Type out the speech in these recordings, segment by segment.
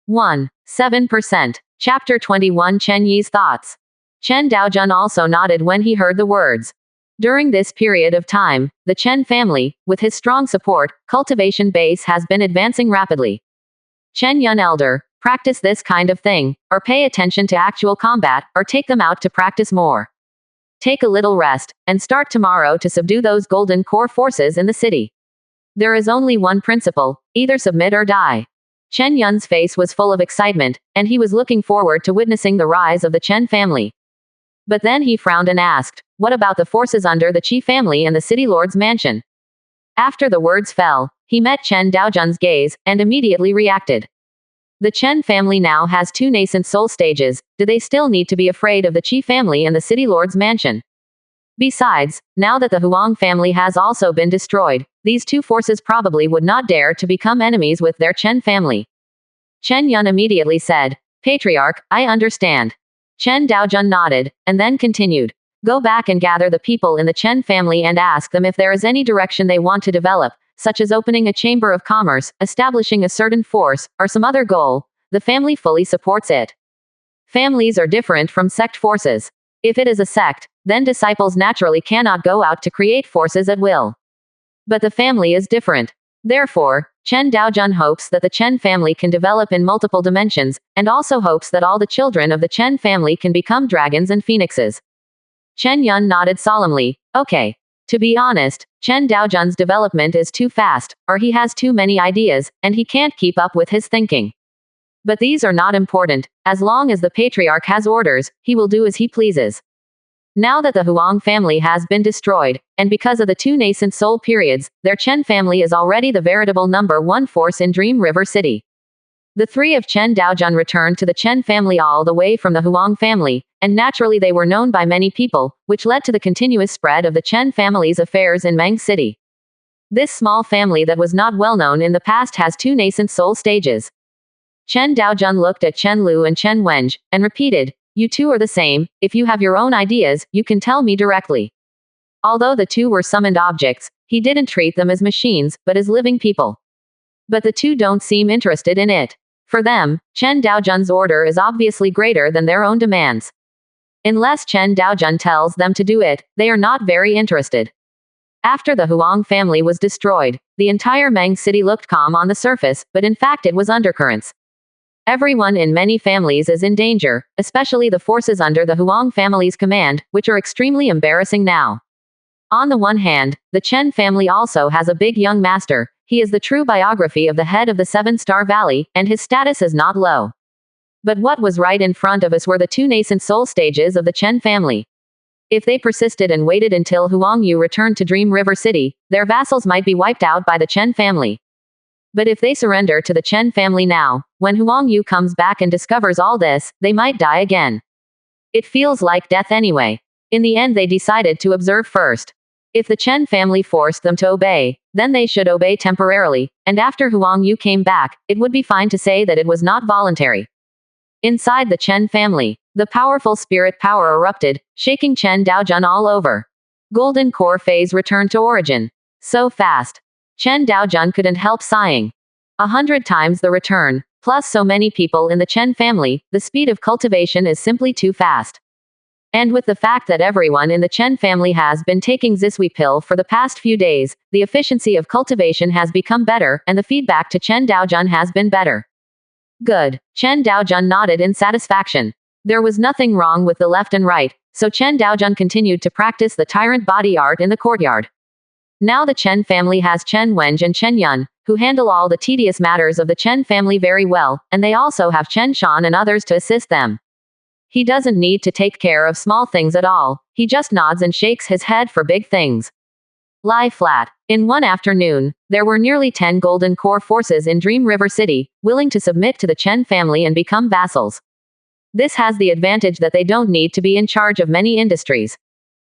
7%. Chapter 21 Chen Yi's thoughts. Chen Daojun also nodded when he heard the words. During this period of time, the Chen family, with his strong support, cultivation base has been advancing rapidly. Chen Yun Elder, practice this kind of thing, or pay attention to actual combat, or take them out to practice more. Take a little rest, and start tomorrow to subdue those golden core forces in the city. There is only one principle, either submit or die. Chen Yun's face was full of excitement, and he was looking forward to witnessing the rise of the Chen family. But then he frowned and asked, what about the forces under the Qi family and the city lord's mansion? After the words fell, he met Chen Daojun's gaze, and immediately reacted. The Chen family now has 2 nascent soul stages. Do they still need to be afraid of the Qi family and the city lord's mansion? Besides, now that the Huang family has also been destroyed, these 2 forces probably would not dare to become enemies with their Chen family. Chen Yun immediately said, Patriarch, I understand. Chen Daojun nodded, and then continued. Go back and gather the people in the Chen family and ask them if there is any direction they want to develop, such as opening a chamber of commerce, establishing a certain force, or some other goal. The family fully supports it. Families are different from sect forces. If it is a sect, then disciples naturally cannot go out to create forces at will. But the family is different. Therefore, Chen Daojun hopes that the Chen family can develop in multiple dimensions, and also hopes that all the children of the Chen family can become dragons and phoenixes. Chen Yun nodded solemnly. Okay. To be honest, Chen Daojun's development is too fast, or he has too many ideas, and he can't keep up with his thinking. But these are not important. As long as the patriarch has orders, he will do as he pleases. Now that the Huang family has been destroyed, and because of the 2 nascent soul periods, their Chen family is already the veritable number 1 force in Dream River City. The 3 of Chen Daojun returned to the Chen family all the way from the Huang family, and naturally they were known by many people, which led to the continuous spread of the Chen family's affairs in Mang City. This small family that was not well known in the past has 2 nascent soul stages. Chen Daojun looked at Chen Lu and Chen Wenj, and repeated, you 2 are the same. If you have your own ideas, you can tell me directly. Although the 2 were summoned objects, he didn't treat them as machines, but as living people. But the 2 don't seem interested in it. For them, Chen Daojun's order is obviously greater than their own demands. Unless Chen Daojun tells them to do it, they are not very interested. After the Huang family was destroyed, the entire Mang city looked calm on the surface, but in fact it was undercurrents. Everyone in many families is in danger, especially the forces under the Huang family's command, which are extremely embarrassing now. On the one hand, the Chen family also has a big young master. He is the true biography of the head of the 7-Star Valley, and his status is not low. But what was right in front of us were the 2 nascent soul stages of the Chen family. If they persisted and waited until Huang Yu returned to Dream River City, their vassals might be wiped out by the Chen family. But if they surrender to the Chen family now, when Huang Yu comes back and discovers all this, they might die again. It feels like death anyway. In the end they decided to observe first. If the Chen family forced them to obey, then they should obey temporarily, and after Huang Yu came back, it would be fine to say that it was not voluntary. Inside the Chen family, the powerful spirit power erupted, shaking Chen Daojun all over. Golden core phase returned to origin. So fast. Chen Daojun couldn't help sighing. 100 times the return, plus so many people in the Chen family, the speed of cultivation is simply too fast. And with the fact that everyone in the Chen family has been taking Zisui pill for the past few days, the efficiency of cultivation has become better, and the feedback to Chen Daojun has been better. Good. Chen Daojun nodded in satisfaction. There was nothing wrong with the left and right, so Chen Daojun continued to practice the tyrant body art in the courtyard. Now the Chen family has Chen Wenj and Chen Yun, who handle all the tedious matters of the Chen family very well, and they also have Chen Shan and others to assist them. He doesn't need to take care of small things at all, he just nods and shakes his head for big things. Lie flat. In one afternoon, there were nearly 10 golden core forces in Dream River City, willing to submit to the Chen family and become vassals. This has the advantage that they don't need to be in charge of many industries.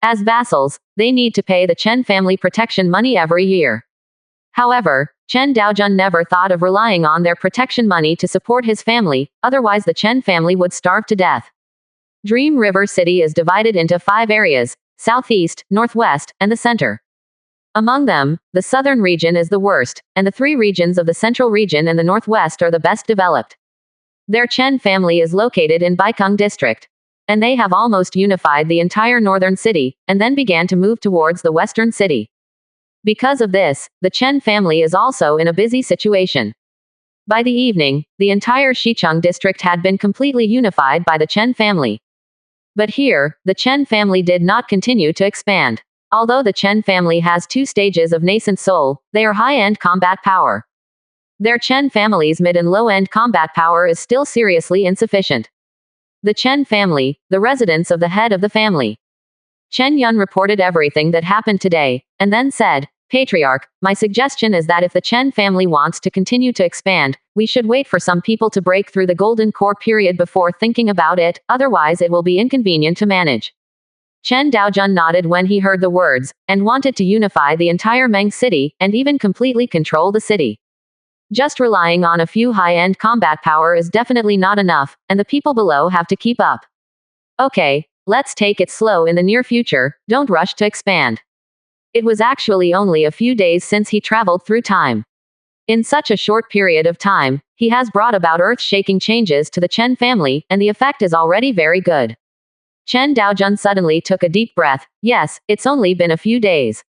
As vassals, they need to pay the Chen family protection money every year. However, Chen Daojun never thought of relying on their protection money to support his family, otherwise the Chen family would starve to death. Dream River City is divided into 5 areas: southeast, northwest, and the center. Among them, the southern region is the worst, and the 3 regions of the central region and the northwest are the best developed. Their Chen family is located in Baikung district. And they have almost unified the entire northern city, and then began to move towards the western city. Because of this, the Chen family is also in a busy situation. By the evening, the entire Xicheng district had been completely unified by the Chen family. But here, the Chen family did not continue to expand. Although the Chen family has two stages of nascent soul, they are high-end combat power. Their Chen family's mid and low-end combat power is still seriously insufficient. The Chen family, the residence of the head of the family. Chen Yun reported everything that happened today, and then said, Patriarch, my suggestion is that if the Chen family wants to continue to expand, we should wait for some people to break through the golden core period before thinking about it, otherwise it will be inconvenient to manage. Chen Daojun nodded when he heard the words, and wanted to unify the entire Meng city, and even completely control the city. Just relying on a few high-end combat power is definitely not enough, and the people below have to keep up. Okay, let's take it slow in the near future, don't rush to expand. It was actually only a few days since he traveled through time. In such a short period of time, he has brought about earth-shaking changes to the Chen family, and the effect is already very good. Chen Daojun suddenly took a deep breath. Yes, it's only been a few days.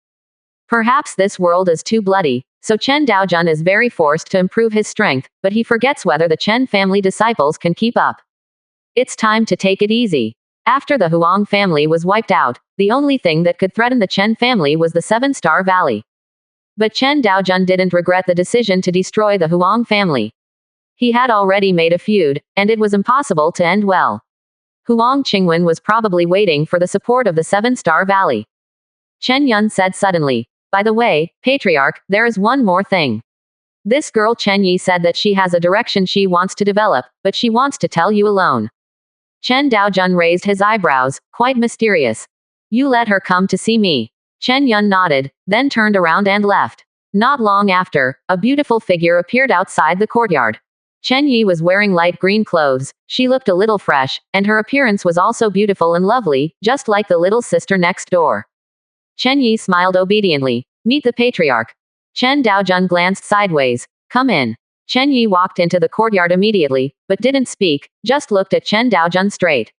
Perhaps this world is too bloody, so Chen Daojun is very forced to improve his strength, but he forgets whether the Chen family disciples can keep up. It's time to take it easy. After the Huang family was wiped out, the only thing that could threaten the Chen family was the Seven-Star Valley. But Chen Daojun didn't regret the decision to destroy the Huang family. He had already made a feud, and it was impossible to end well. Huang Qingwen was probably waiting for the support of the Seven-Star Valley. Chen Yun said suddenly, by the way, Patriarch, there is one more thing. This girl Chen Yi said that she has a direction she wants to develop, but she wants to tell you alone. Chen Daojun raised his eyebrows, quite mysterious. You let her come to see me. Chen Yun nodded, then turned around and left. Not long after, a beautiful figure appeared outside the courtyard. Chen Yi was wearing light green clothes, she looked a little fresh, and her appearance was also beautiful and lovely, just like the little sister next door. Chen Yi smiled obediently. Meet the patriarch. Chen Daojun glanced sideways. Come in. Chen Yi walked into the courtyard immediately, but didn't speak, just looked at Chen Daojun straight.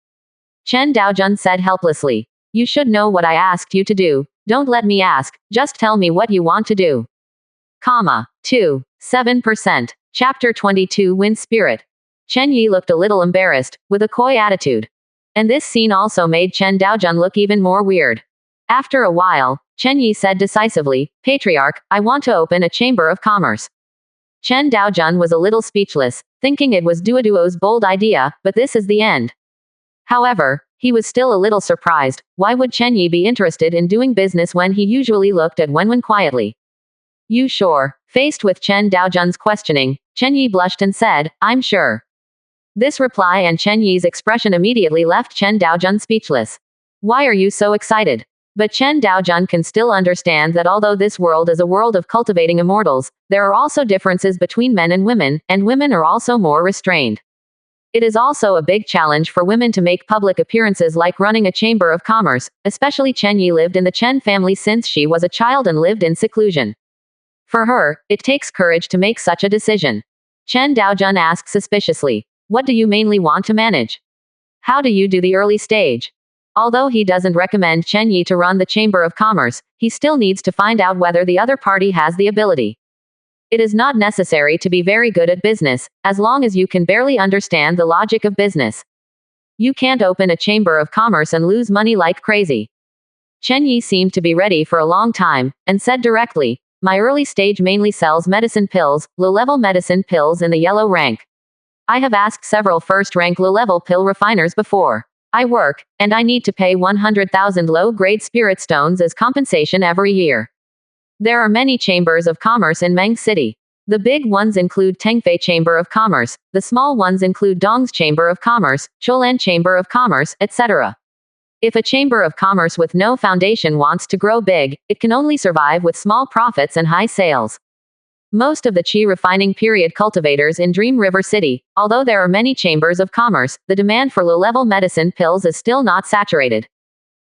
Chen Daojun said helplessly. You should know what I asked you to do. Don't let me ask, just tell me what you want to do. 7%. Chapter 22 Wind Spirit. Chen Yi looked a little embarrassed, with a coy attitude. And this scene also made Chen Daojun look even more weird. After a while, Chen Yi said decisively, Patriarch, I want to open a chamber of commerce. Chen Daojun was a little speechless, thinking it was Duoduo's bold idea, but this is the end. However, he was still a little surprised. Why would Chen Yi be interested in doing business when he usually looked at Wenwen quietly? You sure? Faced with Chen Daojun's questioning, Chen Yi blushed and said, I'm sure. This reply and Chen Yi's expression immediately left Chen Daojun speechless. Why are you so excited? But Chen Daojun can still understand that although this world is a world of cultivating immortals, there are also differences between men and women are also more restrained. It is also a big challenge for women to make public appearances like running a chamber of commerce, especially Chen Yi lived in the Chen family since she was a child and lived in seclusion. For her, it takes courage to make such a decision. Chen Daojun asked suspiciously, what do you mainly want to manage? How do you do the early stage? Although he doesn't recommend Chen Yi to run the Chamber of Commerce, he still needs to find out whether the other party has the ability. It is not necessary to be very good at business, as long as you can barely understand the logic of business. You can't open a Chamber of Commerce and lose money like crazy. Chen Yi seemed to be ready for a long time, and said directly, my early stage mainly sells medicine pills, low-level medicine pills in the yellow rank. I have asked several first-rank low-level pill refiners before. I work, and I need to pay 100,000 low-grade spirit stones as compensation every year. There are many chambers of commerce in Meng City. The big ones include Tengfei Chamber of Commerce, the small ones include Dong's Chamber of Commerce, Cholan Chamber of Commerce, etc. If a chamber of commerce with no foundation wants to grow big, it can only survive with small profits and high sales. Most of the Qi refining period cultivators in Dream River City, although there are many chambers of commerce, the demand for low-level medicine pills is still not saturated.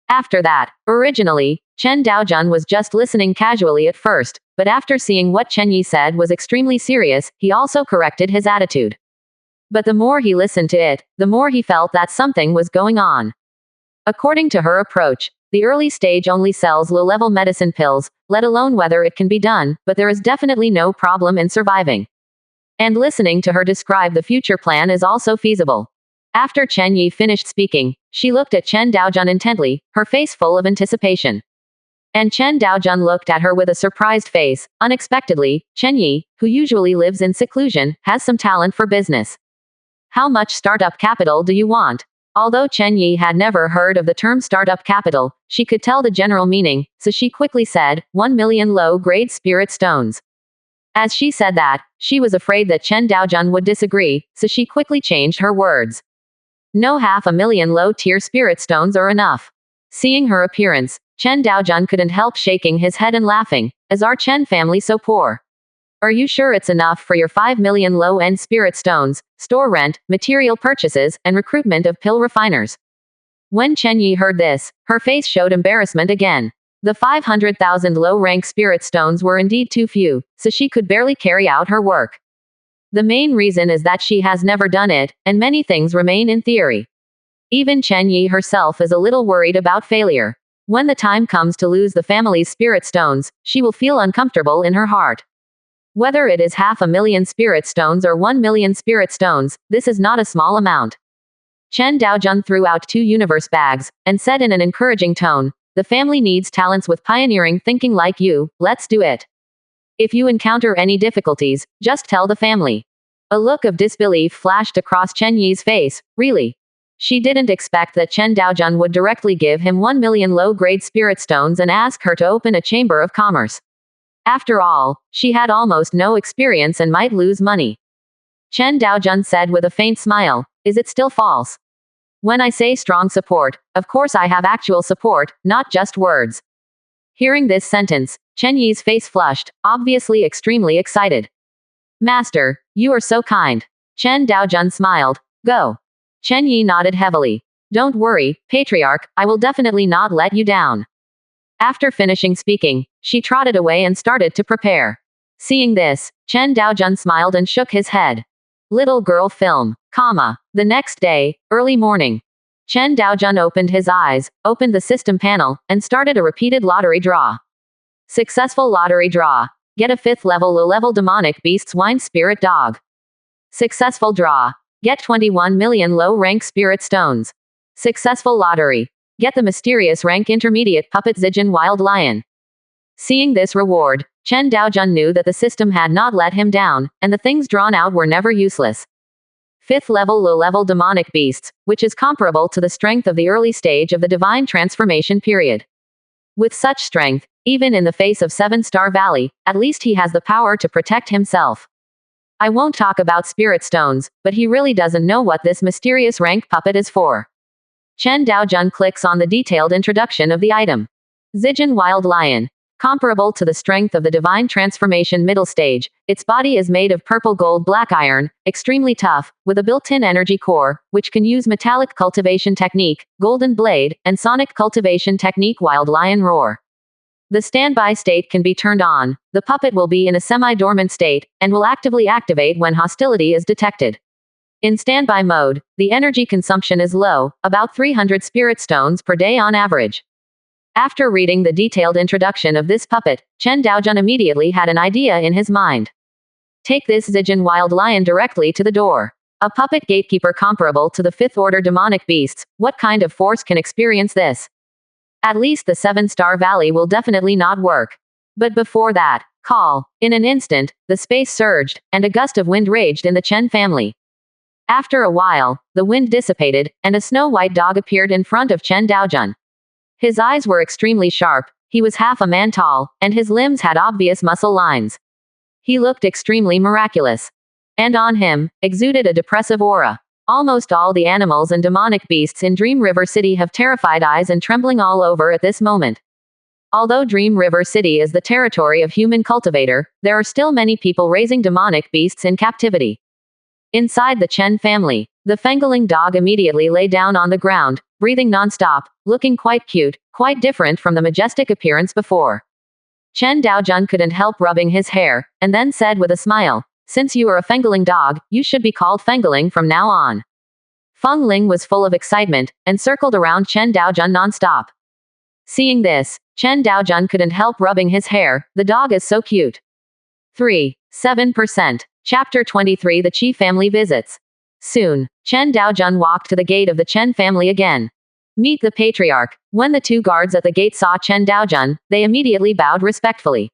After that, originally, Chen Daojun was just listening casually at first, but after seeing what Chen Yi said was extremely serious, he also corrected his attitude. But the more he listened to it, the more he felt that something was going on. According to her approach, the early stage only sells low-level medicine pills, let alone whether it can be done, but there is definitely no problem in surviving. And listening to her describe the future plan is also feasible. After Chen Yi finished speaking, she looked at Chen Daojun intently, her face full of anticipation. And Chen Daojun looked at her with a surprised face. Unexpectedly, Chen Yi, who usually lives in seclusion, has some talent for business. How much startup capital do you want? Although Chen Yi had never heard of the term startup capital, she could tell the general meaning, so she quickly said, 1 million low-grade spirit stones. As she said that, she was afraid that Chen Daojun would disagree, so she quickly changed her words. No, 500,000 low-tier spirit stones are enough. Seeing her appearance, Chen Daojun couldn't help shaking his head and laughing. Is our Chen family so poor? Are you sure it's enough for your 5 million low-end spirit stones, store rent, material purchases, and recruitment of pill refiners? When Chen Yi heard this, her face showed embarrassment again. The 500,000 low-rank spirit stones were indeed too few, so she could barely carry out her work. The main reason is that she has never done it, and many things remain in theory. Even Chen Yi herself is a little worried about failure. When the time comes to lose the family's spirit stones, she will feel uncomfortable in her heart. Whether it is 500,000 spirit stones or 1 million spirit stones, this is not a small amount. Chen Daojun threw out 2 universe bags, and said in an encouraging tone, the family needs talents with pioneering thinking like you, let's do it. If you encounter any difficulties, just tell the family. A look of disbelief flashed across Chen Yi's face. Really? She didn't expect that Chen Daojun would directly give him 1 million low-grade spirit stones and ask her to open a chamber of commerce. After all, she had almost no experience and might lose money. Chen Daojun said with a faint smile, is it still false? When I say strong support, of course I have actual support, not just words. Hearing this sentence, Chen Yi's face flushed, obviously extremely excited. Master, you are so kind. Chen Daojun smiled. Go. Chen Yi nodded heavily. Don't worry, Patriarch, I will definitely not let you down. After finishing speaking, she trotted away and started to prepare. Seeing this, Chen Daojun smiled and shook his head. Little girl film, comma. The next day, early morning. Chen Daojun opened his eyes, opened the system panel, and started a repeated lottery draw. Successful lottery draw. Get a 5th level low-level demonic beast swine spirit dog. Successful draw. Get 21 million low-rank spirit stones. Successful lottery. Get the mysterious rank intermediate puppet Zijin wild lion. Seeing this reward, Chen Daojun knew that the system had not let him down, and the things drawn out were never useless. 5th level low-level demonic beasts, which is comparable to the strength of the early stage of the divine transformation period. With such strength, even in the face of 7-Star Valley, at least he has the power to protect himself. I won't talk about spirit stones, but he really doesn't know what this mysterious rank puppet is for. Chen Daojun clicks on the detailed introduction of the item. Zijin wild lion. Comparable to the strength of the divine transformation middle stage, its body is made of purple gold black iron, extremely tough, with a built-in energy core, which can use metallic cultivation technique, golden blade, and sonic cultivation technique wild lion roar. The standby state can be turned on, the puppet will be in a semi-dormant state, and will actively activate when hostility is detected. In standby mode, the energy consumption is low, about 300 spirit stones per day on average. After reading the detailed introduction of this puppet, Chen Daojun immediately had an idea in his mind. Take this Zijin wild lion directly to the door. A puppet gatekeeper comparable to the 5th order demonic beasts, what kind of force can experience this? At least the 7-Star Valley will definitely not work. But before that, call. In an instant, the space surged, and a gust of wind raged in the Chen family. After a while, the wind dissipated, and a snow-white dog appeared in front of Chen Daojun. His eyes were extremely sharp, he was half a man tall, and his limbs had obvious muscle lines. He looked extremely miraculous. And on him, exuded a depressive aura. Almost all the animals and demonic beasts in Dream River City have terrified eyes and trembling all over at this moment. Although Dream River City is the territory of human cultivator, there are still many people raising demonic beasts in captivity. Inside the Chen family, the Fengaling dog immediately lay down on the ground, breathing non-stop, looking quite cute, quite different from the majestic appearance before. Chen Daojun couldn't help rubbing his hair, and then said with a smile, Since you are a Fengling dog, you should be called Fengling from now on. Feng Ling was full of excitement, and circled around Chen Daojun non-stop. Seeing this, Chen Daojun couldn't help rubbing his hair. The dog is so cute. 7%. Chapter 23. The Qi family visits. Soon, Chen Daojun walked to the gate of the Chen family again. Meet the patriarch. When the two guards at the gate saw Chen Daojun, they immediately bowed respectfully.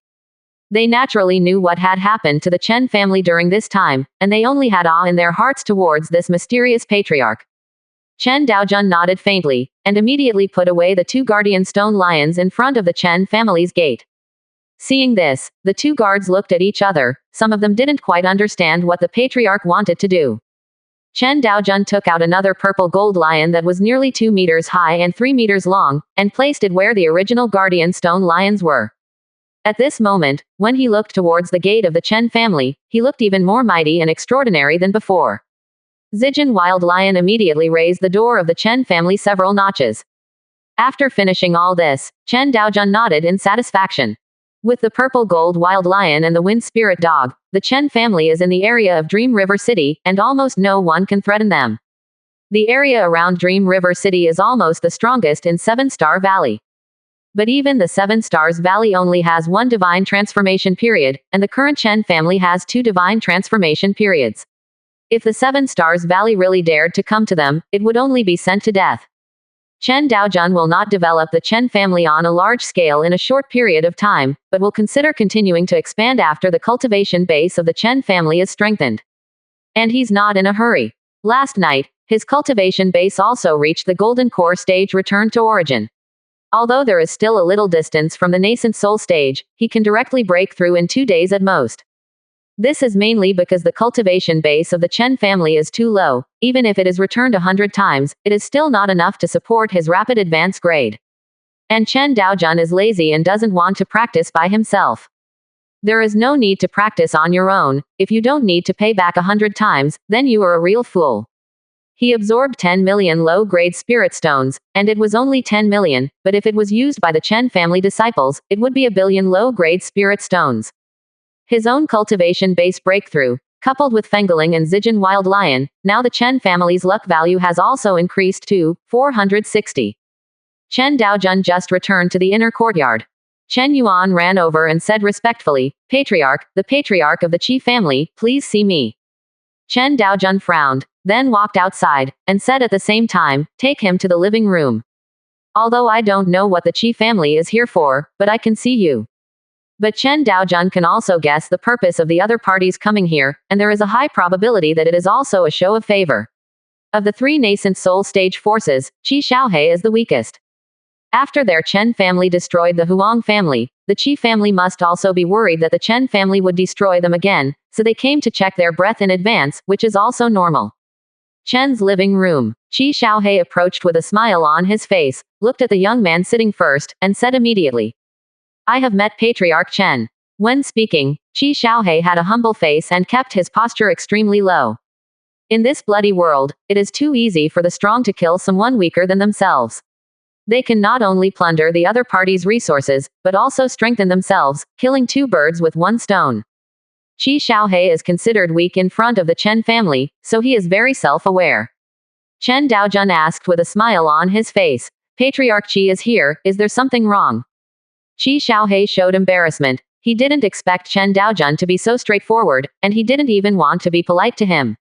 They naturally knew what had happened to the Chen family during this time, and they only had awe in their hearts towards this mysterious patriarch. Chen Daojun nodded faintly, and immediately put away the two guardian stone lions in front of the Chen family's gate. Seeing this, the two guards looked at each other. Some of them didn't quite understand what the patriarch wanted to do. Chen Daojun took out another purple gold lion that was nearly 2 meters high and 3 meters long, and placed it where the original guardian stone lions were. At this moment, when he looked towards the gate of the Chen family, he looked even more mighty and extraordinary than before. Zijin Wild Lion immediately raised the door of the Chen family several notches. After finishing all this, Chen Daojun nodded in satisfaction. With the purple gold wild lion and the wind spirit dog, the Chen family is in the area of Dream River City, and almost no one can threaten them. The area around Dream River City is almost the strongest in 7-Star Valley. But even the 7 Stars Valley only has 1 divine transformation period, and the current Chen family has 2 divine transformation periods. If the 7 Stars Valley really dared to come to them, it would only be sent to death. Chen Daojun will not develop the Chen family on a large scale in a short period of time, but will consider continuing to expand after the cultivation base of the Chen family is strengthened. And he's not in a hurry. Last night, his cultivation base also reached the Golden Core stage return to origin. Although there is still a little distance from the nascent soul stage, he can directly break through in 2 days at most. This is mainly because the cultivation base of the Chen family is too low. Even if it is returned 100 times, it is still not enough to support his rapid advance grade. And Chen Daojun is lazy and doesn't want to practice by himself. There is no need to practice on your own. If you don't need to pay back 100 times, then you are a real fool. He absorbed 10 million low-grade spirit stones, and it was only 10 million, but if it was used by the Chen family disciples, it would be a billion low-grade spirit stones. His own cultivation base breakthrough, coupled with Fengling and Zijin Wild Lion, now the Chen family's luck value has also increased to 460. Chen Daojun just returned to the inner courtyard. Chen Yuan ran over and said respectfully, "Patriarch, the patriarch of the Qi family, please see me." Chen Daojun frowned, then walked outside, and said at the same time, "Take him to the living room. Although I don't know what the Qi family is here for, but I can see you." But Chen Daojun can also guess the purpose of the other parties coming here, and there is a high probability that it is also a show of favor. Of the 3 nascent soul stage forces, Qi Xiaohe is the weakest. After their Chen family destroyed the Huang family, the Qi family must also be worried that the Chen family would destroy them again, so they came to check their breath in advance, which is also normal. Chen's living room. Qi Xiaohe approached with a smile on his face, looked at the young man sitting first, and said immediately, "I have met Patriarch Chen." When speaking, Qi Xiaohe had a humble face and kept his posture extremely low. In this bloody world, it is too easy for the strong to kill someone weaker than themselves. They can not only plunder the other party's resources, but also strengthen themselves, killing 2 birds with 1 stone. Qi Xiaohe is considered weak in front of the Chen family, so he is very self-aware. Chen Daojun asked with a smile on his face, "Patriarch Qi is here, is there something wrong?" Qi Xiaohe showed embarrassment. He didn't expect Chen Daojun to be so straightforward, and he didn't even want to be polite to him.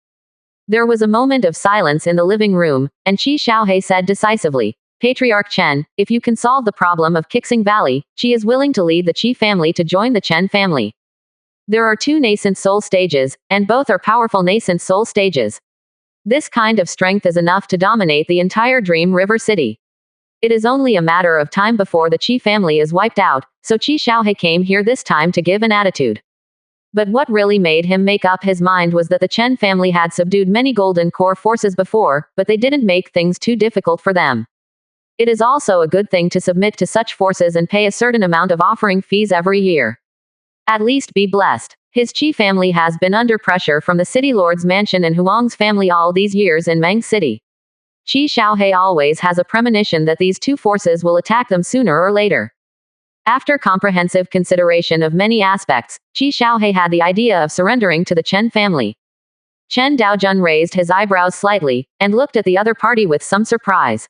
There was a moment of silence in the living room, and Qi Xiaohe said decisively, "Patriarch Chen, if you can solve the problem of Qixing Valley, Qi is willing to lead the Qi family to join the Chen family. There are 2 nascent soul stages, and both are powerful nascent soul stages. This kind of strength is enough to dominate the entire Dream River City. It is only a matter of time before the Qi family is wiped out, so Qi Xiaohe came here this time to give an attitude." But what really made him make up his mind was that the Chen family had subdued many Golden Core forces before, but they didn't make things too difficult for them. It is also a good thing to submit to such forces and pay a certain amount of offering fees every year. At least be blessed. His Qi family has been under pressure from the city lord's mansion and Huang's family all these years in Meng City. Qi Xiaohe always has a premonition that these 2 forces will attack them sooner or later. After comprehensive consideration of many aspects, Qi Xiaohe had the idea of surrendering to the Chen family. Chen Daojun raised his eyebrows slightly, and looked at the other party with some surprise.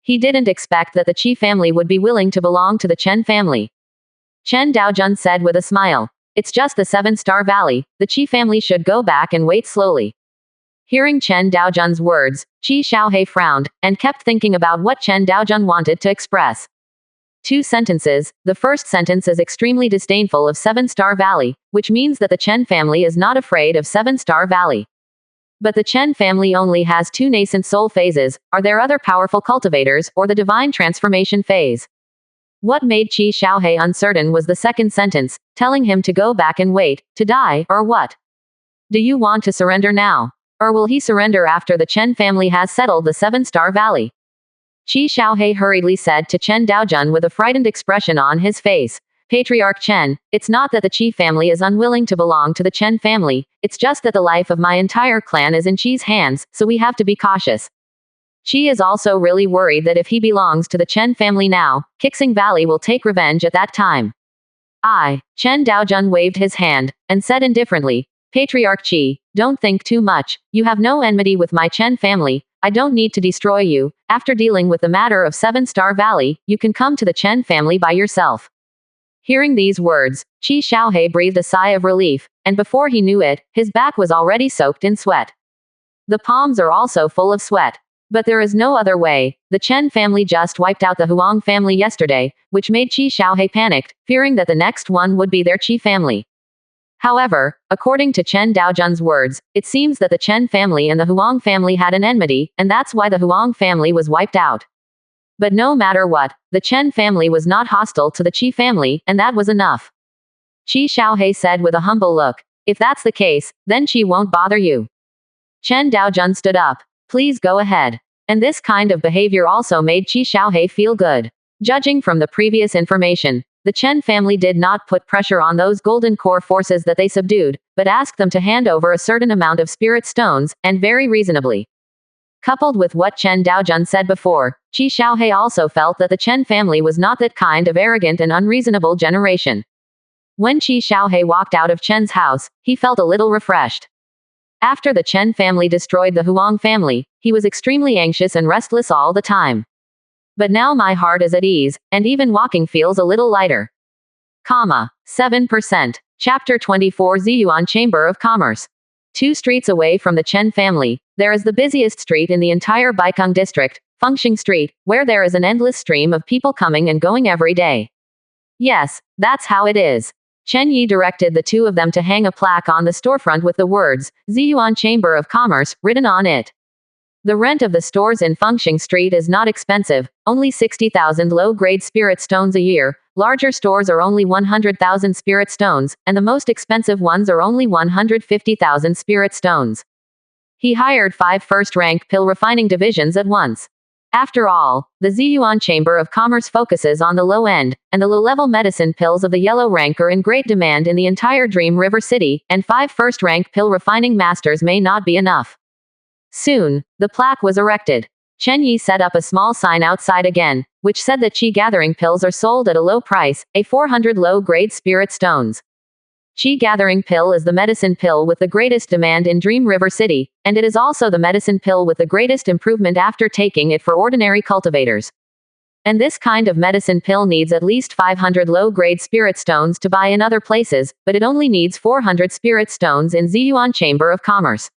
He didn't expect that the Qi family would be willing to belong to the Chen family. Chen Daojun said with a smile, "It's just the 7-star valley, the Qi family should go back and wait slowly." Hearing Chen Daojun's words, Qi Xiaohe frowned, and kept thinking about what Chen Daojun wanted to express. 2 sentences. The first sentence is extremely disdainful of 7-star valley, which means that the Chen family is not afraid of 7-star valley. But the Chen family only has 2 nascent soul phases. Are there other powerful cultivators, or the divine transformation phase? What made Qi Xiaohe uncertain was the second sentence, telling him to go back and wait, to die, or what? Do you want to surrender now? Or will he surrender after the Chen family has settled the 7-star valley? Qi Xiaohe hurriedly said to Chen Daojun with a frightened expression on his face, "Patriarch Chen, it's not that the Qi family is unwilling to belong to the Chen family, it's just that the life of my entire clan is in Qi's hands, so we have to be cautious. Qi is also really worried that if he belongs to the Chen family now, Qixing Valley will take revenge at that time." Chen Daojun waved his hand, and said indifferently, "Patriarch Qi, don't think too much, you have no enmity with my Chen family, I don't need to destroy you, after dealing with the matter of 7-star valley, you can come to the Chen family by yourself." Hearing these words, Qi Xiaohe breathed a sigh of relief, and before he knew it, his back was already soaked in sweat. The palms are also full of sweat. But there is no other way. The Chen family just wiped out the Huang family yesterday, which made Qi Xiaohe panicked, fearing that the next one would be their Qi family. However, according to Chen Daojun's words, it seems that the Chen family and the Huang family had an enmity, and that's why the Huang family was wiped out. But no matter what, the Chen family was not hostile to the Qi family, and that was enough. Qi Xiaohe said with a humble look, "If that's the case, then Qi won't bother you." Chen Daojun stood up. "Please go ahead." And this kind of behavior also made Qi Xiaohe feel good. Judging from the previous information, the Chen family did not put pressure on those golden core forces that they subdued, but asked them to hand over a certain amount of spirit stones, and very reasonably. Coupled with what Chen Daojun said before, Qi Xiaohe also felt that the Chen family was not that kind of arrogant and unreasonable generation. When Qi Xiaohe walked out of Chen's house, he felt a little refreshed. After the Chen family destroyed the Huang family, he was extremely anxious and restless all the time. But now my heart is at ease, and even walking feels a little lighter. 7%. Chapter 24 Ziyuan Chamber of Commerce. 2 streets away from the Chen family, there is the busiest street in the entire Baikang district, Fengxing Street, where there is an endless stream of people coming and going every day. Yes, that's how it is. Chen Yi directed the 2 of them to hang a plaque on the storefront with the words, Ziyuan Chamber of Commerce, written on it. The rent of the stores in Fengxing Street is not expensive, only 60,000 low-grade spirit stones a year, larger stores are only 100,000 spirit stones, and the most expensive ones are only 150,000 spirit stones. He hired 5 first-rank pill refining divisions at once. After all, the Ziyuan Chamber of Commerce focuses on the low end, and the low-level medicine pills of the yellow rank are in great demand in the entire Dream River City, and 5 first-rank pill refining masters may not be enough. Soon, the plaque was erected. Chen Yi set up a small sign outside again, which said that Qi Gathering pills are sold at a low price, a 400 low-grade spirit stones. Qi Gathering pill is the medicine pill with the greatest demand in Dream River City, and it is also the medicine pill with the greatest improvement after taking it for ordinary cultivators. And this kind of medicine pill needs at least 500 low-grade spirit stones to buy in other places, but it only needs 400 spirit stones in Ziyuan Chamber of Commerce.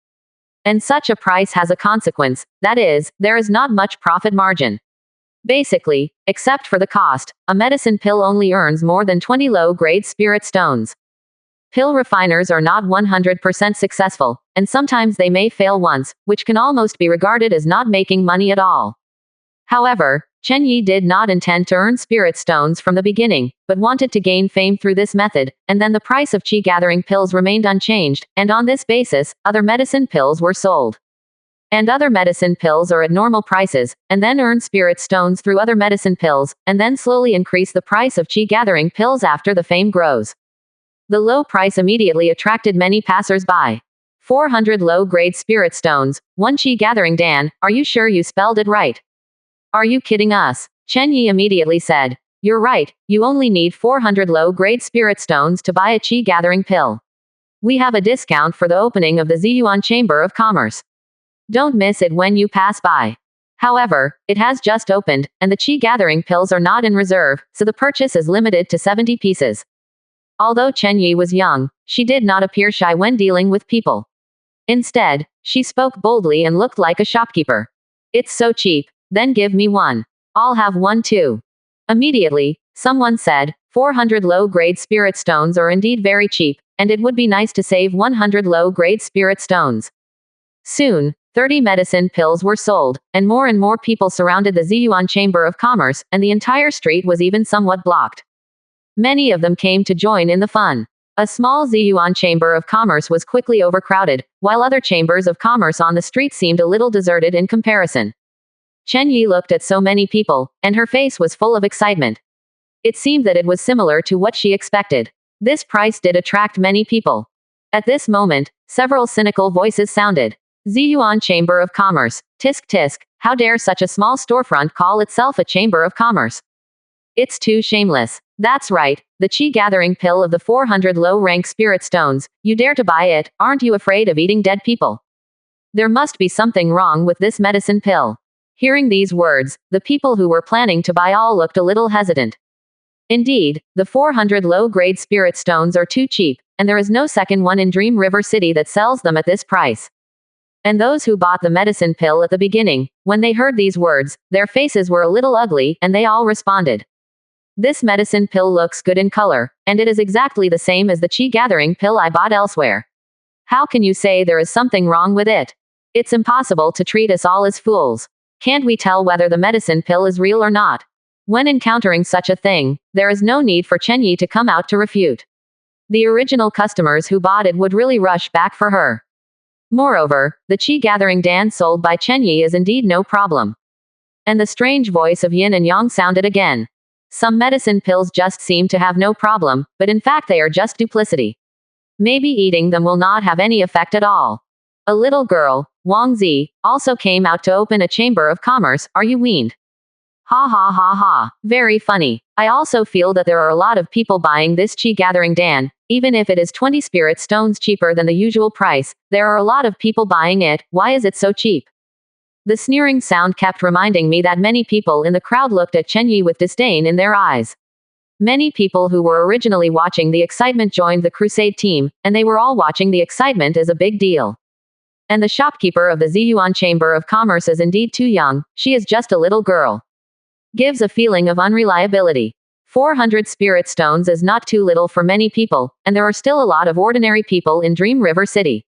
And such a price has a consequence, that is, there is not much profit margin. Basically, except for the cost, a medicine pill only earns more than 20 low-grade spirit stones. Pill refiners are not 100% successful, and sometimes they may fail once, which can almost be regarded as not making money at all. However, Chen Yi did not intend to earn spirit stones from the beginning, but wanted to gain fame through this method, and then the price of Qi Gathering pills remained unchanged, and on this basis, other medicine pills were sold. And other medicine pills are at normal prices, and then earn spirit stones through other medicine pills, and then slowly increase the price of Qi Gathering pills after the fame grows. The low price immediately attracted many passers-by. 400 low-grade spirit stones, 1 Qi Gathering Dan, are you sure you spelled it right? Are you kidding us? Chen Yi immediately said. You're right, you only need 400 low-grade spirit stones to buy a chi gathering pill. We have a discount for the opening of the Ziyuan Chamber of Commerce. Don't miss it when you pass by. However, it has just opened, and the chi gathering pills are not in reserve, so the purchase is limited to 70 pieces. Although Chen Yi was young, she did not appear shy when dealing with people. Instead, she spoke boldly and looked like a shopkeeper. It's so cheap, then give me one. I'll have one too. Immediately, someone said, 400 low-grade spirit stones are indeed very cheap, and it would be nice to save 100 low-grade spirit stones. Soon, 30 medicine pills were sold, and more people surrounded the Ziyuan Chamber of Commerce, and the entire street was even somewhat blocked. Many of them came to join in the fun. A small Ziyuan Chamber of Commerce was quickly overcrowded, while other chambers of commerce on the street seemed a little deserted in comparison. Chen Yi looked at so many people, and her face was full of excitement. It seemed that it was similar to what she expected. This price did attract many people. At this moment, several cynical voices sounded. Ziyuan Chamber of Commerce. Tisk tisk, how dare such a small storefront call itself a chamber of commerce? It's too shameless. That's right, the chi gathering pill of the 400 low-rank spirit stones. You dare to buy it, aren't you afraid of eating dead people? There must be something wrong with this medicine pill. Hearing these words, the people who were planning to buy all looked a little hesitant. Indeed, the 400 low-grade spirit stones are too cheap, and there is no second one in Dream River City that sells them at this price. And those who bought the medicine pill at the beginning, when they heard these words, their faces were a little ugly, and they all responded. This medicine pill looks good in color, and it is exactly the same as the chi gathering pill I bought elsewhere. How can you say there is something wrong with it? It's impossible to treat us all as fools. Can't we tell whether the medicine pill is real or not? When encountering such a thing, there is no need for Chen Yi to come out to refute. The original customers who bought it would really rush back for her. Moreover, the chi gathering dan sold by Chen Yi is indeed no problem. And the strange voice of Yin and Yang sounded again. Some medicine pills just seem to have no problem, but in fact they are just duplicity. Maybe eating them will not have any effect at all. A little girl, Wang Zi, also came out to open a chamber of commerce. Are you weaned? Ha ha ha ha. Very funny. I also feel that there are a lot of people buying this chi gathering dan, even if it is 20 spirit stones cheaper than the usual price. There are a lot of people buying it. Why is it so cheap? The sneering sound kept reminding me that many people in the crowd looked at Chen Yi with disdain in their eyes. Many people who were originally watching the excitement joined the crusade team, and they were all watching the excitement as a big deal. And the shopkeeper of the Ziyuan Chamber of Commerce is indeed too young. She is just a little girl. Gives a feeling of unreliability. 400 spirit stones is not too little for many people, and there are still a lot of ordinary people in Dream River City.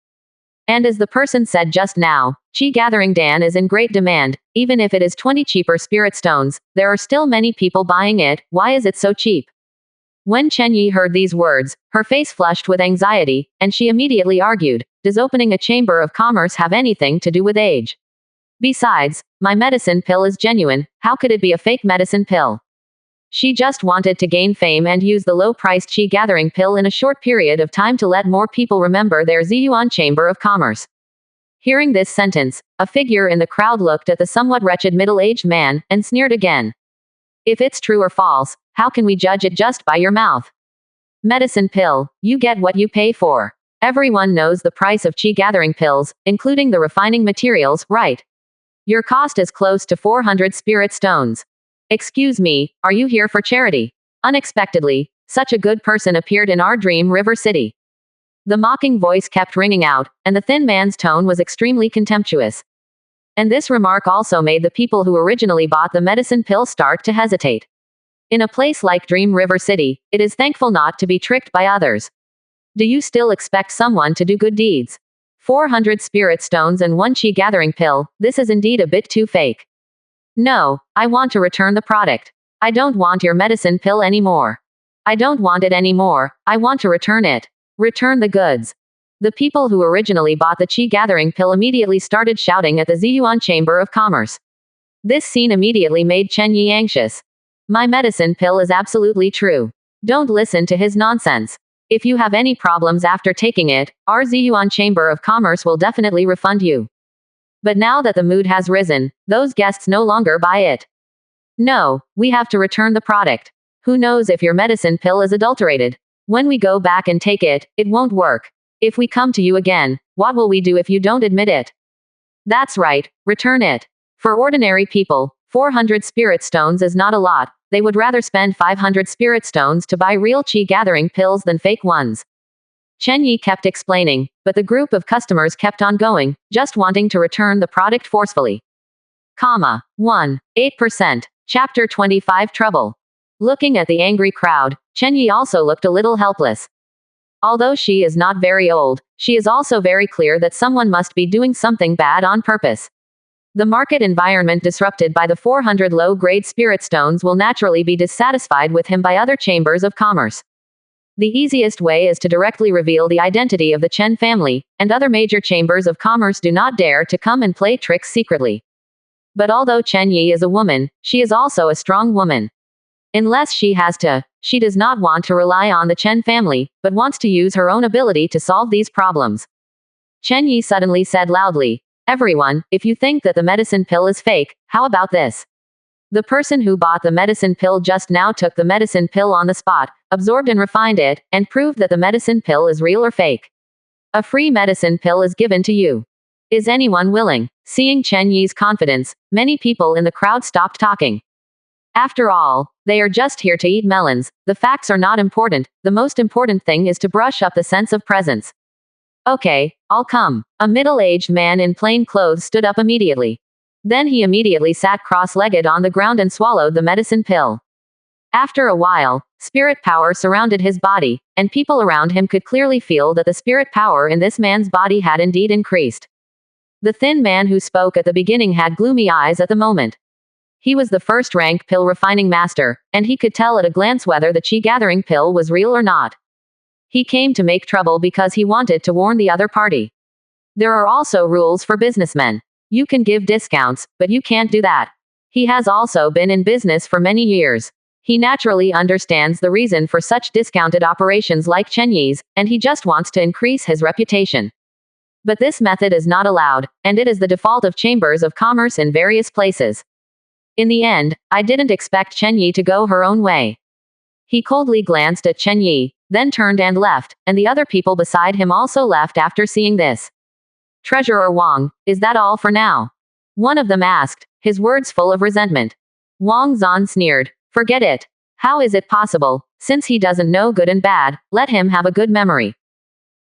And as the person said just now, chi gathering dan is in great demand. Even if it is 20 cheaper spirit stones, there are still many people buying it. Why is it so cheap? When Chen Yi heard these words, her face flushed with anxiety, and she immediately argued, does opening a chamber of commerce have anything to do with age? Besides, my medicine pill is genuine. How could it be a fake medicine pill? She just wanted to gain fame and use the low-priced chi gathering pill in a short period of time to let more people remember their Ziyuan Chamber of Commerce. Hearing this sentence, a figure in the crowd looked at the somewhat wretched middle-aged man, and sneered again. If it's true or false, how can we judge it just by your mouth? Medicine pill, you get what you pay for. Everyone knows the price of chi gathering pills, including the refining materials, right? Your cost is close to 400 spirit stones. Excuse me, are you here for charity? Unexpectedly, such a good person appeared in our Dream River City. The mocking voice kept ringing out, and the thin man's tone was extremely contemptuous. And this remark also made the people who originally bought the medicine pill start to hesitate. In a place like Dream River City, it is thankful not to be tricked by others. Do you still expect someone to do good deeds? 400 spirit stones and one chi gathering pill, this is indeed a bit too fake. No, I want to return the product. I don't want your medicine pill anymore. I don't want it anymore. I want to return it. Return the goods. The people who originally bought the chi gathering pill immediately started shouting at the Ziyuan Chamber of Commerce. This scene immediately made Chen Yi anxious. My medicine pill is absolutely true. Don't listen to his nonsense. If you have any problems after taking it, our Ziyuan Chamber of Commerce will definitely refund you. But now that the mood has risen, those guests no longer buy it. No, we have to return the product. Who knows if your medicine pill is adulterated? When we go back and take it, it won't work. If we come to you again, what will we do if you don't admit it? That's right, return it. For ordinary people, 400 spirit stones is not a lot. They would rather spend 500 spirit stones to buy real chi gathering pills than fake ones. Chen Yi kept explaining, but the group of customers kept on going, just wanting to return the product forcefully. 8%. Chapter 25 Trouble. Looking at the angry crowd, Chen Yi also looked a little helpless. Although she is not very old, she is also very clear that someone must be doing something bad on purpose. The market environment disrupted by the 400 low-grade spirit stones will naturally be dissatisfied with him by other chambers of commerce. The easiest way is to directly reveal the identity of the Chen family, and other major chambers of commerce do not dare to come and play tricks secretly. But although Chen Yi is a woman, she is also a strong woman. Unless she has to, she does not want to rely on the Chen family, but wants to use her own ability to solve these problems. Chen Yi suddenly said loudly, "Everyone, if you think that the medicine pill is fake, how about this?" The person who bought the medicine pill just now took the medicine pill on the spot, absorbed and refined it, and proved that the medicine pill is real or fake. A free medicine pill is given to you. Is anyone willing? Seeing Chen Yi's confidence, many people in the crowd stopped talking. After all, they are just here to eat melons. The facts are not important. The most important thing is to brush up the sense of presence. Okay, I'll come. A middle-aged man in plain clothes stood up immediately. Then he immediately sat cross-legged on the ground and swallowed the medicine pill. After a while, spirit power surrounded his body, and people around him could clearly feel that the spirit power in this man's body had indeed increased. The thin man who spoke at the beginning had gloomy eyes at the moment. He was the first-rank pill refining master, and he could tell at a glance whether the chi-gathering pill was real or not. He came to make trouble because he wanted to warn the other party. There are also rules for businessmen. You can give discounts, but you can't do that. He has also been in business for many years. He naturally understands the reason for such discounted operations like Chen Yi's, and he just wants to increase his reputation. But this method is not allowed, and it is the default of chambers of commerce in various places. In the end, I didn't expect Chen Yi to go her own way. He coldly glanced at Chen Yi, then turned and left, and the other people beside him also left after seeing this. Treasurer Wang, is that all for now? One of them asked, his words full of resentment. Wang Zan sneered, forget it. How is it possible? Since he doesn't know good and bad, let him have a good memory.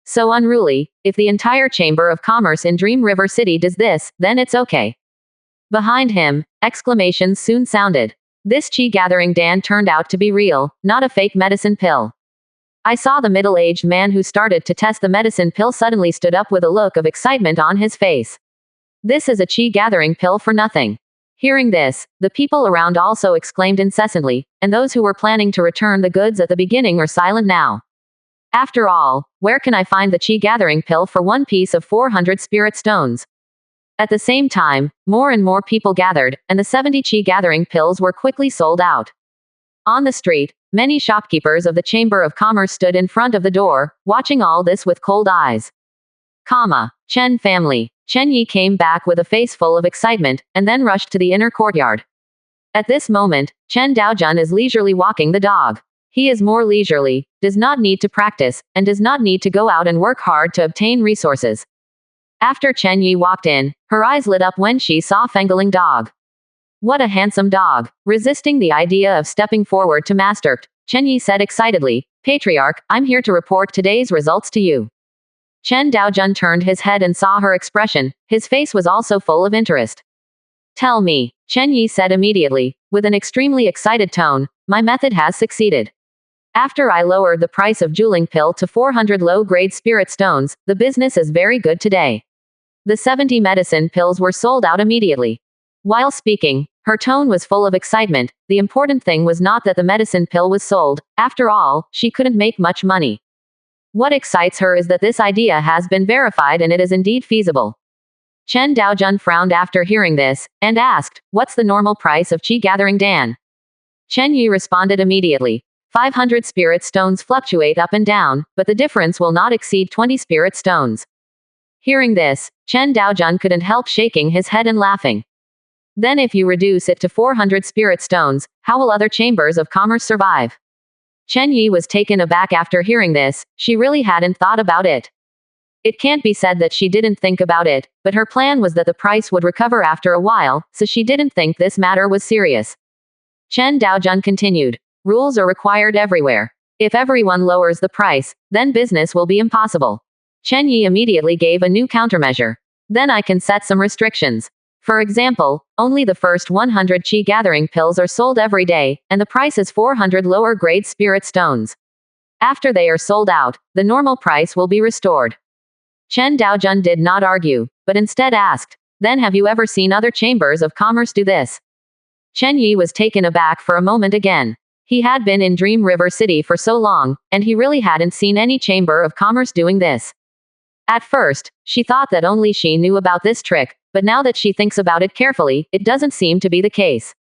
So unruly, if the entire Chamber of Commerce in Dream River City does this, then it's okay. Behind him, exclamations soon sounded. This chi-gathering Dan turned out to be real, not a fake medicine pill. I saw the middle-aged man who started to test the medicine pill suddenly stood up with a look of excitement on his face. This is a chi-gathering pill for nothing. Hearing this, the people around also exclaimed incessantly, and those who were planning to return the goods at the beginning are silent now. After all, where can I find the chi-gathering pill for one piece of 400 spirit stones? At the same time, more and more people gathered, and the 70 chi-gathering pills were quickly sold out. On the street, many shopkeepers of the Chamber of Commerce stood in front of the door, watching all this with cold eyes. Chen family. Chen Yi came back with a face full of excitement, and then rushed to the inner courtyard. At this moment, Chen Daojun is leisurely walking the dog. He is more leisurely, does not need to practice, and does not need to go out and work hard to obtain resources. After Chen Yi walked in, her eyes lit up when she saw Fengling dog. What a handsome dog. Resisting the idea of stepping forward to master, Chen Yi said excitedly, Patriarch, I'm here to report today's results to you. Chen Daojun turned his head and saw her expression. His face was also full of interest. Tell me, Chen Yi said immediately, with an extremely excited tone, my method has succeeded. After I lowered the price of jeweling pill to 400 low-grade spirit stones, the business is very good today. The 70 medicine pills were sold out immediately. While speaking, her tone was full of excitement. The important thing was not that the medicine pill was sold. After all, she couldn't make much money. What excites her is that this idea has been verified and it is indeed feasible. Chen Daojun frowned after hearing this, and asked, what's the normal price of chi-gathering Dan? Chen Yi responded immediately. 500 spirit stones fluctuate up and down, but the difference will not exceed 20 spirit stones. Hearing this, Chen Daojun couldn't help shaking his head and laughing. Then if you reduce it to 400 spirit stones, how will other chambers of commerce survive? Chen Yi was taken aback after hearing this. She really hadn't thought about it. It can't be said that she didn't think about it, but her plan was that the price would recover after a while, so she didn't think this matter was serious. Chen Daojun continued. Rules are required everywhere. If everyone lowers the price, then business will be impossible. Chen Yi immediately gave a new countermeasure. Then I can set some restrictions. For example, only the first 100 chi gathering pills are sold every day, and the price is 400 lower grade spirit stones. After they are sold out, the normal price will be restored. Chen Daojun did not argue, but instead asked, then have you ever seen other chambers of commerce do this? Chen Yi was taken aback for a moment again. He had been in Dream River City for so long, and he really hadn't seen any chamber of commerce doing this. At first, she thought that only she knew about this trick, but now that she thinks about it carefully, it doesn't seem to be the case.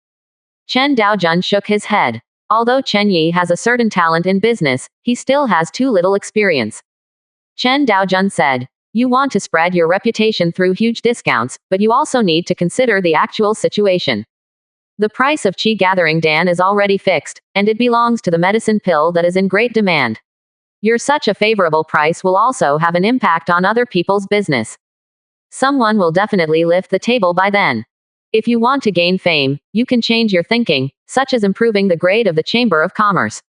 Chen Daojun shook his head. Although Chen Yi has a certain talent in business, he still has too little experience. Chen Daojun said, you want to spread your reputation through huge discounts, but you also need to consider the actual situation. The price of Qi Gathering Dan is already fixed, and it belongs to the medicine pill that is in great demand. Your such a favorable price will also have an impact on other people's business. Someone will definitely lift the table by then. If you want to gain fame, you can change your thinking, such as improving the grade of the Chamber of Commerce.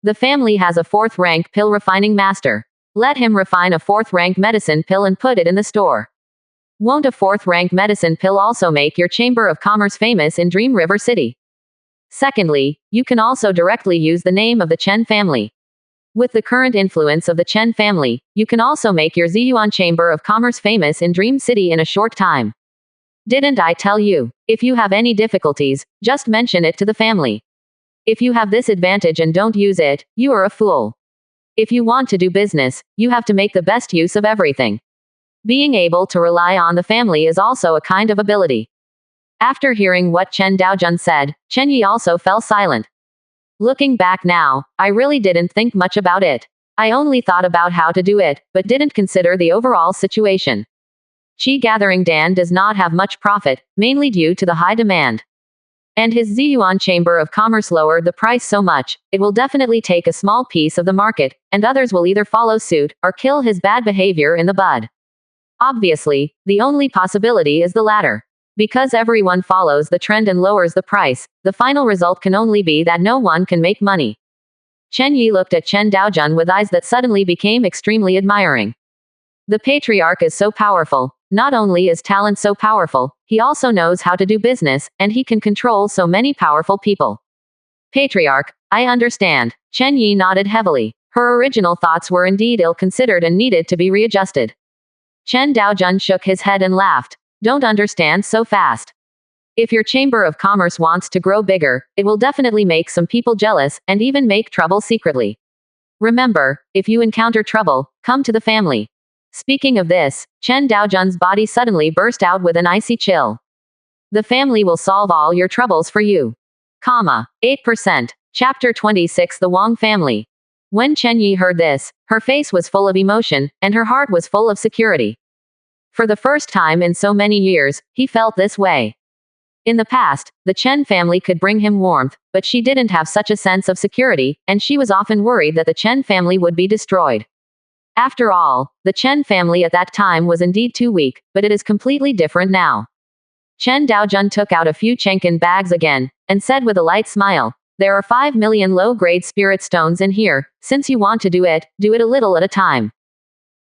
The family has a 4th rank pill refining master. Let him refine a 4th rank medicine pill and put it in the store. Won't a 4th rank medicine pill also make your Chamber of Commerce famous in Dream River City? Secondly, you can also directly use the name of the Chen family. With the current influence of the Chen family, you can also make your Ziyuan Chamber of Commerce famous in Dream City in a short time. Didn't I tell you? If you have any difficulties, just mention it to the family. If you have this advantage and don't use it, you are a fool. If you want to do business, you have to make the best use of everything. Being able to rely on the family is also a kind of ability. After hearing what Chen Daojun said, Chen Yi also fell silent. Looking back now, I really didn't think much about it. I only thought about how to do it, but didn't consider the overall situation. Qi Gathering Dan does not have much profit, mainly due to the high demand. And his Ziyuan Chamber of Commerce lowered the price so much, it will definitely take a small piece of the market, and others will either follow suit, or kill his bad behavior in the bud. Obviously, the only possibility is the latter. Because everyone follows the trend and lowers the price, the final result can only be that no one can make money. Chen Yi looked at Chen Daojun with eyes that suddenly became extremely admiring. The patriarch is so powerful. Not only is talent so powerful, he also knows how to do business, and he can control so many powerful people. Patriarch, I understand. Chen Yi nodded heavily. Her original thoughts were indeed ill-considered and needed to be readjusted. Chen Daojun shook his head and laughed. Don't understand so fast. If your Chamber of Commerce wants to grow bigger, it will definitely make some people jealous, and even make trouble secretly. Remember, if you encounter trouble, come to the family. Speaking of this, Chen Daojun's body suddenly burst out with an icy chill. The family will solve all your troubles for you. 8%. Chapter 26 The Wang Family. When Chen Yi heard this, her face was full of emotion, and her heart was full of security. For the first time in so many years, he felt this way. In the past, the Chen family could bring him warmth, but she didn't have such a sense of security, and she was often worried that the Chen family would be destroyed. After all, the Chen family at that time was indeed too weak, but it is completely different now. Chen Daojun took out a few Chenkin bags again, and said with a light smile, there are 5 million low-grade spirit stones in here. Since you want to do it a little at a time.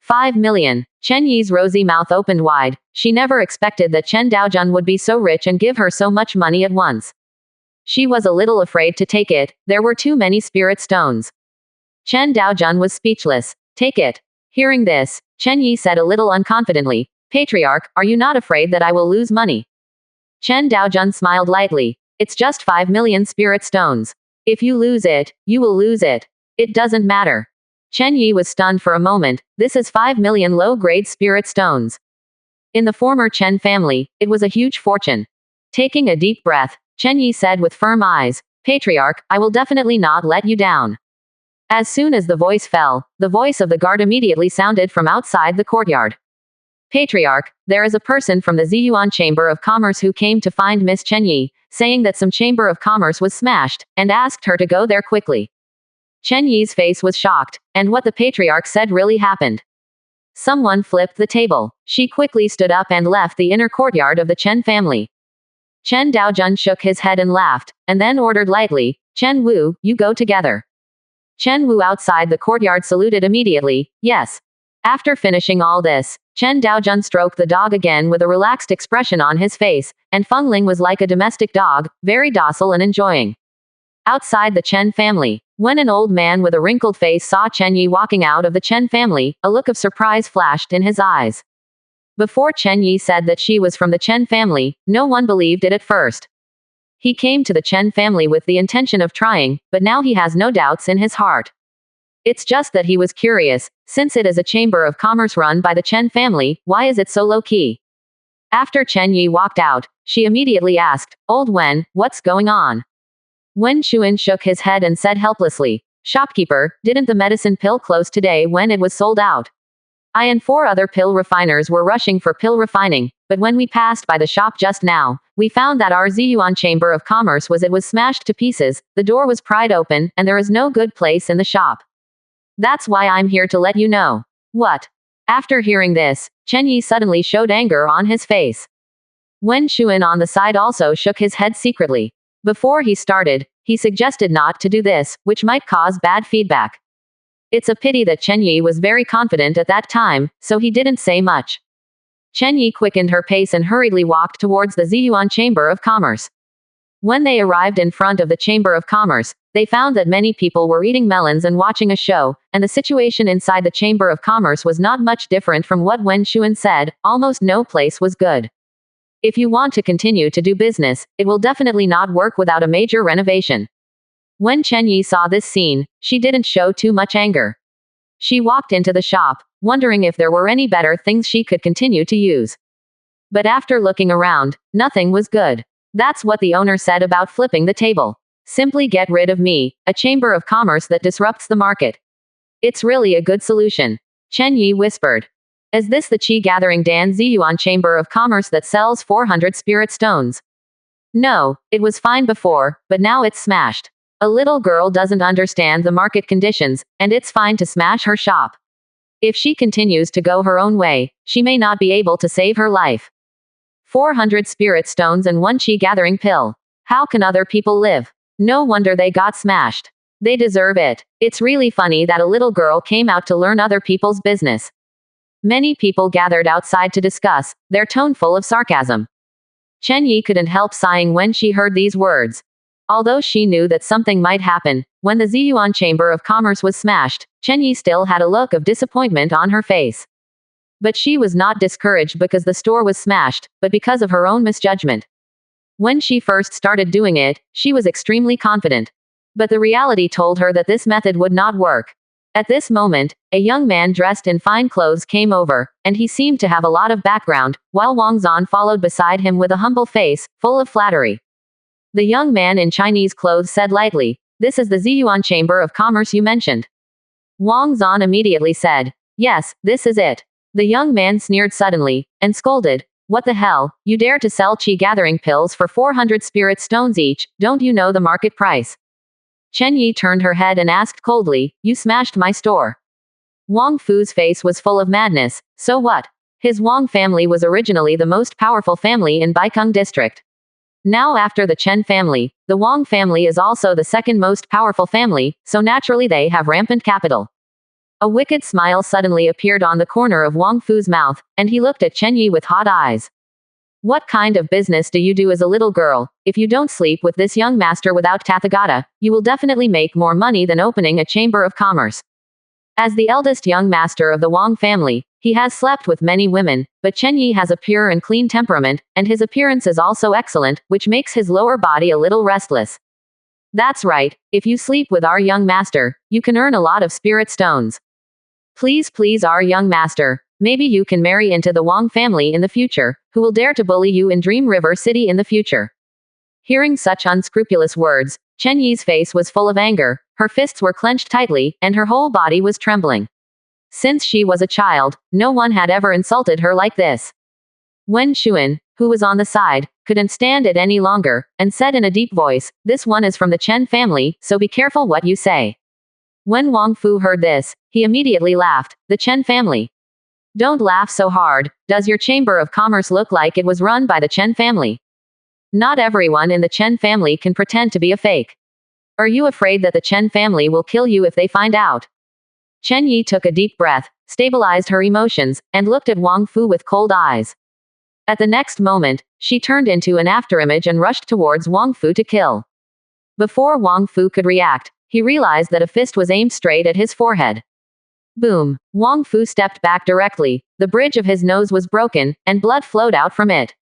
5 million. Chen Yi's rosy mouth opened wide. She never expected that Chen Daojun would be so rich and give her so much money at once. She was a little afraid to take it. There were too many spirit stones. Chen Daojun was speechless. Take it. Hearing this, Chen Yi said a little unconfidently, Patriarch, are you not afraid that I will lose money? Chen Daojun smiled lightly. It's just 5 million spirit stones. If you lose it, you will lose it. It doesn't matter. Chen Yi was stunned for a moment. This is 5 million low-grade spirit stones. In the former Chen family, it was a huge fortune. Taking a deep breath, Chen Yi said with firm eyes, Patriarch, I will definitely not let you down. As soon as the voice fell, the voice of the guard immediately sounded from outside the courtyard. Patriarch, there is a person from the Ziyuan Chamber of Commerce who came to find Miss Chen Yi, saying that some Chamber of Commerce was smashed, and asked her to go there quickly. Chen Yi's face was shocked, and what the patriarch said really happened. Someone flipped the table. She quickly stood up and left the inner courtyard of the Chen family. Chen Daojun shook his head and laughed, and then ordered lightly, "Chen Wu, you go together." Chen Wu outside the courtyard saluted immediately, "Yes." After finishing all this, Chen Daojun stroked the dog again with a relaxed expression on his face, and Feng Ling was like a domestic dog, very docile and enjoying. Outside the Chen family, when an old man with a wrinkled face saw Chen Yi walking out of the Chen family, a look of surprise flashed in his eyes. Before Chen Yi said that she was from the Chen family, no one believed it at first. He came to the Chen family with the intention of trying, but now he has no doubts in his heart. It's just that he was curious, since it is a chamber of commerce run by the Chen family, why is it so low-key? After Chen Yi walked out, she immediately asked, "Old Wen, what's going on?" Wen Shuan shook his head and said helplessly, "Shopkeeper, didn't the medicine pill close today when it was sold out? I and 4 other pill refiners were rushing for pill refining, but when we passed by the shop just now, we found that our Ziyuan Chamber of Commerce was smashed to pieces, the door was pried open, and there is no good place in the shop. That's why I'm here to let you know." "What?" After hearing this, Chen Yi suddenly showed anger on his face. Wen Shuan on the side also shook his head secretly. Before he started, he suggested not to do this, which might cause bad feedback. It's a pity that Chen Yi was very confident at that time, so he didn't say much. Chen Yi quickened her pace and hurriedly walked towards the Ziyuan Chamber of Commerce. When they arrived in front of the Chamber of Commerce, they found that many people were eating melons and watching a show, and the situation inside the Chamber of Commerce was not much different from what Wen Shuan said, almost no place was good. If you want to continue to do business, it will definitely not work without a major renovation. When Chen Yi saw this scene, she didn't show too much anger. She walked into the shop, wondering if there were any better things she could continue to use. But after looking around, nothing was good. That's what the owner said about flipping the table. Simply get rid of me, a chamber of commerce that disrupts the market. It's really a good solution. Chen Yi whispered. Is this the Qi Gathering Dan Ziyuan Chamber of Commerce that sells 400 spirit stones? No, it was fine before, but now it's smashed. A little girl doesn't understand the market conditions, and it's fine to smash her shop. If she continues to go her own way, she may not be able to save her life. 400 spirit stones and 1 Qi Gathering pill. How can other people live? No wonder they got smashed. They deserve it. It's really funny that a little girl came out to learn other people's business. Many people gathered outside to discuss, their tone full of sarcasm. Chen Yi couldn't help sighing when she heard these words. Although she knew that something might happen, when the Ziyuan Chamber of Commerce was smashed, Chen Yi still had a look of disappointment on her face. But she was not discouraged because the store was smashed, but because of her own misjudgment. When she first started doing it, she was extremely confident. But the reality told her that this method would not work. At this moment, a young man dressed in fine clothes came over, and he seemed to have a lot of background, while Wang Zan followed beside him with a humble face, full of flattery. The young man in Chinese clothes said lightly, "This is the Ziyuan Chamber of Commerce you mentioned." Wang Zan immediately said, "Yes, this is it." The young man sneered suddenly, and scolded, "What the hell, you dare to sell Qi Gathering pills for 400 spirit stones each, don't you know the market price?" Chen Yi turned her head and asked coldly, "You smashed my store." Wang Fu's face was full of madness, so what? His Wang family was originally the most powerful family in Baikeng district. Now after the Chen family, the Wang family is also the second most powerful family, so naturally they have rampant capital. A wicked smile suddenly appeared on the corner of Wang Fu's mouth, and he looked at Chen Yi with hot eyes. "What kind of business do you do as a little girl? If you don't sleep with this young master without Tathagata, you will definitely make more money than opening a chamber of commerce." As the eldest young master of the Wang family, he has slept with many women, but Chen Yi has a pure and clean temperament, and his appearance is also excellent, which makes his lower body a little restless. "That's right, if you sleep with our young master, you can earn a lot of spirit stones. Please our young master, maybe you can marry into the Wang family in the future, who will dare to bully you in Dream River City in the future." Hearing such unscrupulous words, Chen Yi's face was full of anger, her fists were clenched tightly, and her whole body was trembling. Since she was a child, no one had ever insulted her like this. When Xuan, who was on the side, couldn't stand it any longer, and said in a deep voice, "This one is from the Chen family, so be careful what you say." When Wang Fu heard this, he immediately laughed. "The Chen family? Don't laugh so hard. Does your Chamber of Commerce look like it was run by the Chen family? Not everyone in the Chen family can pretend to be a fake. Are you afraid that the Chen family will kill you if they find out?" Chen Yi took a deep breath, stabilized her emotions, and looked at Wang Fu with cold eyes. At the next moment, she turned into an afterimage and rushed towards Wang Fu to kill. Before Wang Fu could react, he realized that a fist was aimed straight at his forehead. Boom! Wang Fu stepped back directly, the bridge of his nose was broken, and blood flowed out from it.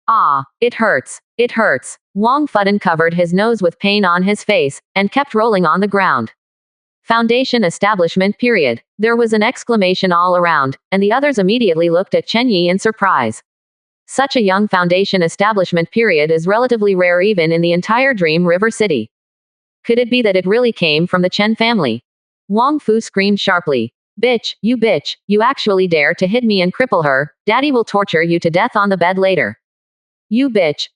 Ah, it hurts. It hurts. Wang Fu covered his nose with pain on his face, and kept rolling on the ground. Foundation establishment period. There was an exclamation all around, and the others immediately looked at Chen Yi in surprise. Such a young foundation establishment period is relatively rare even in the entire Dream River City. Could it be that it really came from the Chen family? Wang Fu screamed sharply. Bitch, you actually dare to hit me and cripple her, daddy will torture you to death on the bed later. You bitch.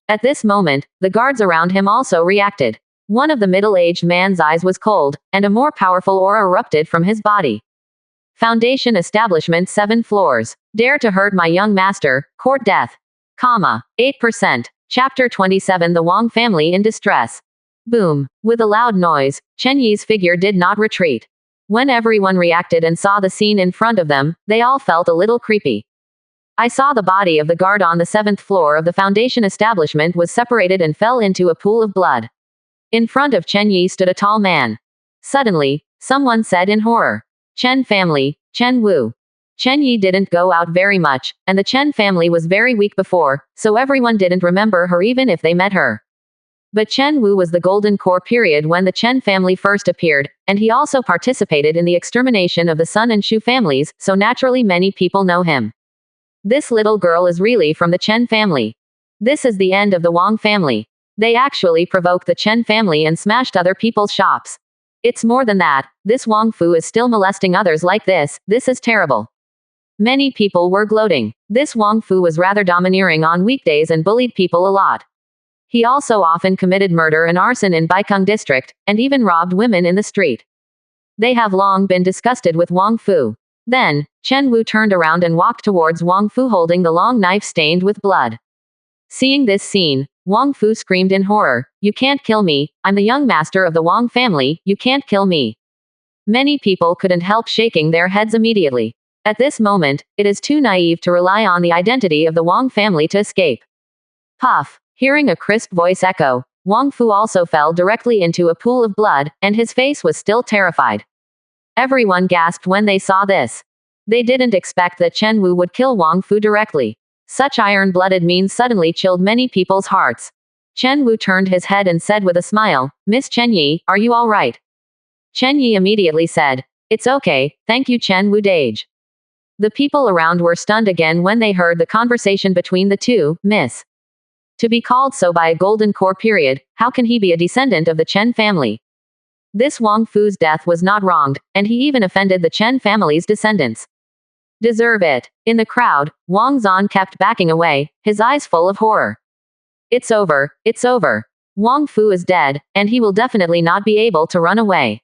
At this moment, the guards around him also reacted. One of the middle-aged man's eyes was cold, and a more powerful aura erupted from his body. Foundation establishment 7 floors. Dare to hurt my young master, court death. 8%. Chapter 27 The Wang family in distress. Boom. With a loud noise, Chen Yi's figure did not retreat. When everyone reacted and saw the scene in front of them, they all felt a little creepy. I saw the body of the guard on the 7th floor of the foundation establishment was separated and fell into a pool of blood. In front of Chen Yi stood a tall man. Suddenly, someone said in horror. Chen family, Chen Wu. Chen Yi didn't go out very much, and the Chen family was very weak before, so everyone didn't remember her even if they met her. But Chen Wu was the golden core period when the Chen family first appeared, and he also participated in the extermination of the Sun and Shu families, so naturally many people know him. This little girl is really from the Chen family. This is the end of the Wang family. They actually provoked the Chen family and smashed other people's shops. It's more than that, this Wang Fu is still molesting others like this is terrible. Many people were gloating. This Wang Fu was rather domineering on weekdays and bullied people a lot. He also often committed murder and arson in Baikeng district, and even robbed women in the street. They have long been disgusted with Wang Fu. Then, Chen Wu turned around and walked towards Wang Fu holding the long knife stained with blood. Seeing this scene, Wang Fu screamed in horror, "You can't kill me, I'm the young master of the Wang family, you can't kill me." Many people couldn't help shaking their heads immediately. At this moment, it is too naive to rely on the identity of the Wang family to escape. Puff. Hearing a crisp voice echo, Wang Fu also fell directly into a pool of blood, and his face was still terrified. Everyone gasped when they saw this. They didn't expect that Chen Wu would kill Wang Fu directly. Such iron-blooded means suddenly chilled many people's hearts. Chen Wu turned his head and said with a smile, "Miss Chen Yi, are you all right?" Chen Yi immediately said, "It's okay, thank you Chen Wu Dage." The people around were stunned again when they heard the conversation between the two, Miss. To be called so by a golden core period, how can he be a descendant of the Chen family? This Wang Fu's death was not wronged, and he even offended the Chen family's descendants. Deserve it. In the crowd, Wang Zan kept backing away, his eyes full of horror. It's over, it's over. Wang Fu is dead, and he will definitely not be able to run away.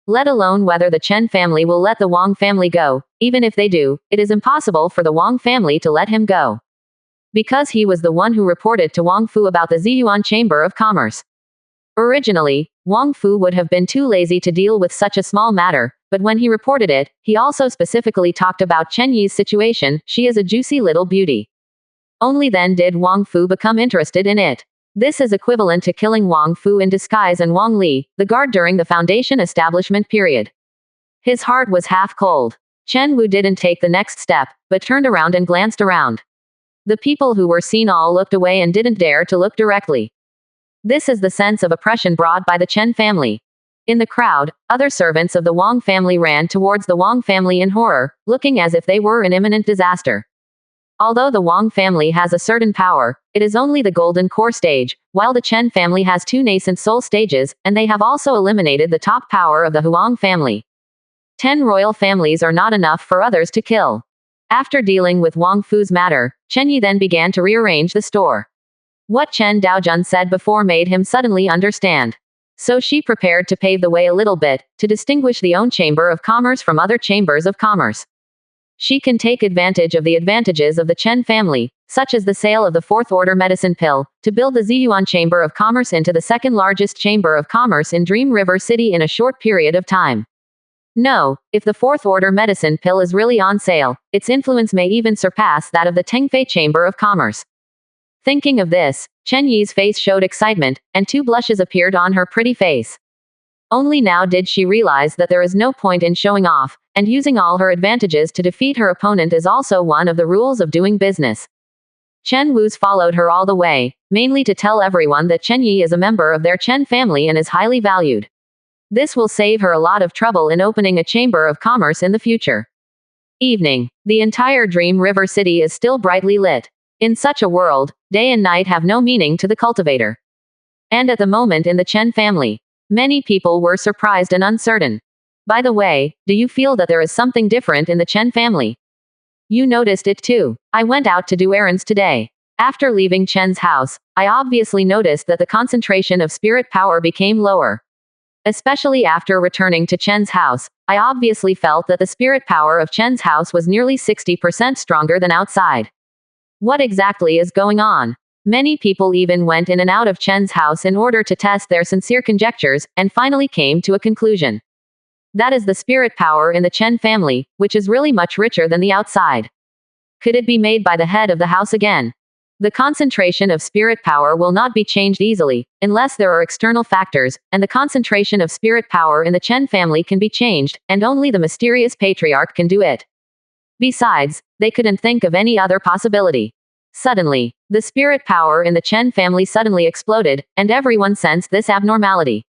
Let alone whether the Chen family will let the Wang family go, even if they do, it is impossible for the Wang family to let him go. Because he was the one who reported to Wang Fu about the Ziyuan Chamber of Commerce. Originally, Wang Fu would have been too lazy to deal with such a small matter, but when he reported it, he also specifically talked about Chen Yi's situation, she is a juicy little beauty. Only then did Wang Fu become interested in it. This is equivalent to killing Wang Fu in disguise and Wang Li, the guard during the foundation establishment period. His heart was half cold. Chen Wu didn't take the next step, but turned around and glanced around. The people who were seen all looked away and didn't dare to look directly. This is the sense of oppression brought by the Chen family. In the crowd, other servants of the Wang family ran towards the Wang family in horror, looking as if they were in imminent disaster. Although the Wang family has a certain power, it is only the golden core stage, while the Chen family has 2 nascent soul stages, and they have also eliminated the top power of the Huang family. 10 royal families are not enough for others to kill. After dealing with Wang Fu's matter, Chen Yi then began to rearrange the store. What Chen Daojun said before made him suddenly understand. So she prepared to pave the way a little bit, to distinguish the own chamber of commerce from other chambers of commerce. She can take advantage of the advantages of the Chen family, such as the sale of the fourth order medicine pill, to build the Ziyuan Chamber of Commerce into the second largest chamber of commerce in Dream River City in a short period of time. No, if the fourth order medicine pill is really on sale, its influence may even surpass that of the Tengfei Chamber of Commerce. Thinking of this, Chen Yi's face showed excitement, and 2 blushes appeared on her pretty face. Only now did she realize that there is no point in showing off, and using all her advantages to defeat her opponent is also one of the rules of doing business. Chen Wu's followed her all the way, mainly to tell everyone that Chen Yi is a member of their Chen family and is highly valued. This will save her a lot of trouble in opening a chamber of commerce in the future. Evening. The entire Dream River City is still brightly lit. In such a world, day and night have no meaning to the cultivator. And at the moment in the Chen family, many people were surprised and uncertain. By the way, do you feel that there is something different in the Chen family? You noticed it too. I went out to do errands today. After leaving Chen's house, I obviously noticed that the concentration of spirit power became lower. Especially after returning to Chen's house, I obviously felt that the spirit power of Chen's house was nearly 60% stronger than outside. What exactly is going on? Many people even went in and out of Chen's house in order to test their sincere conjectures, and finally came to a conclusion. That is the spirit power in the Chen family, which is really much richer than the outside. Could it be made by the head of the house again? The concentration of spirit power will not be changed easily, unless there are external factors, and the concentration of spirit power in the Chen family can be changed, and only the mysterious patriarch can do it. Besides, they couldn't think of any other possibility. Suddenly, the spirit power in the Chen family suddenly exploded, and everyone sensed this abnormality.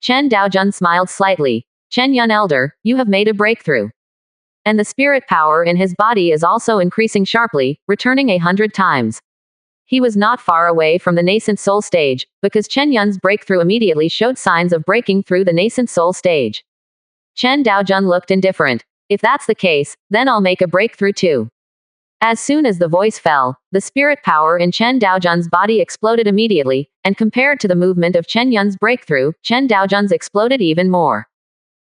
Chen Daojun smiled slightly. Chen Yun Elder, you have made a breakthrough. And the spirit power in his body is also increasing sharply, returning 100 times. He was not far away from the nascent soul stage, because Chen Yun's breakthrough immediately showed signs of breaking through the nascent soul stage. Chen Daojun looked indifferent. If that's the case, then I'll make a breakthrough too. As soon as the voice fell, the spirit power in Chen Daojun's body exploded immediately, and compared to the movement of Chen Yun's breakthrough, Chen Daojun's exploded even more.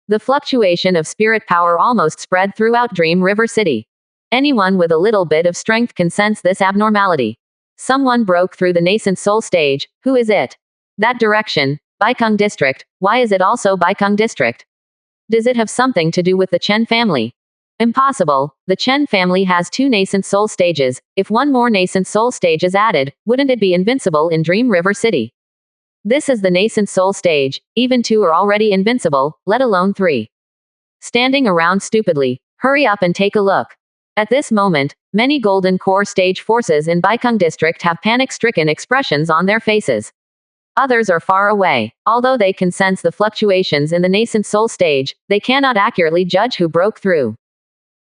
The fluctuation of spirit power almost spread throughout Dream River City. Anyone with a little bit of strength can sense this abnormality. Someone broke through the nascent soul stage. Who is it? That direction, Baikeng District. Why is it also Baikeng District? Does it have something to do with the Chen family? Impossible. The Chen family has 2 nascent soul stages. If one more nascent soul stage is added, wouldn't it be invincible in Dream River City? This is the nascent soul stage. Even 2 are already invincible, let alone 3. Standing around stupidly. Hurry up and take a look. At this moment, many golden core stage forces in Baikeng District have panic-stricken expressions on their faces. Others are far away. Although they can sense the fluctuations in the nascent soul stage, they cannot accurately judge who broke through.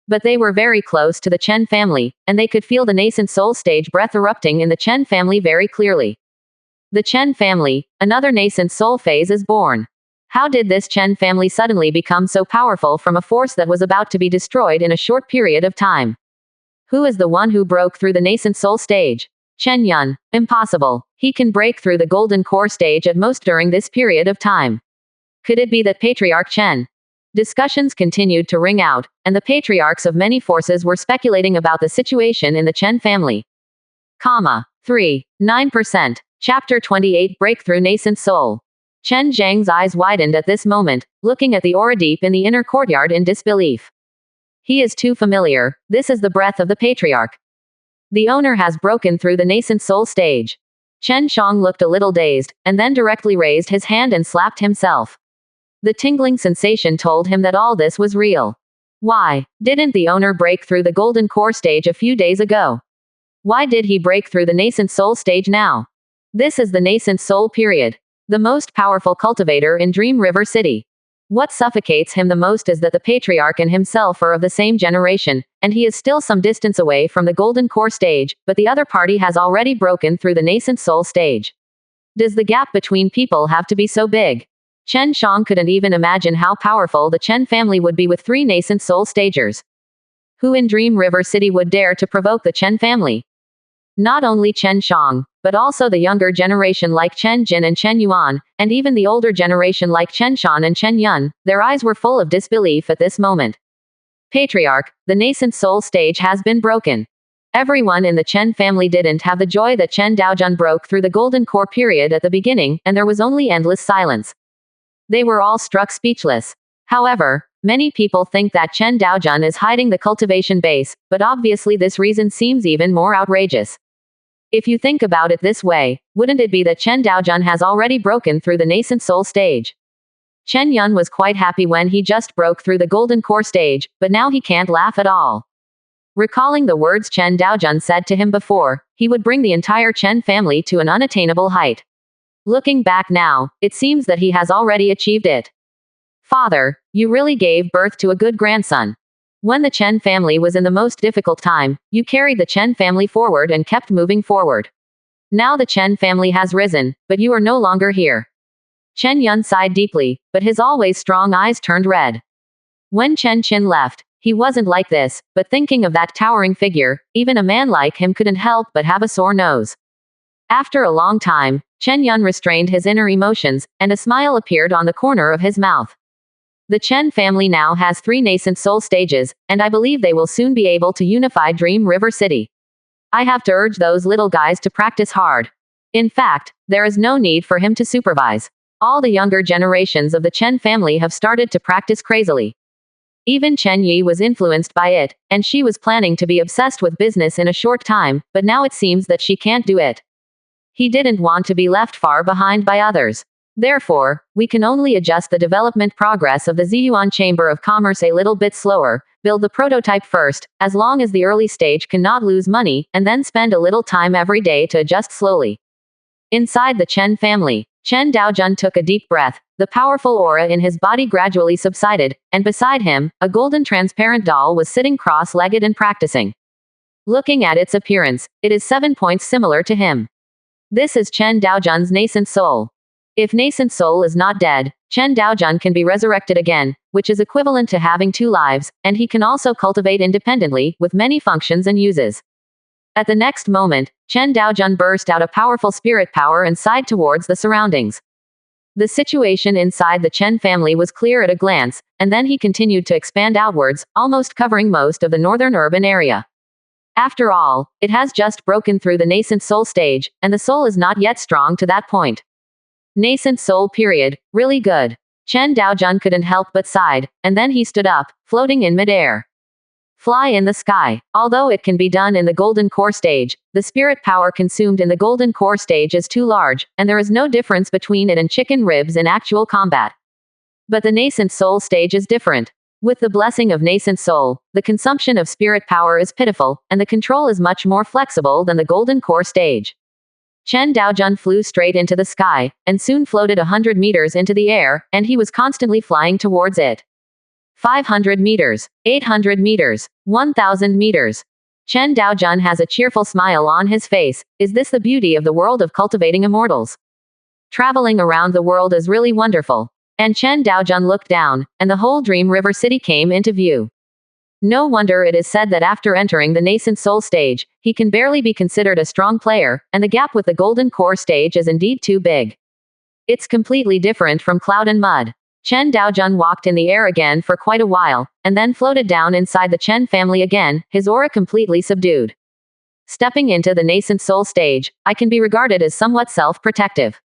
But they were very close to the Chen family, and they could feel the nascent soul stage breath erupting in the Chen family very clearly. The Chen family, another nascent soul phase is born. How did this Chen family suddenly become so powerful from a force that was about to be destroyed in a short period of time? Who is the one who broke through the nascent soul stage? Chen Yun. Impossible. He can break through the golden core stage at most during this period of time. Could it be that Patriarch Chen? Discussions continued to ring out, and the patriarchs of many forces were speculating about the situation in the Chen family. 9%. Chapter 28 Breakthrough Nascent Soul. Chen Zhang's eyes widened at this moment, looking at the aura deep in the inner courtyard in disbelief. He is too familiar. This is the breath of the patriarch. The owner has broken through the nascent soul stage. Chen Shang looked a little dazed, and then directly raised his hand and slapped himself. The tingling sensation told him that all this was real. Why didn't the owner break through the golden core stage a few days ago? Why did he break through the nascent soul stage now? This is the nascent soul period. The most powerful cultivator in Dream River City. What suffocates him the most is that the patriarch and himself are of the same generation, and he is still some distance away from the golden core stage, but the other party has already broken through the nascent soul stage. Does the gap between people have to be so big? Chen Shang couldn't even imagine how powerful the Chen family would be with 3 nascent soul stagers. Who in Dream River City would dare to provoke the Chen family? Not only Chen Shang, but also the younger generation like Chen Jin and Chen Yuan, and even the older generation like Chen Shan and Chen Yun, their eyes were full of disbelief at this moment. Patriarch, the nascent soul stage has been broken. Everyone in the Chen family didn't have the joy that Chen Daojun broke through the golden core period at the beginning, and there was only endless silence. They were all struck speechless. However, many people think that Chen Daojun is hiding the cultivation base, but obviously this reason seems even more outrageous. If you think about it this way, wouldn't it be that Chen Daojun has already broken through the nascent soul stage? Chen Yun was quite happy when he just broke through the golden core stage, but now he can't laugh at all. Recalling the words Chen Daojun said to him before, he would bring the entire Chen family to an unattainable height. Looking back now, it seems that he has already achieved it. Father, you really gave birth to a good grandson. When the Chen family was in the most difficult time, you carried the Chen family forward and kept moving forward. Now the Chen family has risen, but you are no longer here. Chen Yun sighed deeply, but his always strong eyes turned red. When Chen Qin left, he wasn't like this, but thinking of that towering figure, even a man like him couldn't help but have a sore nose. After a long time, Chen Yun restrained his inner emotions, and a smile appeared on the corner of his mouth. The Chen family now has 3 nascent soul stages, and I believe they will soon be able to unify Dream River City. I have to urge those little guys to practice hard. In fact, there is no need for him to supervise. All the younger generations of the Chen family have started to practice crazily. Even Chen Yi was influenced by it, and she was planning to be obsessed with business in a short time, but now it seems that she can't do it. He didn't want to be left far behind by others. Therefore, we can only adjust the development progress of the Ziyuan Chamber of Commerce a little bit slower, build the prototype first, as long as the early stage cannot lose money, and then spend a little time every day to adjust slowly. Inside the Chen family, Chen Daojun took a deep breath, the powerful aura in his body gradually subsided, and beside him, a golden transparent doll was sitting cross-legged and practicing. Looking at its appearance, it is 7 points similar to him. This is Chen Daojun's nascent soul. If nascent soul is not dead, Chen Daojun can be resurrected again, which is equivalent to having 2 lives, and he can also cultivate independently, with many functions and uses. At the next moment, Chen Daojun burst out a powerful spirit power and sighed towards the surroundings. The situation inside the Chen family was clear at a glance, and then he continued to expand outwards, almost covering most of the northern urban area. After all, it has just broken through the nascent soul stage, and the soul is not yet strong to that point. Nascent soul period, really good. Chen Daojun couldn't help but sighed, and then he stood up, floating in midair. Fly in the sky. Although it can be done in the golden core stage, the spirit power consumed in the golden core stage is too large, and there is no difference between it and chicken ribs in actual combat. But the nascent soul stage is different. With the blessing of nascent soul, the consumption of spirit power is pitiful, and the control is much more flexible than the golden core stage. Chen Daojun flew straight into the sky, and soon floated 100 meters into the air, and he was constantly flying towards it. 500 meters, 800 meters, 1000 meters. Chen Daojun has a cheerful smile on his face. Is this the beauty of the world of cultivating immortals? Traveling around the world is really wonderful. And Chen Daojun looked down, and the whole Dream River City came into view. No wonder it is said that after entering the nascent soul stage, he can barely be considered a strong player, and the gap with the golden core stage is indeed too big. It's completely different from cloud and mud. Chen Daojun walked in the air again for quite a while, and then floated down inside the Chen family again, his aura completely subdued. Stepping into the nascent soul stage, I can be regarded as somewhat self-protective.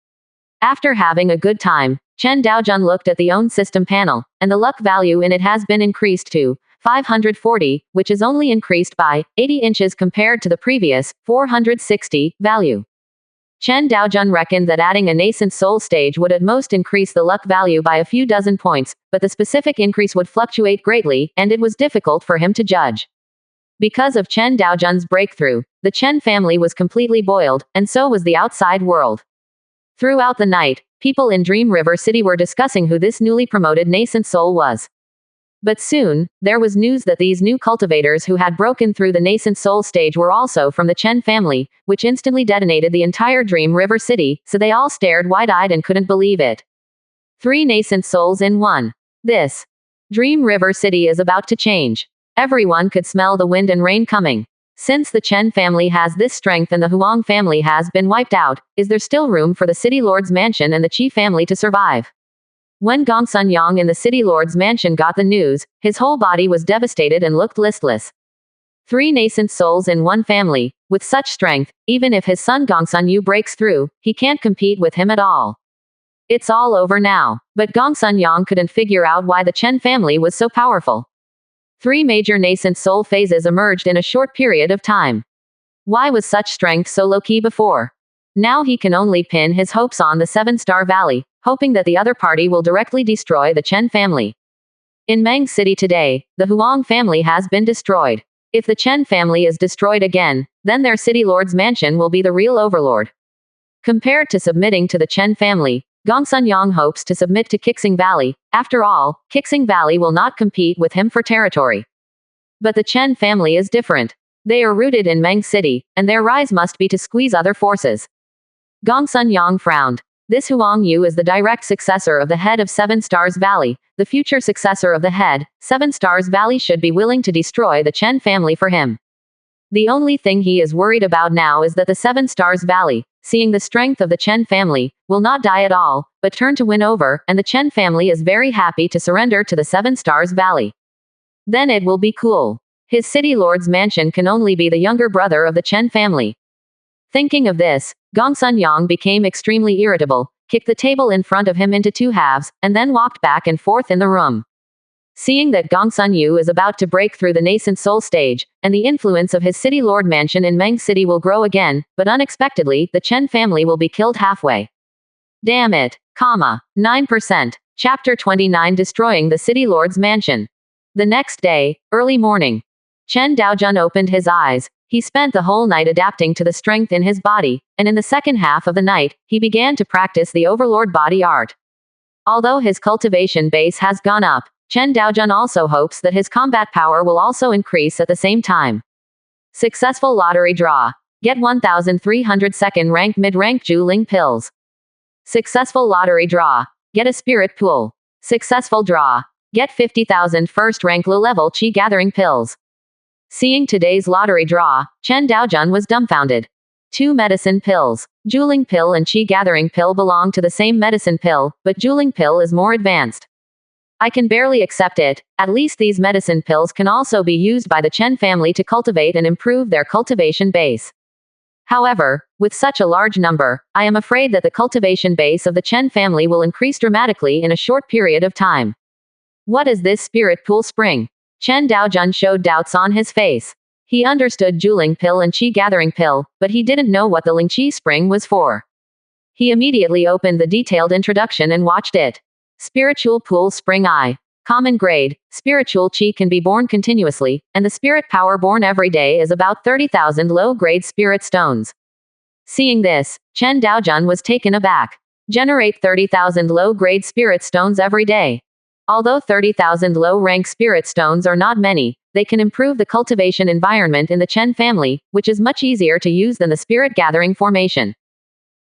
After having a good time, Chen Daojun looked at the own system panel, and the luck value in it has been increased to 540, which is only increased by 80 inches compared to the previous 460 value. Chen Daojun reckoned that adding a nascent soul stage would at most increase the luck value by a few dozen points, but the specific increase would fluctuate greatly, and it was difficult for him to judge. Because of Chen Daojun's breakthrough, the Chen family was completely boiled, and so was the outside world. Throughout the night, people in Dream River City were discussing who this newly promoted nascent soul was. But soon, there was news that these new cultivators who had broken through the nascent soul stage were also from the Chen family, which instantly detonated the entire Dream River City, so they all stared wide-eyed and couldn't believe it. Three nascent souls in one. This Dream River City is about to change. Everyone could smell the wind and rain coming. Since the Chen family has this strength and the Huang family has been wiped out, is there still room for the City Lord's mansion and the Qi family to survive? When Gong Sun Yang in the City Lord's mansion got the news, his whole body was devastated and looked listless. Three nascent souls in one family, with such strength, even if his son Gong Sun Yu breaks through, he can't compete with him at all. It's all over now. But Gong Sun Yang couldn't figure out why the Chen family was so powerful. Three major nascent soul phases emerged in a short period of time. Why was such strength so low-key before? Now he can only pin his hopes on the Seven-Star Valley, hoping that the other party will directly destroy the Chen family. In Meng City today, the Huang family has been destroyed. If the Chen family is destroyed again, then their city lord's mansion will be the real overlord. Compared to submitting to the Chen family, Gong Sun Yang hopes to submit to Qixing Valley. After all, Qixing Valley will not compete with him for territory. But the Chen family is different. They are rooted in Meng City, and their rise must be to squeeze other forces. Gong Sun Yang frowned. This Huang Yu is the direct successor of the head of Seven Stars Valley. The future successor of the head, Seven Stars Valley should be willing to destroy the Chen family for him. The only thing he is worried about now is that the Seven Stars Valley, seeing the strength of the Chen family, will not die at all, but turn to win over, and the Chen family is very happy to surrender to the Seven Stars Valley. Then it will be cool. His city lord's mansion can only be the younger brother of the Chen family. Thinking of this, Gong Sun Yang became extremely irritable, kicked the table in front of him into two halves, and then walked back and forth in the room. Seeing that Gong Sun Yu is about to break through the nascent soul stage, and the influence of his city lord mansion in Meng City will grow again, but unexpectedly, the Chen family will be killed halfway. Damn it. 9%. Chapter 29 Destroying the City Lord's Mansion. The next day, early morning. Chen Daojun opened his eyes. He spent the whole night adapting to the strength in his body, and in the second half of the night, he began to practice the Overlord body art. Although his cultivation base has gone up, Chen Daojun also hopes that his combat power will also increase at the same time. Successful lottery draw. Get 1,300 second rank mid-rank Juling pills. Successful lottery draw. Get a spirit pool. Successful draw. Get 50,000 first rank low-level Qi gathering pills. Seeing today's lottery draw, Chen Daojun was dumbfounded. 2 medicine pills. Juling pill and Qi gathering pill belong to the same medicine pill, but Juling pill is more advanced. I can barely accept it. At least these medicine pills can also be used by the Chen family to cultivate and improve their cultivation base. However, with such a large number, I am afraid that the cultivation base of the Chen family will increase dramatically in a short period of time. What is this spirit pool spring? Chen Daojun showed doubts on his face. He understood Juling pill and Qi gathering pill, but he didn't know what the Ling Qi spring was for. He immediately opened the detailed introduction and watched it. Spiritual pool spring I. Common grade, spiritual Qi can be born continuously, and the spirit power born every day is about 30,000 low-grade spirit stones. Seeing this, Chen Daojun was taken aback. Generate 30,000 low-grade spirit stones every day. Although 30,000 low-rank spirit stones are not many, they can improve the cultivation environment in the Chen family, which is much easier to use than the spirit gathering formation.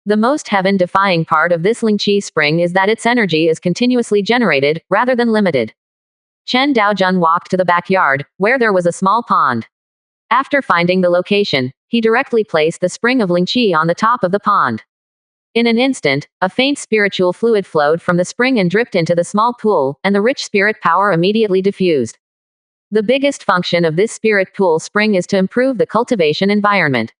The most heaven-defying part of this Ling Qi spring is that its energy is continuously generated, rather than limited. Chen Daojun walked to the backyard, where there was a small pond. After finding the location, he directly placed the spring of Ling Qi on the top of the pond. In an instant, a faint spiritual fluid flowed from the spring and dripped into the small pool, and the rich spirit power immediately diffused. The biggest function of this spirit pool spring is to improve the cultivation environment.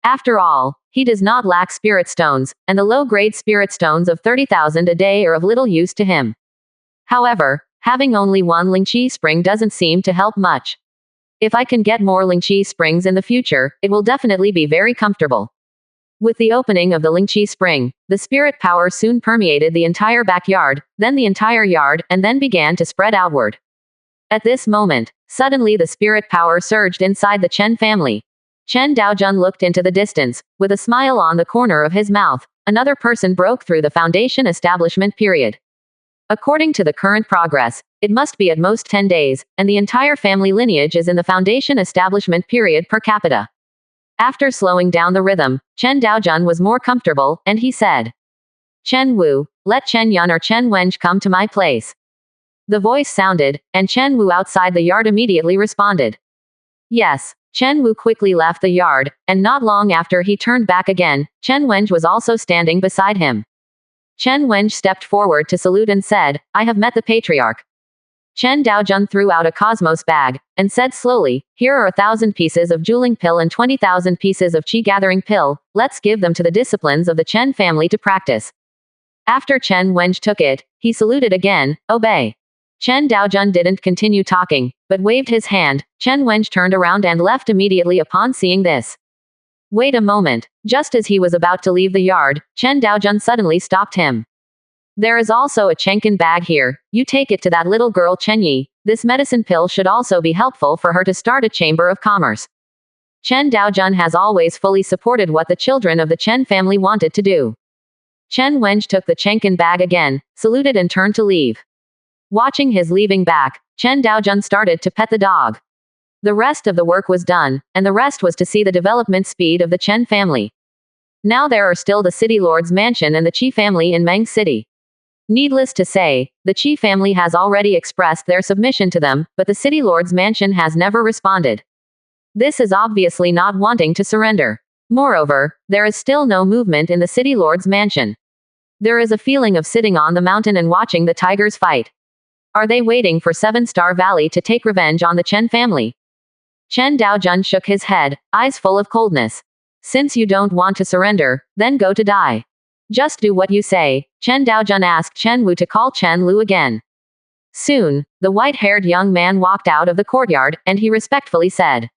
After all, he does not lack spirit stones, and the low-grade spirit stones of 30,000 a day are of little use to him. However, having only one Ling Qi spring doesn't seem to help much. If I can get more Ling Qi springs in the future, it will definitely be very comfortable. With the opening of the Ling Qi spring, the spirit power soon permeated the entire backyard, then the entire yard, and then began to spread outward. At this moment, suddenly the spirit power surged inside the Chen family. Chen Daojun looked into the distance, with a smile on the corner of his mouth. Another person broke through the foundation establishment period. According to the current progress, it must be at most 10 days, and the entire family lineage is in the foundation establishment period per capita. After slowing down the rhythm, Chen Daojun was more comfortable, and he said, Chen Wu, let Chen Yun or Chen Wenj come to my place. The voice sounded, and Chen Wu outside the yard immediately responded. Yes. Chen Wu quickly left the yard, and not long after he turned back again, Chen Wenj was also standing beside him. Chen Wenj stepped forward to salute and said, I have met the patriarch. Chen Daojun threw out a cosmos bag, and said slowly, here are 1,000 pieces of jeweling pill and 20,000 pieces of qi gathering pill, let's give them to the disciplines of the Chen family to practice. After Chen Wenj took it, he saluted again, obey. Chen Daojun didn't continue talking, but waved his hand. Chen Wenj turned around and left immediately upon seeing this. Wait a moment. Just as he was about to leave the yard, Chen Daojun suddenly stopped him. There is also a Chenkin bag here. You take it to that little girl Chen Yi. This medicine pill should also be helpful for her to start a chamber of commerce. Chen Daojun has always fully supported what the children of the Chen family wanted to do. Chen Wenj took the Chenkin bag again, saluted and turned to leave. Watching his leaving back, Chen Daojun started to pet the dog. The rest of the work was done, and the rest was to see the development speed of the Chen family. Now there are still the City Lord's mansion and the Qi family in Meng City. Needless to say, the Qi family has already expressed their submission to them, but the City Lord's mansion has never responded. This is obviously not wanting to surrender. Moreover, there is still no movement in the City Lord's mansion. There is a feeling of sitting on the mountain and watching the tigers fight. Are they waiting for 7-Star Valley to take revenge on the Chen family? Chen Daojun shook his head, eyes full of coldness. Since you don't want to surrender, then go to die. Just do what you say. Chen Daojun asked Chen Wu to call Chen Lu again. Soon, the white-haired young man walked out of the courtyard, and he respectfully said,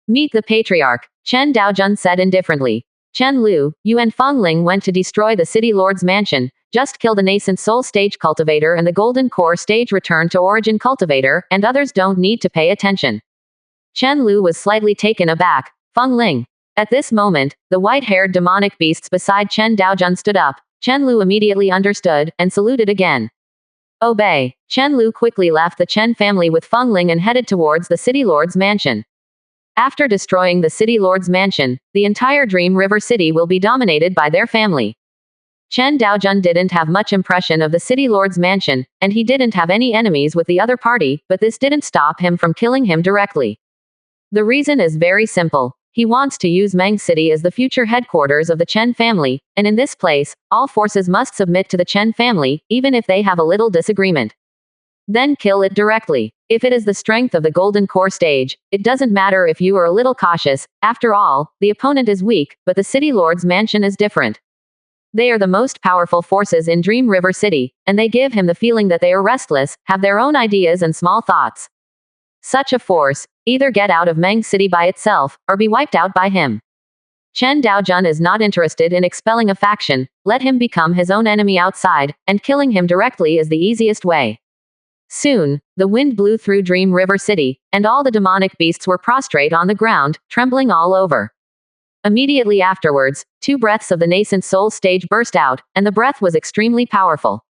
Meet the patriarch. Chen Daojun said indifferently. Chen Lu, you and Feng Ling went to destroy the City Lord's mansion. Just kill the nascent soul stage cultivator and the golden core stage return to origin cultivator, and others don't need to pay attention. Chen Lu was slightly taken aback. Feng Ling. At this moment, the white-haired demonic beasts beside Chen Daojun stood up. Chen Lu immediately understood, and saluted again. Obey. Chen Lu quickly left the Chen family with Feng Ling and headed towards the City Lord's mansion. After destroying the City Lord's mansion, the entire Dream River City will be dominated by their family. Chen Daojun didn't have much impression of the City Lord's mansion, and he didn't have any enemies with the other party, but this didn't stop him from killing him directly. The reason is very simple. He wants to use Meng City as the future headquarters of the Chen family, and in this place, all forces must submit to the Chen family, even if they have a little disagreement. Then kill it directly. If it is the strength of the Golden Core stage, it doesn't matter if you are a little cautious. After all, the opponent is weak, but the City Lord's mansion is different. They are the most powerful forces in Dream River City, and they give him the feeling that they are restless, have their own ideas and small thoughts. Such a force, either get out of Meng City by itself, or be wiped out by him. Chen Daojun is not interested in expelling a faction, let him become his own enemy outside, and killing him directly is the easiest way. Soon, the wind blew through Dream River City, and all the demonic beasts were prostrate on the ground, trembling all over. Immediately afterwards, 2 breaths of the nascent soul stage burst out, and the breath was extremely powerful.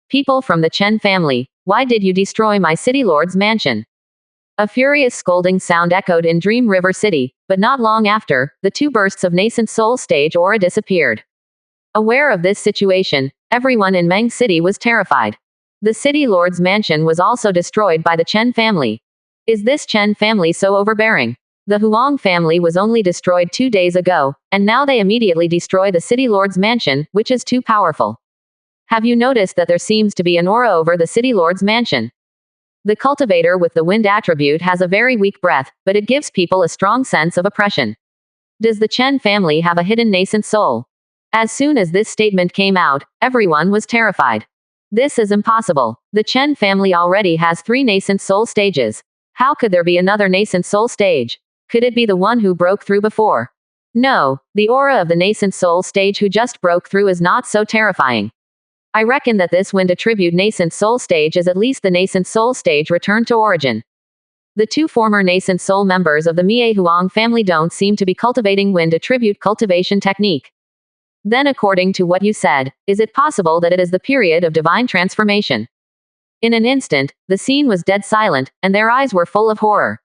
People from the Chen family, why did you destroy my City Lord's mansion? A furious scolding sound echoed in Dream River City, but not long after, the 2 bursts of nascent soul stage aura disappeared. Aware of this situation, everyone in Meng City was terrified. The City Lord's mansion was also destroyed by the Chen family. Is this Chen family so overbearing? The Huang family was only destroyed 2 days ago, and now they immediately destroy the City Lord's mansion, which is too powerful. Have you noticed that there seems to be an aura over the City Lord's mansion? The cultivator with the wind attribute has a very weak breath, but it gives people a strong sense of oppression. Does the Chen family have a hidden nascent soul? As soon as this statement came out, everyone was terrified. This is impossible. The Chen family already has 3 nascent soul stages. How could there be another nascent soul stage? Could it be the one who broke through before? No, the aura of the nascent soul stage who just broke through is not so terrifying. I reckon that this wind attribute nascent soul stage is at least the nascent soul stage returned to origin. The 2 former nascent soul members of the Mie Huang family don't seem to be cultivating wind attribute cultivation technique. Then according to what you said, is it possible that it is the period of divine transformation? In an instant, the scene was dead silent, and their eyes were full of horror.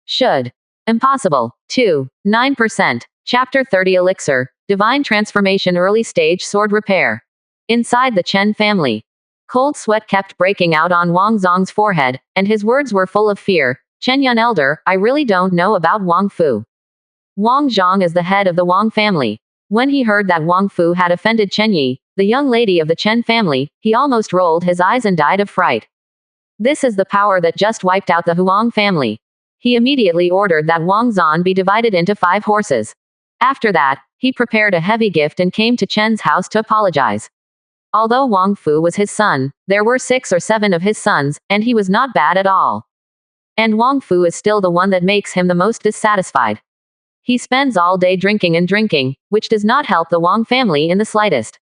Should. Impossible. 2. 9%. Chapter 30 Elixir. Divine Transformation Early Stage Sword Repair. Inside the Chen family, cold sweat kept breaking out on Wang Zong's forehead, and his words were full of fear. Chen Yun Elder, I really don't know about Wang Fu. Wang Zhong is the head of the Wang family. When he heard that Wang Fu had offended Chen Yi, the young lady of the Chen family, he almost rolled his eyes and died of fright. This is the power that just wiped out the Huang family. He immediately ordered that Wang Zan be divided into 5 horses. After that, he prepared a heavy gift and came to Chen's house to apologize. Although Wang Fu was his son, there were 6 or 7 of his sons, and he was not bad at all. And Wang Fu is still the one that makes him the most dissatisfied. He spends all day drinking and drinking, which does not help the Wang family in the slightest.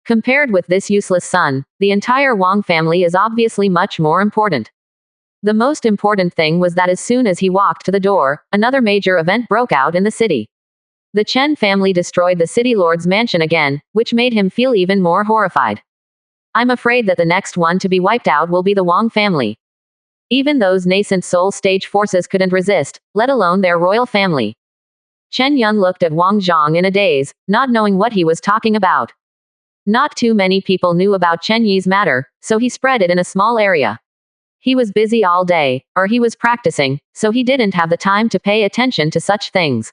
Compared with this useless son, the entire Wang family is obviously much more important. The most important thing was that as soon as he walked to the door, another major event broke out in the city. The Chen family destroyed the city lord's mansion again, which made him feel even more horrified. I'm afraid that the next one to be wiped out will be the Wang family. Even those nascent soul stage forces couldn't resist, let alone their royal family. Chen Yun looked at Wang Zhong in a daze, not knowing what he was talking about. Not too many people knew about Chen Yi's matter, so he spread it in a small area. He was busy all day, or he was practicing, so he didn't have the time to pay attention to such things.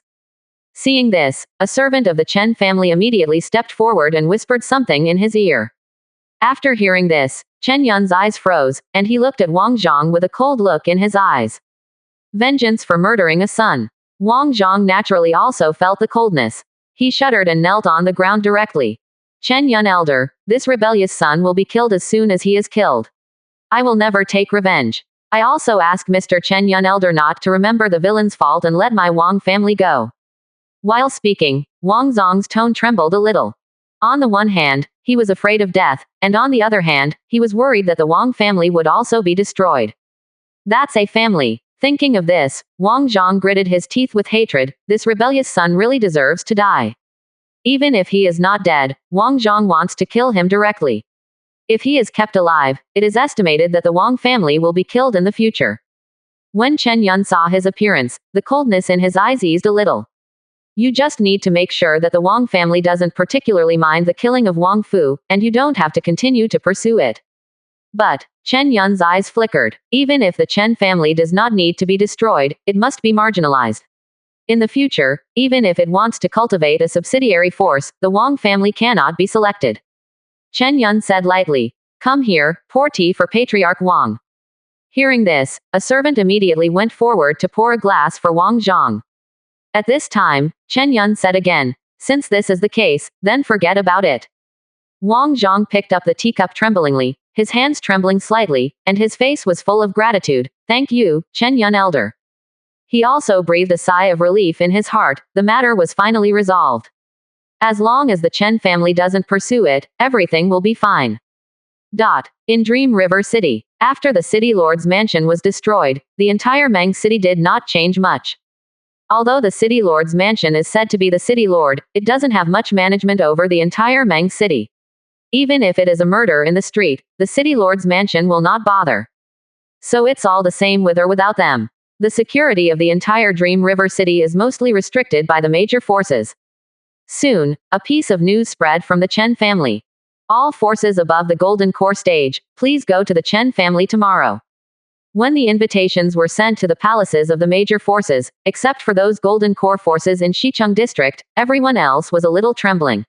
Seeing this, a servant of the Chen family immediately stepped forward and whispered something in his ear. After hearing this, Chen Yun's eyes froze, and he looked at Wang Zhong with a cold look in his eyes. Vengeance for murdering a son. Wang Zhong naturally also felt the coldness. He shuddered and knelt on the ground directly. Chen Yun Elder, this rebellious son will be killed as soon as he is killed. I will never take revenge. I also ask Mr. Chen Yun Elder not to remember the villain's fault and let my Wang family go. While speaking, Wang Zong's tone trembled a little. On the one hand, he was afraid of death, and on the other hand, he was worried that the Wang family would also be destroyed. That's a family. Thinking of this, Wang Zhong gritted his teeth with hatred. This rebellious son really deserves to die. Even if he is not dead, Wang Zhong wants to kill him directly. If he is kept alive, it is estimated that the Wang family will be killed in the future. When Chen Yun saw his appearance, the coldness in his eyes eased a little. You just need to make sure that the Wang family doesn't particularly mind the killing of Wang Fu, and you don't have to continue to pursue it. But, Chen Yun's eyes flickered. Even if the Chen family does not need to be destroyed, it must be marginalized. In the future, even if it wants to cultivate a subsidiary force, the Wang family cannot be selected. Chen Yun said lightly, "Come here, pour tea for Patriarch Wang." Hearing this, a servant immediately went forward to pour a glass for Wang Zhong. At this time, Chen Yun said again, "Since this is the case, then forget about it." Wang Zhong picked up the teacup tremblingly, his hands trembling slightly, and his face was full of gratitude. "Thank you, Chen Yun Elder." He also breathed a sigh of relief in his heart. The matter was finally resolved. As long as the Chen family doesn't pursue it, everything will be fine. In Dream River City, after the city lord's mansion was destroyed, the entire Mang city did not change much. Although the city lord's mansion is said to be the city lord, it doesn't have much management over the entire Mang city. Even if it is a murder in the street, the city lord's mansion will not bother. So it's all the same with or without them. The security of the entire Dream River City is mostly restricted by the major forces. Soon, a piece of news spread from the Chen family. All forces above the Golden Core stage, please go to the Chen family tomorrow. When the invitations were sent to the palaces of the major forces, except for those Golden Core forces in Xicheng district, everyone else was a little trembling.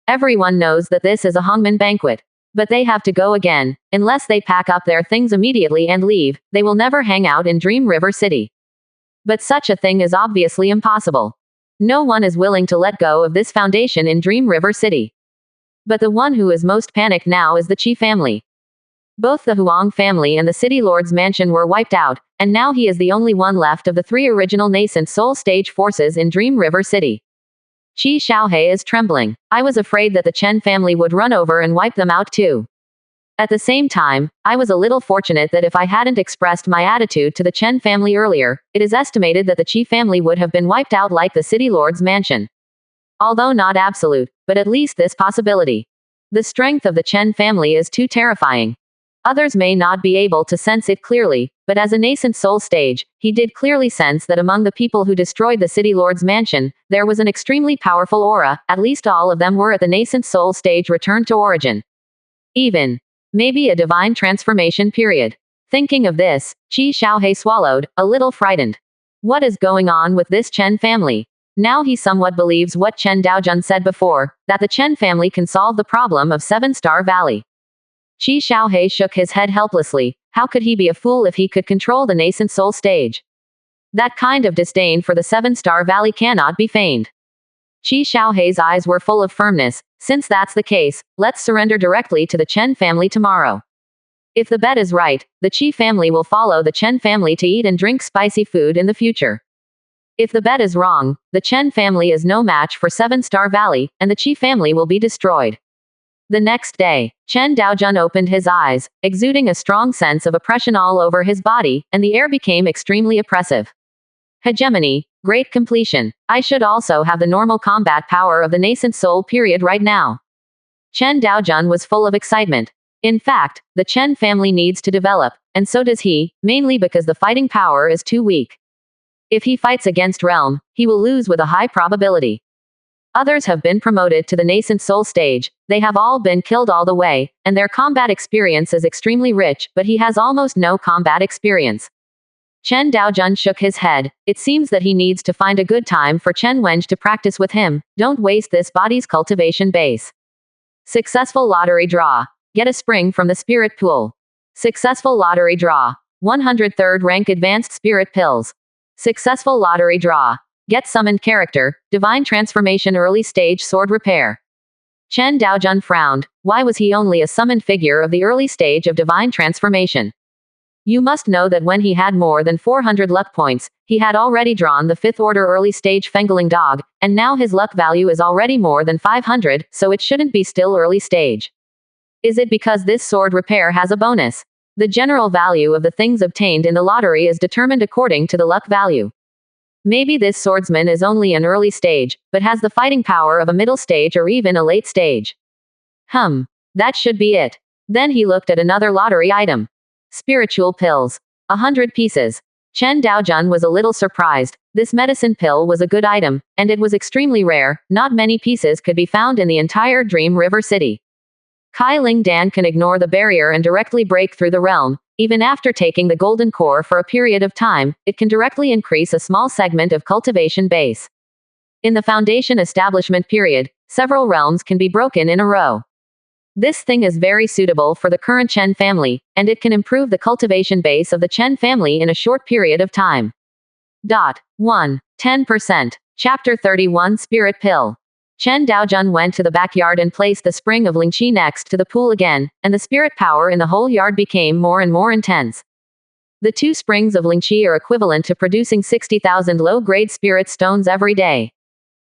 Everyone knows that this is a Hongmen banquet. But they have to go again. Unless they pack up their things immediately and leave, they will never hang out in Dream River City. But such a thing is obviously impossible. No one is willing to let go of this foundation in Dream River City. But the one who is most panicked now is the Qi family. Both the Huang family and the city lord's mansion were wiped out, and now he is the only one left of the 3 original nascent soul stage forces in Dream River City. Qi Xiaohe is trembling. I was afraid that the Chen family would run over and wipe them out too. At the same time, I was a little fortunate that if I hadn't expressed my attitude to the Chen family earlier, it is estimated that the Qi family would have been wiped out like the city lord's mansion. Although not absolute, but at least this possibility. The strength of the Chen family is too terrifying. Others may not be able to sense it clearly, but as a nascent soul stage, he did clearly sense that among the people who destroyed the city lord's mansion, there was an extremely powerful aura, at least all of them were at the nascent soul stage returned to origin. Even. Maybe a divine transformation period. Thinking of this, Qi Xiaohei swallowed, a little frightened. What is going on with this Chen family? Now he somewhat believes what Chen Daojun said before, that the Chen family can solve the problem of Seven Star Valley. Qi Xiaohei shook his head helplessly. How could he be a fool if he could control the nascent soul stage? That kind of disdain for the Seven Star Valley cannot be feigned. Qi Xiaohei's eyes were full of firmness. Since that's the case, let's surrender directly to the Chen family tomorrow. If the bet is right, the Qi family will follow the Chen family to eat and drink spicy food in the future. If the bet is wrong, the Chen family is no match for Seven Star Valley, and the Qi family will be destroyed. The next day, Chen Daojun opened his eyes, exuding a strong sense of oppression all over his body, and the air became extremely oppressive. Hegemony, great completion. I should also have the normal combat power of the nascent soul period right now. Chen Daojun was full of excitement. In fact, the Chen family needs to develop, and so does he, mainly because the fighting power is too weak. If he fights against Realm, he will lose with a high probability. Others have been promoted to the nascent soul stage, they have all been killed all the way, and their combat experience is extremely rich, but he has almost no combat experience. Chen Daojun shook his head. It seems that he needs to find a good time for Chen Wenj to practice with him. Don't waste this body's cultivation base. Successful lottery draw. Get a spring from the spirit pool. Successful lottery draw. 103rd rank advanced spirit pills. Successful lottery draw. Get summoned character, divine transformation early stage sword repair. Chen Daojun frowned. Why was he only a summoned figure of the early stage of divine transformation? You must know that when he had more than 400 luck points, he had already drawn the 5th order early stage Fengling dog, and now his luck value is already more than 500, so it shouldn't be still early stage. Is it because this sword repair has a bonus? The general value of the things obtained in the lottery is determined according to the luck value. Maybe this swordsman is only an early stage, but has the fighting power of a middle stage or even a late stage. That should be it. Then he looked at another lottery item. Spiritual pills. 100 pieces. Chen Daojun was a little surprised. This medicine pill was a good item, and it was extremely rare. Not many pieces could be found in the entire Dream River City. Kai Ling Dan can ignore the barrier and directly break through the realm. Even after taking the golden core for a period of time, it can directly increase a small segment of cultivation base. In the foundation establishment period, several realms can be broken in a row. This thing is very suitable for the current Chen family, and it can improve the cultivation base of the Chen family in a short period of time. 10%. Chapter 31 Spirit Pill. Chen Daojun went to the backyard and placed the spring of Lingqi next to the pool again, and the spirit power in the whole yard became more and more intense. The 2 springs of Lingqi are equivalent to producing 60,000 low-grade spirit stones every day.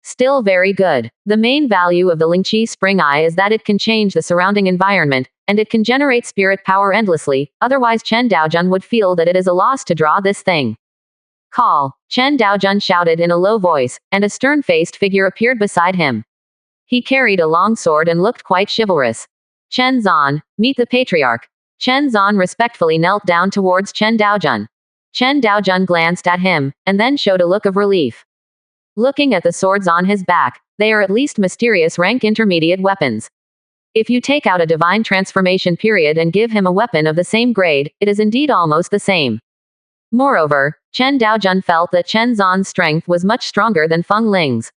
Still very good. The main value of the Lingqi spring eye is that it can change the surrounding environment, and it can generate spirit power endlessly, otherwise Chen Daojun would feel that it is a loss to draw this thing. Call. Chen Daojun shouted in a low voice, and a stern-faced figure appeared beside him. He carried a long sword and looked quite chivalrous. Chen Zan, meet the patriarch. Chen Zan respectfully knelt down towards Chen Daojun. Chen Daojun glanced at him, and then showed a look of relief. Looking at the swords on his back, they are at least mysterious rank intermediate weapons. If you take out a divine transformation period and give him a weapon of the same grade, it is indeed almost the same. Moreover, Chen Daojun felt that Chen Zan's strength was much stronger than Feng Ling's.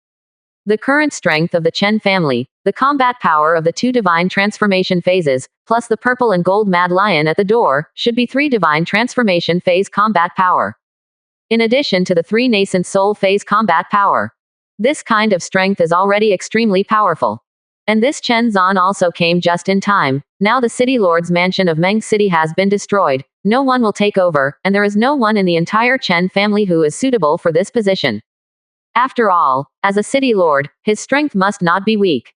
The current strength of the Chen family, the combat power of the 2 divine transformation phases, plus the purple and gold mad lion at the door, should be 3 divine transformation phase combat power. In addition to the 3 nascent soul phase combat power. This kind of strength is already extremely powerful. And this Chen Zan also came just in time. Now the city lord's mansion of Meng City has been destroyed. No one will take over, and there is no one in the entire Chen family who is suitable for this position. After all, as a city lord, his strength must not be weak.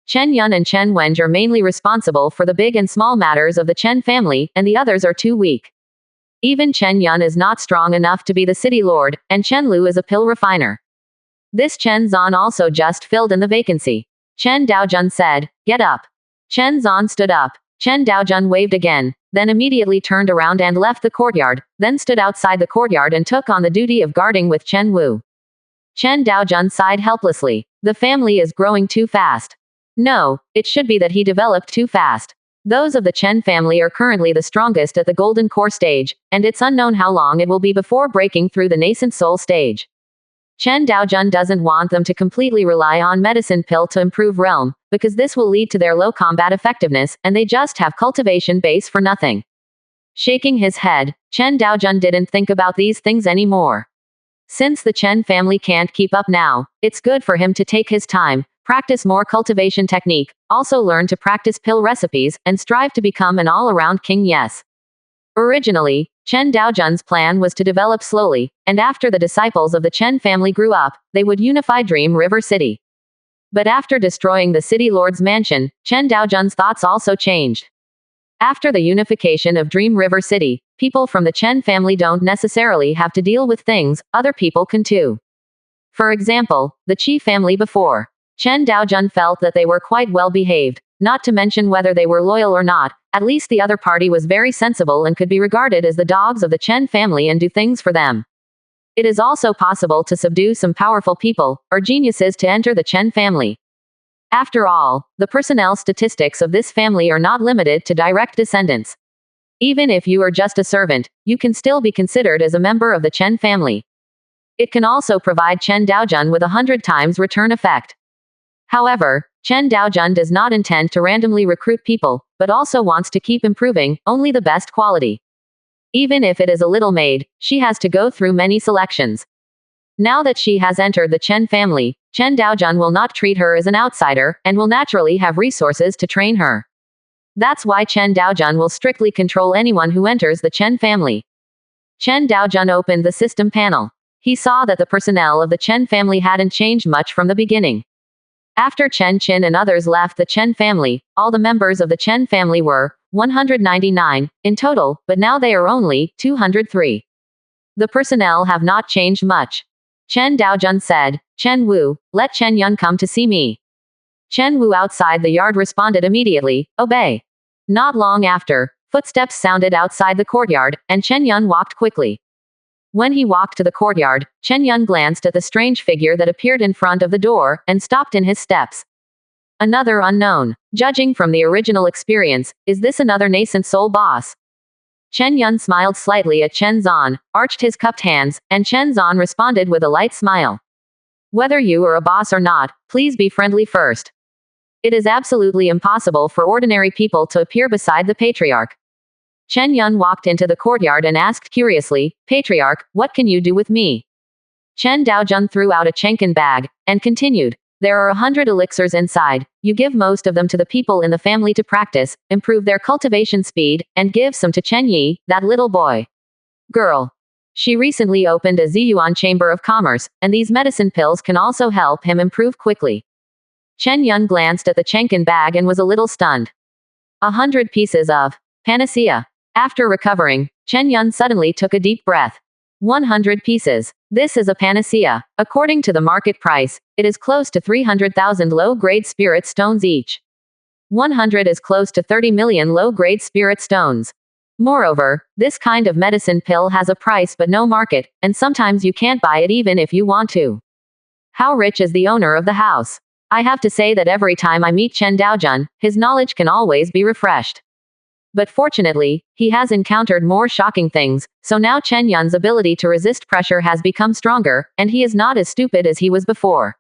Chen Yun and Chen Wenj are mainly responsible for the big and small matters of the Chen family, and the others are too weak. Even Chen Yun is not strong enough to be the city lord, and Chen Lu is a pill refiner. This Chen Zan also just filled in the vacancy. Chen Daojun said, "Get up." Chen Zan stood up. Chen Daojun waved again, then immediately turned around and left the courtyard, then stood outside the courtyard and took on the duty of guarding with Chen Wu. Chen Daojun sighed helplessly. The family is growing too fast. No, it should be that he developed too fast. Those of the Chen family are currently the strongest at the golden core stage, and it's unknown how long it will be before breaking through the nascent soul stage. Chen Daojun doesn't want them to completely rely on medicine pill to improve realm, because this will lead to their low combat effectiveness, and they just have cultivation base for nothing. Shaking his head, Chen Daojun didn't think about these things anymore. Since the Chen family can't keep up now, it's good for him to take his time, practice more cultivation technique, also learn to practice pill recipes, and strive to become an all-around king. Yes. Originally, Chen Daojun's plan was to develop slowly, and after the disciples of the Chen family grew up, they would unify Dream River City. But after destroying the city lord's mansion, Chen Daojun's thoughts also changed. After the unification of Dream River City, people from the Chen family don't necessarily have to deal with things, other people can too. For example, the Qi family before. Chen Daojun felt that they were quite well behaved, not to mention whether they were loyal or not, at least the other party was very sensible and could be regarded as the dogs of the Chen family and do things for them. It is also possible to subdue some powerful people, or geniuses to enter the Chen family. After all, the personnel statistics of this family are not limited to direct descendants. Even if you are just a servant, you can still be considered as a member of the Chen family. It can also provide Chen Daojun with 100 times return effect. However, Chen Daojun does not intend to randomly recruit people, but also wants to keep improving only the best quality. Even if it is a little maid, she has to go through many selections. Now that she has entered the Chen family, Chen Daojun will not treat her as an outsider, and will naturally have resources to train her. That's why Chen Daojun will strictly control anyone who enters the Chen family. Chen Daojun opened the system panel. He saw that the personnel of the Chen family hadn't changed much from the beginning. After Chen Qin and others left the Chen family, all the members of the Chen family were 199 in total, but now they are only 203. The personnel have not changed much. Chen Daojun said, "Chen Wu, let Chen Yun come to see me." Chen Wu outside the yard responded immediately, "Obey." Not long after, footsteps sounded outside the courtyard, and Chen Yun walked quickly. When he walked to the courtyard, Chen Yun glanced at the strange figure that appeared in front of the door, and stopped in his steps. Another unknown. Judging from the original experience, is this another nascent soul boss? Chen Yun smiled slightly at Chen Zan, arched his cupped hands, and Chen Zan responded with a light smile. "Whether you are a boss or not, please be friendly first. It is absolutely impossible for ordinary people to appear beside the patriarch." Chen Yun walked into the courtyard and asked curiously, "Patriarch, what can you do with me?" Chen Daojun threw out a Chenkin bag, and continued, "There are 100 elixirs inside. You give most of them to the people in the family to practice, improve their cultivation speed, and give some to Chen Yi, that little boy. Girl. She recently opened a Ziyuan Chamber of Commerce, and these medicine pills can also help him improve quickly." Chen Yun glanced at the Chenkin bag and was a little stunned. 100 pieces of panacea. After recovering, Chen Yun suddenly took a deep breath. 100 pieces. This is a panacea. According to the market price, it is close to 300,000 low-grade spirit stones each. 100 is close to 30 million low-grade spirit stones. Moreover, this kind of medicine pill has a price but no market, and sometimes you can't buy it even if you want to. How rich is the owner of the house? I have to say that every time I meet Chen Daojun, his knowledge can always be refreshed. But fortunately, he has encountered more shocking things, so now Chen Yun's ability to resist pressure has become stronger, and he is not as stupid as he was before.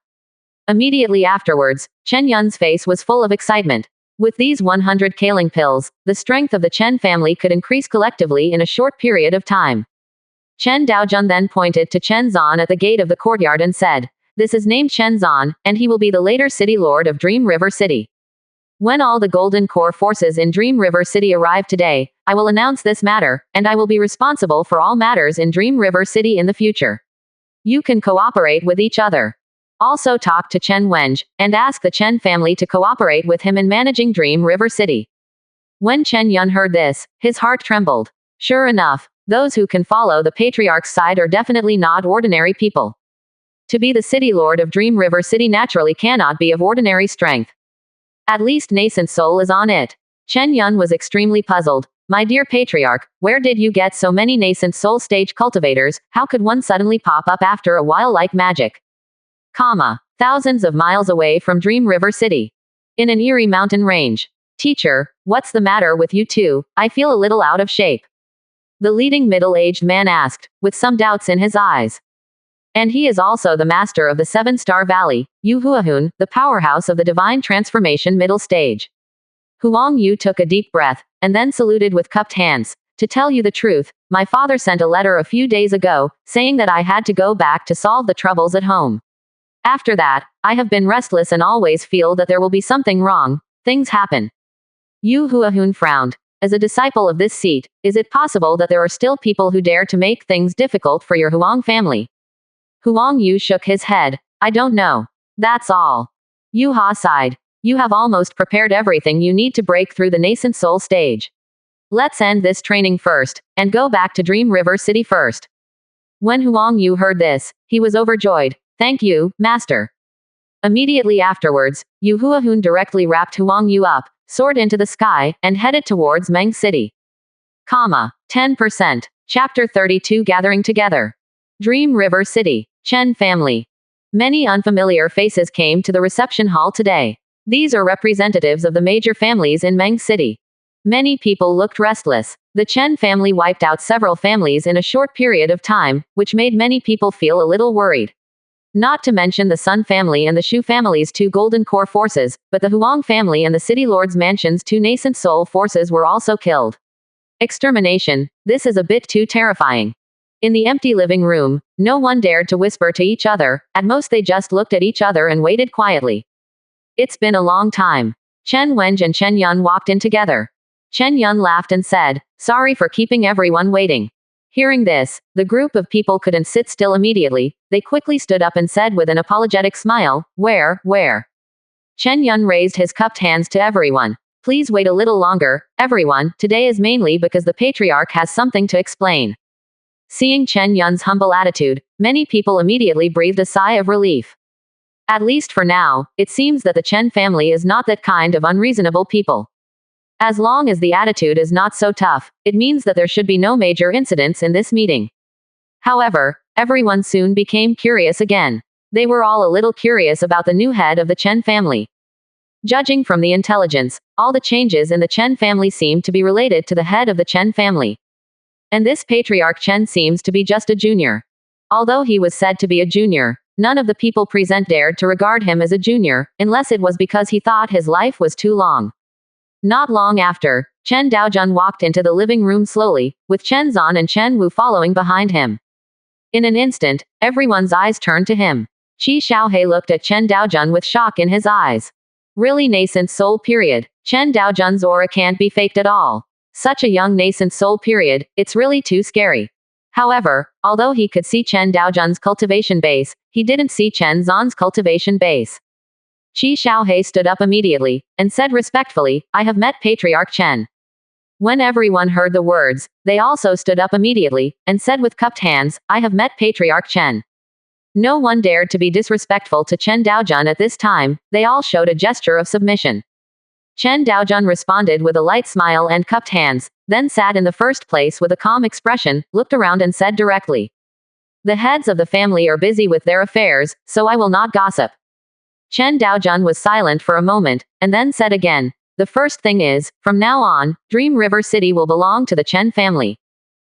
Immediately afterwards, Chen Yun's face was full of excitement. With these 100 Kaling pills, the strength of the Chen family could increase collectively in a short period of time. Chen Daojun then pointed to Chen Zan at the gate of the courtyard and said, "This is named Chen Zan, and he will be the later city lord of Dream River City. When all the Golden Core forces in Dream River City arrive today, I will announce this matter, and I will be responsible for all matters in Dream River City in the future. You can cooperate with each other. Also talk to Chen Wenj, and ask the Chen family to cooperate with him in managing Dream River City." When Chen Yun heard this, his heart trembled. Sure enough, those who can follow the patriarch's side are definitely not ordinary people. To be the city lord of Dream River City naturally cannot be of ordinary strength. At least nascent soul is on it. Chen Yun was extremely puzzled. "My dear patriarch, where did you get so many nascent soul stage cultivators? How could one suddenly pop up after a while like magic?" Thousands of miles away from Dream River City. In an eerie mountain range. Teacher, what's the matter with you two? I feel a little out of shape. The leading middle-aged man asked, with some doubts in his eyes. And he is also the master of the Seven-Star Valley, Yu Huahun, the powerhouse of the Divine Transformation middle stage. Huang Yu took a deep breath, and then saluted with cupped hands. To tell you the truth, my father sent a letter a few days ago, saying that I had to go back to solve the troubles at home. After that, I have been restless and always feel that there will be something wrong. Things happen. Yu Huahun frowned. As a disciple of this seat, is it possible that there are still people who dare to make things difficult for your Huang family? Huang Yu shook his head. I don't know. That's all. Yu Ha sighed. You have almost prepared everything you need to break through the nascent soul stage. Let's end this training first, and go back to Dream River City first. When Huang Yu heard this, he was overjoyed. Thank you, Master. Immediately afterwards, Yu Huahun directly wrapped Huang Yu up, soared into the sky, and headed towards Meng City. 10%. Chapter 32 Gathering Together. Dream River City. Chen family. Many unfamiliar faces came to the reception hall today. These are representatives of the major families in Meng City. Many people looked restless. The Chen family wiped out several families in a short period of time, which made many people feel a little worried. Not to mention the Sun family and the Shu family's two Golden Core forces, but the Huang family and the City Lord's mansion's two nascent soul forces were also killed. Extermination. This is a bit too terrifying. In the empty living room, no one dared to whisper to each other, at most they just looked at each other and waited quietly. It's been a long time. Chen Wenj and Chen Yun walked in together. Chen Yun laughed and said, sorry for keeping everyone waiting. Hearing this, the group of people couldn't sit still immediately. They quickly stood up and said with an apologetic smile, where? Chen Yun raised his cupped hands to everyone. Please wait a little longer, everyone, today is mainly because the patriarch has something to explain. Seeing Chen Yun's humble attitude, many people immediately breathed a sigh of relief. At least for now, it seems that the Chen family is not that kind of unreasonable people. As long as the attitude is not so tough, it means that there should be no major incidents in this meeting. However, everyone soon became curious again. They were all a little curious about the new head of the Chen family. Judging from the intelligence, all the changes in the Chen family seem to be related to the head of the Chen family. And this patriarch Chen seems to be just a junior. Although he was said to be a junior, none of the people present dared to regard him as a junior, unless it was because he thought his life was too long. Not long after, Chen Daojun walked into the living room slowly, with Chen Zan and Chen Wu following behind him. In an instant, everyone's eyes turned to him. Qi Xiaohe looked at Chen Daojun with shock in his eyes. Really nascent soul period. Chen Daojun's aura can't be faked at all. Such a young nascent soul period, it's really too scary. However, although he could see Chen Daojun's cultivation base, he didn't see Chen Zan's cultivation base. Qi Xiaohe stood up immediately, and said respectfully, I have met Patriarch Chen. When everyone heard the words, they also stood up immediately, and said with cupped hands, I have met Patriarch Chen. No one dared to be disrespectful to Chen Daojun at this time, they all showed a gesture of submission. Chen Daojun responded with a light smile and cupped hands, then sat in the first place with a calm expression, looked around and said directly. The heads of the family are busy with their affairs, so I will not gossip. Chen Daojun was silent for a moment, and then said again, the first thing is, from now on, Dream River City will belong to the Chen family.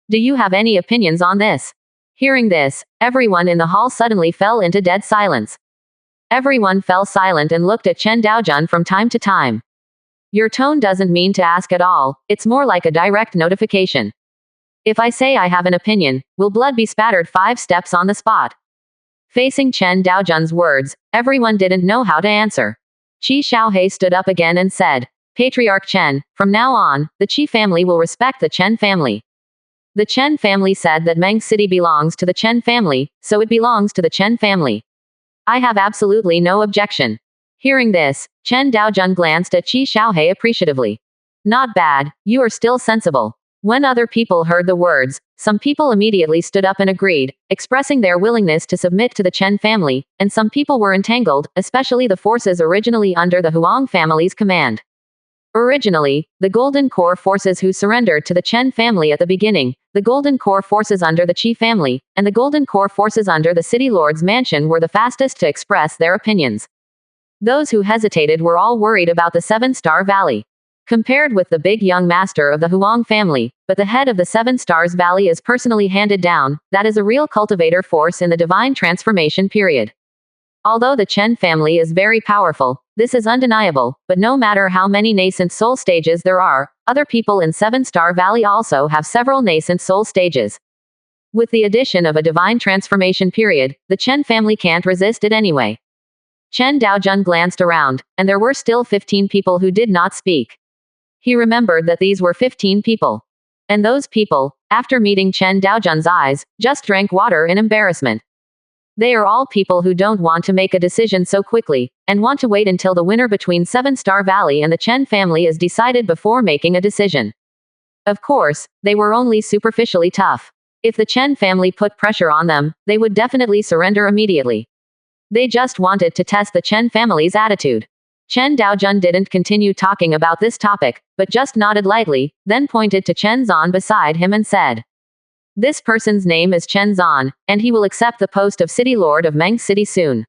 Do you have any opinions on this? Hearing this, everyone in the hall suddenly fell into dead silence. Everyone fell silent and looked at Chen Daojun from time to time. Your tone doesn't mean to ask at all, it's more like a direct notification. If I say I have an opinion, will blood be spattered 5 steps on the spot? Facing Chen Daojun's words, everyone didn't know how to answer. Qi Xiaohe stood up again and said, Patriarch Chen, from now on, the Qi family will respect the Chen family. The Chen family said that Meng City belongs to the Chen family, so it belongs to the Chen family. I have absolutely no objection. Hearing this, Chen Daojun glanced at Qi Xiaohe appreciatively. Not bad, you are still sensible. When other people heard the words, some people immediately stood up and agreed, expressing their willingness to submit to the Chen family, and some people were entangled, especially the forces originally under the Huang family's command. Originally, the Golden Core forces who surrendered to the Chen family at the beginning, the Golden Core forces under the Qi family, and the Golden Core forces under the City Lord's mansion were the fastest to express their opinions. Those who hesitated were all worried about the Seven-Star Valley. Compared with the big young master of the Huang family, but the head of the Seven Stars Valley is personally handed down, that is a real cultivator force in the divine transformation period. Although the Chen family is very powerful, this is undeniable, but no matter how many nascent soul stages there are, other people in Seven Star Valley also have several nascent soul stages. With the addition of a divine transformation period, the Chen family can't resist it anyway. Chen Daojun glanced around, and there were still 15 people who did not speak. He remembered that these were 15 people. And those people, after meeting Chen Daojun's eyes, just drank water in embarrassment. They are all people who don't want to make a decision so quickly, and want to wait until the winner between Seven Star Valley and the Chen family is decided before making a decision. Of course, they were only superficially tough. If the Chen family put pressure on them, they would definitely surrender immediately. They just wanted to test the Chen family's attitude. Chen Daojun didn't continue talking about this topic, but just nodded lightly, then pointed to Chen Zan beside him and said, "This person's name is Chen Zan, and he will accept the post of City Lord of Meng City soon.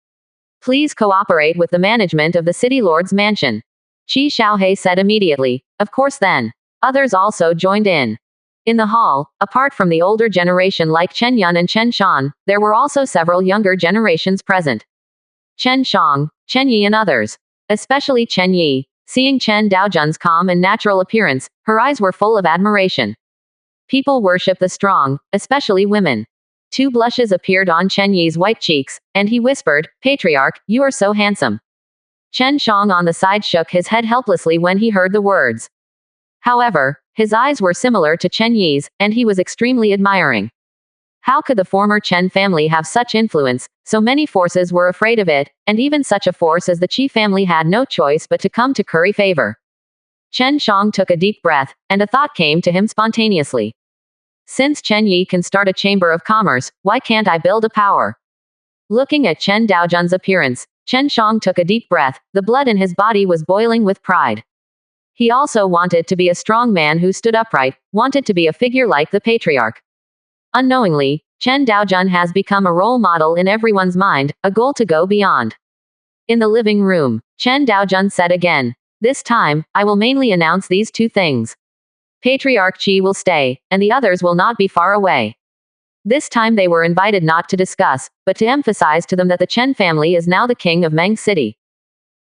Please cooperate with the management of the City Lord's mansion." Qi Xiaohe said immediately, "Of course then." Others also joined in. In the hall, apart from the older generation like Chen Yun and Chen Shan, there were also several younger generations present. Chen Shang, Chen Yi and others. Especially Chen Yi. Seeing Chen Daojun's calm and natural appearance, her eyes were full of admiration. People worship the strong, especially women. Two blushes appeared on Chen Yi's white cheeks, and he whispered, "Patriarch, you are so handsome." Chen Shang on the side shook his head helplessly when he heard the words. However, his eyes were similar to Chen Yi's, and he was extremely admiring. How could the former Chen family have such influence? So many forces were afraid of it, and even such a force as the Qi family had no choice but to come to curry favor. Chen Shang took a deep breath, and a thought came to him spontaneously. Since Chen Yi can start a chamber of commerce, why can't I build a power? Looking at Chen Daojun's appearance, Chen Shang took a deep breath, the blood in his body was boiling with pride. He also wanted to be a strong man who stood upright, wanted to be a figure like the patriarch. Unknowingly, Chen Daojun has become a role model in everyone's mind, a goal to go beyond. In the living room, Chen Daojun said again, "This time, I will mainly announce these two things. Patriarch Qi will stay, and the others will not be far away." This time they were invited not to discuss, but to emphasize to them that the Chen family is now the king of Meng City.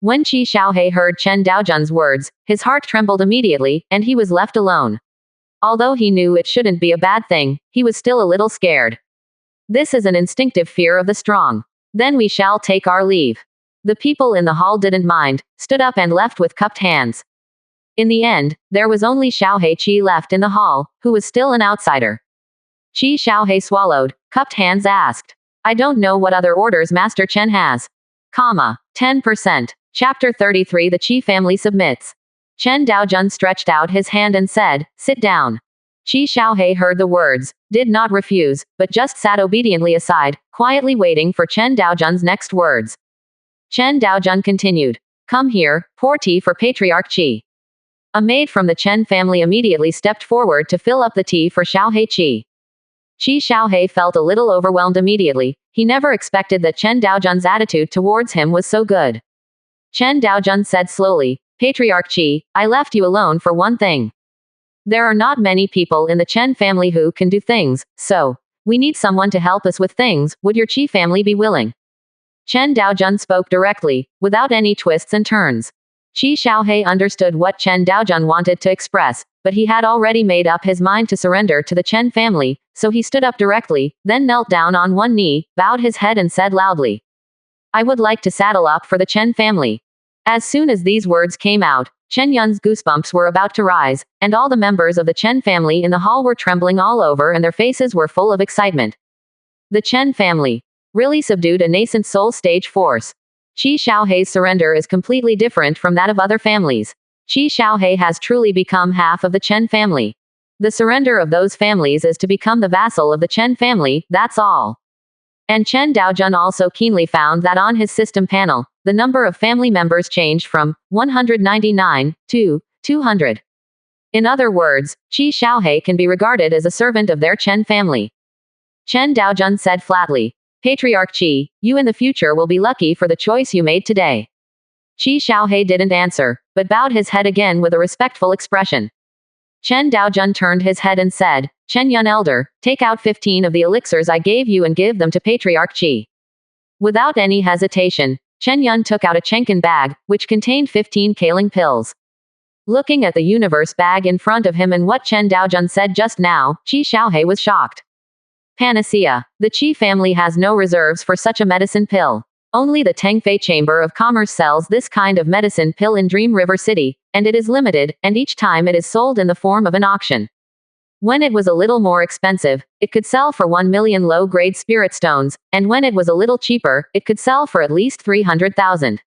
When Qi Xiaohe heard Chen Daojun's words, his heart trembled immediately, and he was left alone. Although he knew it shouldn't be a bad thing, he was still a little scared. This is an instinctive fear of the strong. Then we shall take our leave. The people in the hall didn't mind, stood up and left with cupped hands. In the end, there was only Xiaohe Qi left in the hall, who was still an outsider. Qi Xiaohe swallowed, cupped hands asked, "I don't know what other orders Master Chen has." 10%. Chapter 33 The Qi family submits. Chen Daojun stretched out his hand and said, "Sit down." Qi Xiaohe heard the words, did not refuse, but just sat obediently aside, quietly waiting for Chen Daojun's next words. Chen Daojun continued, "Come here, pour tea for Patriarch Qi." A maid from the Chen family immediately stepped forward to fill up the tea for Xiaohe Qi. Qi Xiaohe felt a little overwhelmed immediately. He never expected that Chen Daojun's attitude towards him was so good. Chen Daojun said slowly, "Patriarch Qi, I left you alone for one thing. There are not many people in the Chen family who can do things, so we need someone to help us with things. Would your Qi family be willing?" Chen Daojun spoke directly, without any twists and turns. Qi Xiaohe understood what Chen Daojun wanted to express, but he had already made up his mind to surrender to the Chen family, so he stood up directly, then knelt down on one knee, bowed his head and said loudly, "I would like to saddle up for the Chen family." As soon as these words came out, Chen Yun's goosebumps were about to rise, and all the members of the Chen family in the hall were trembling all over and their faces were full of excitement. The Chen family really subdued a nascent soul stage force. Qi Xiaohe's surrender is completely different from that of other families. Qi Xiaohe has truly become half of the Chen family. The surrender of those families is to become the vassal of the Chen family, that's all. And Chen Daojun also keenly found that on his system panel, the number of family members changed from 199 to 200. In other words, Qi Xiaohe can be regarded as a servant of their Chen family. Chen Daojun said flatly, Patriarch Qi, you in the future will be lucky for the choice you made today. Qi Xiaohe didn't answer, but bowed his head again with a respectful expression. Chen Daojun turned his head and said, Chen Yun Elder, take out 15 of the elixirs I gave you and give them to Patriarch Qi. Without any hesitation, Chen Yun took out a Chenkin bag, which contained 15 Kaling pills. Looking at the universe bag in front of him and what Chen Daojun said just now, Qi Xiaohe was shocked. Panacea. The Qi family has no reserves for such a medicine pill. Only the Tengfei Chamber of Commerce sells this kind of medicine pill in Dream River City, and it is limited, and each time it is sold in the form of an auction. When it was a little more expensive, it could sell for 1 million low-grade spirit stones, and when it was a little cheaper, it could sell for at least 300,000.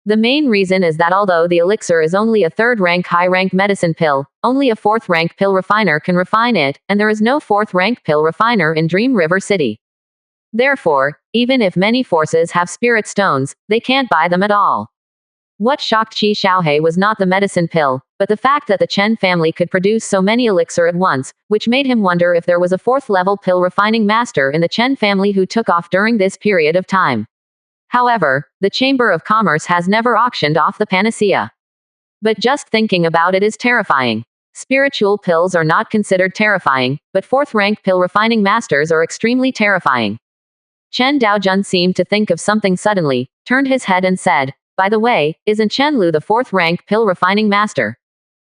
The main reason is that although the elixir is only a third-rank high-rank medicine pill, only a fourth-rank pill refiner can refine it, and there is no fourth-rank pill refiner in Dream River City. Therefore, even if many forces have spirit stones, they can't buy them at all. What shocked Qi Xiaohe was not the medicine pill, but the fact that the Chen family could produce so many elixir at once, which made him wonder if there was a fourth-level pill refining master in the Chen family who took off during this period of time. However, the Chamber of Commerce has never auctioned off the panacea. But just thinking about it is terrifying. Spiritual pills are not considered terrifying, but fourth-rank pill refining masters are extremely terrifying. Chen Daojun seemed to think of something suddenly, turned his head and said, by the way, isn't Chen Lu the fourth-rank pill refining master?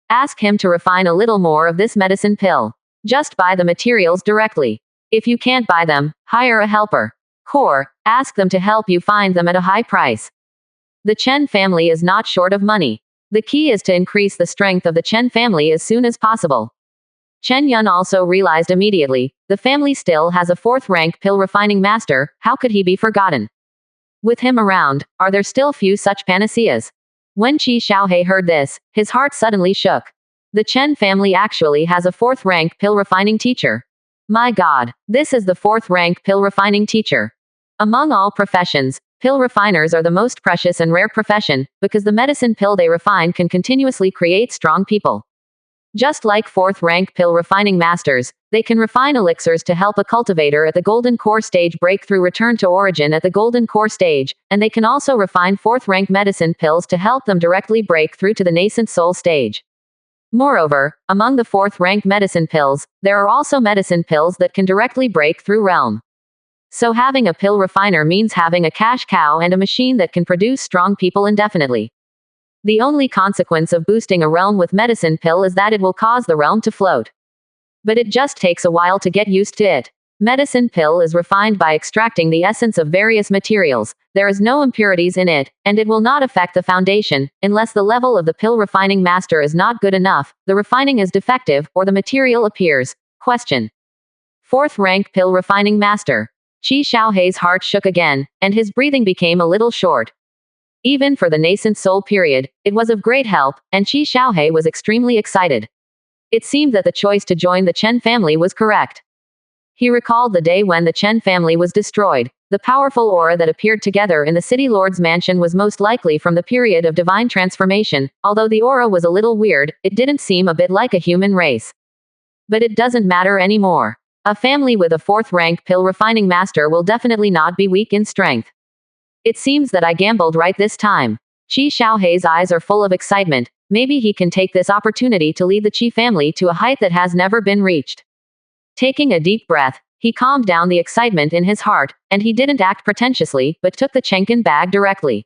Ask him to refine a little more of this medicine pill. Just buy the materials directly. If you can't buy them, hire a helper. Or, ask them to help you find them at a high price. The Chen family is not short of money. The key is to increase the strength of the Chen family as soon as possible. Chen Yun also realized immediately, the family still has a fourth-rank pill refining master, how could he be forgotten? With him around, are there still few such panaceas? When Qi Xiaohe heard this, his heart suddenly shook. The Chen family actually has a fourth-rank pill refining teacher. My God, this is the fourth-rank pill refining teacher. Among all professions, pill refiners are the most precious and rare profession, because the medicine pill they refine can continuously create strong people. Just like fourth-rank pill refining masters, they can refine elixirs to help a cultivator at the Golden Core stage break through return to origin at the Golden Core stage, and they can also refine fourth-rank medicine pills to help them directly break through to the nascent soul stage. Moreover, among the fourth-rank medicine pills, there are also medicine pills that can directly break through realm. So having a pill refiner means having a cash cow and a machine that can produce strong people indefinitely. The only consequence of boosting a realm with medicine pill is that it will cause the realm to float. But it just takes a while to get used to it. Medicine pill is refined by extracting the essence of various materials, there is no impurities in it, and it will not affect the foundation, unless the level of the pill refining master is not good enough, the refining is defective, or the material appears. Question. Fourth rank pill refining master. Qi Xiaohe's heart shook again, and his breathing became a little short. Even for the nascent soul period, it was of great help, and Qi Xiaohe was extremely excited. It seemed that the choice to join the Chen family was correct. He recalled the day when the Chen family was destroyed. The powerful aura that appeared together in the city lord's mansion was most likely from the period of divine transformation. Although the aura was a little weird, it didn't seem a bit like a human race. But it doesn't matter anymore. A family with a fourth-rank pill refining master will definitely not be weak in strength. It seems that I gambled right this time. Qi Xiaohe's eyes are full of excitement. Maybe he can take this opportunity to lead the Qi family to a height that has never been reached. Taking a deep breath, he calmed down the excitement in his heart, and he didn't act pretentiously, but took the Chenkin bag directly.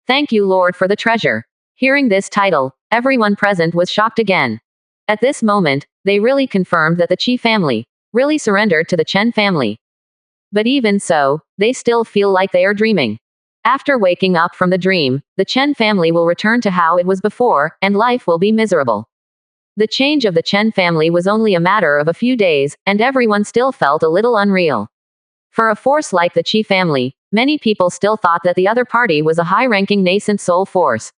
Thank you, Lord, for the treasure. Hearing this title, everyone present was shocked again. At this moment, they really confirmed that the Qi family really surrendered to the Chen family. But even so, they still feel like they are dreaming. After waking up from the dream, the Chen family will return to how it was before, and life will be miserable. The change of the Chen family was only a matter of a few days, and everyone still felt a little unreal. For a force like the Qi family, many people still thought that the other party was a high-ranking nascent soul force.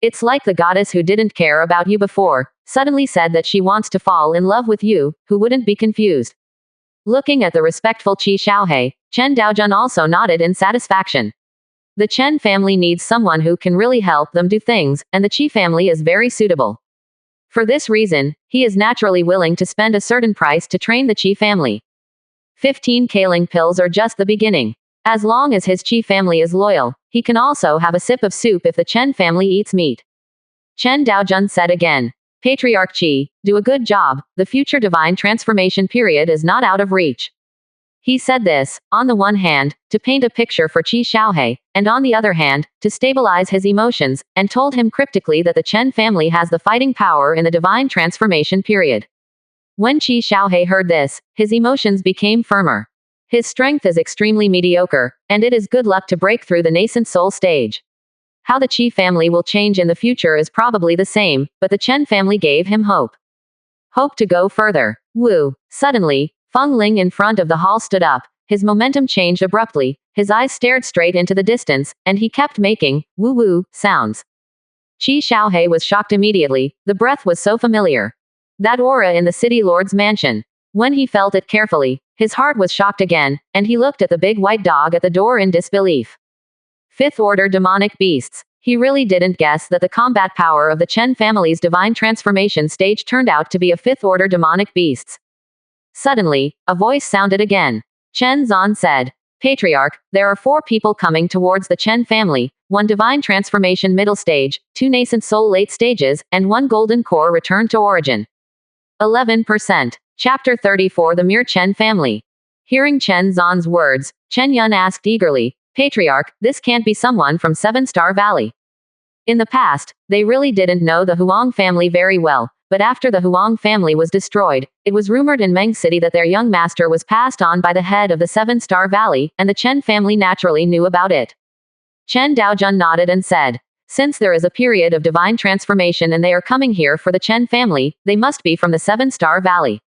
It's like the goddess who didn't care about you before, suddenly said that she wants to fall in love with you, who wouldn't be confused. Looking at the respectful Qi Xiaohe, Chen Daojun also nodded in satisfaction. The Chen family needs someone who can really help them do things, and the Qi family is very suitable. For this reason, he is naturally willing to spend a certain price to train the Qi family. 15 Kaling pills are just the beginning. As long as his Qi family is loyal, he can also have a sip of soup if the Chen family eats meat. Chen Daojun said again. Patriarch Qi, do a good job, the future divine transformation period is not out of reach. He said this, on the one hand, to paint a picture for Qi Xiaohe, and on the other hand, to stabilize his emotions, and told him cryptically that the Chen family has the fighting power in the divine transformation period. When Qi Xiaohe heard this, his emotions became firmer. His strength is extremely mediocre, and it is good luck to break through the nascent soul stage. How the Qi family will change in the future is probably the same, but the Chen family gave him hope. Hope to go further. Woo! Suddenly, Feng Ling in front of the hall stood up, his momentum changed abruptly, his eyes stared straight into the distance, and he kept making woo-woo sounds. Qi Xiaohe was shocked immediately, the breath was so familiar. That aura in the city lord's mansion. When he felt it carefully, his heart was shocked again, and he looked at the big white dog at the door in disbelief. Fifth order demonic beasts. He really didn't guess that the combat power of the Chen family's divine transformation stage turned out to be a fifth order demonic beasts. Suddenly, a voice sounded again. Chen Zan said, Patriarch, there are 4 people coming towards the Chen family, 1 divine transformation middle stage, 2 nascent soul late stages, and 1 golden core return to origin. 11%. Chapter 34 The Mere Chen Family. Hearing Chen Zan's words, Chen Yun asked eagerly, Patriarch, this can't be someone from 7-Star Valley. In the past, they really didn't know the Huang family very well, but after the Huang family was destroyed, it was rumored in Meng City that their young master was passed on by the head of the 7-Star Valley, and the Chen family naturally knew about it. Chen Daojun nodded and said, since there is a period of divine transformation and they are coming here for the Chen family, they must be from the 7-Star Valley.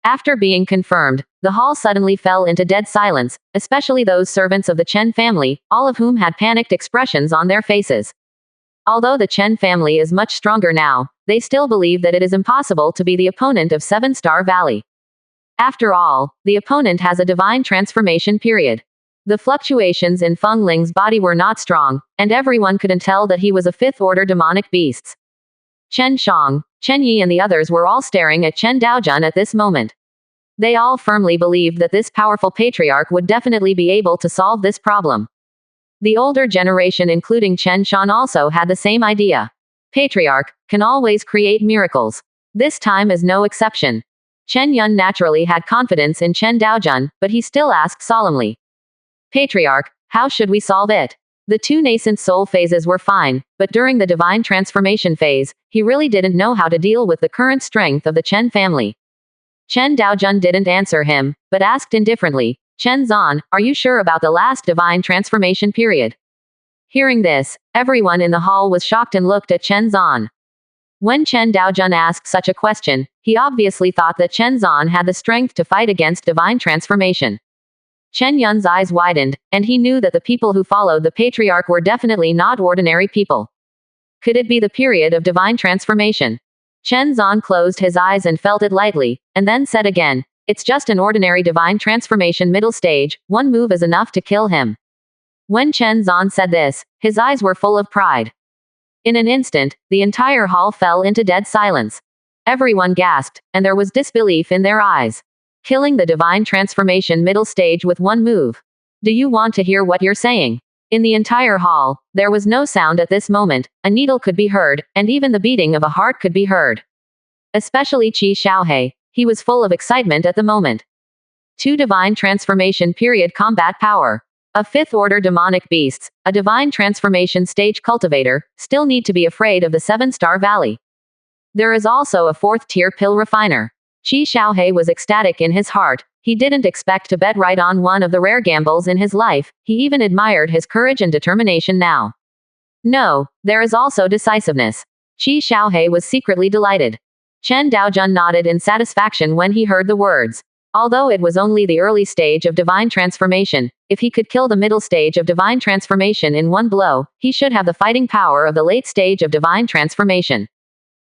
After being confirmed, the hall suddenly fell into dead silence, especially those servants of the Chen family, all of whom had panicked expressions on their faces. Although the Chen family is much stronger now, they still believe that it is impossible to be the opponent of 7-Star Valley. After all, the opponent has a divine transformation period. The fluctuations in Feng Ling's body were not strong, and everyone couldn't tell that he was a 5th order demonic beast. Chen Shang, Chen Yi and the others were all staring at Chen Daojun at this moment. They all firmly believed that this powerful patriarch would definitely be able to solve this problem. The older generation including Chen Shan also had the same idea. Patriarch can always create miracles. This time is no exception. Chen Yun naturally had confidence in Chen Daojun, but he still asked solemnly. Patriarch, how should we solve it? The 2 nascent soul phases were fine, but during the divine transformation phase, he really didn't know how to deal with the current strength of the Chen family. Chen Daojun didn't answer him, but asked indifferently, Chen Zan, are you sure about the last divine transformation period? Hearing this, everyone in the hall was shocked and looked at Chen Zan. When Chen Daojun asked such a question, he obviously thought that Chen Zan had the strength to fight against divine transformation. Chen Yun's eyes widened, and he knew that the people who followed the patriarch were definitely not ordinary people. Could it be the period of divine transformation? Chen Zan closed his eyes and felt it lightly, and then said again, it's just an ordinary divine transformation middle stage, 1 move is enough to kill him. When Chen Zan said this, his eyes were full of pride. In an instant, the entire hall fell into dead silence. Everyone gasped, and there was disbelief in their eyes. Killing the divine transformation middle stage with 1 move. Do you want to hear what you're saying? In the entire hall, there was no sound at this moment, a needle could be heard, and even the beating of a heart could be heard. Especially Qi Xiaohe, he was full of excitement at the moment. 2 divine transformation period combat power. A 5th order demonic beasts, a divine transformation stage cultivator, still need to be afraid of the 7-Star Valley. There is also a 4th tier pill refiner. Qi Xiaohe was ecstatic in his heart. He didn't expect to bet right on one of the rare gambles in his life. He even admired his courage and determination now. No, there is also decisiveness. Qi Xiaohe was secretly delighted. Chen Daojun nodded in satisfaction when he heard the words. Although it was only the early stage of divine transformation, if he could kill the middle stage of divine transformation in 1 blow, he should have the fighting power of the late stage of divine transformation.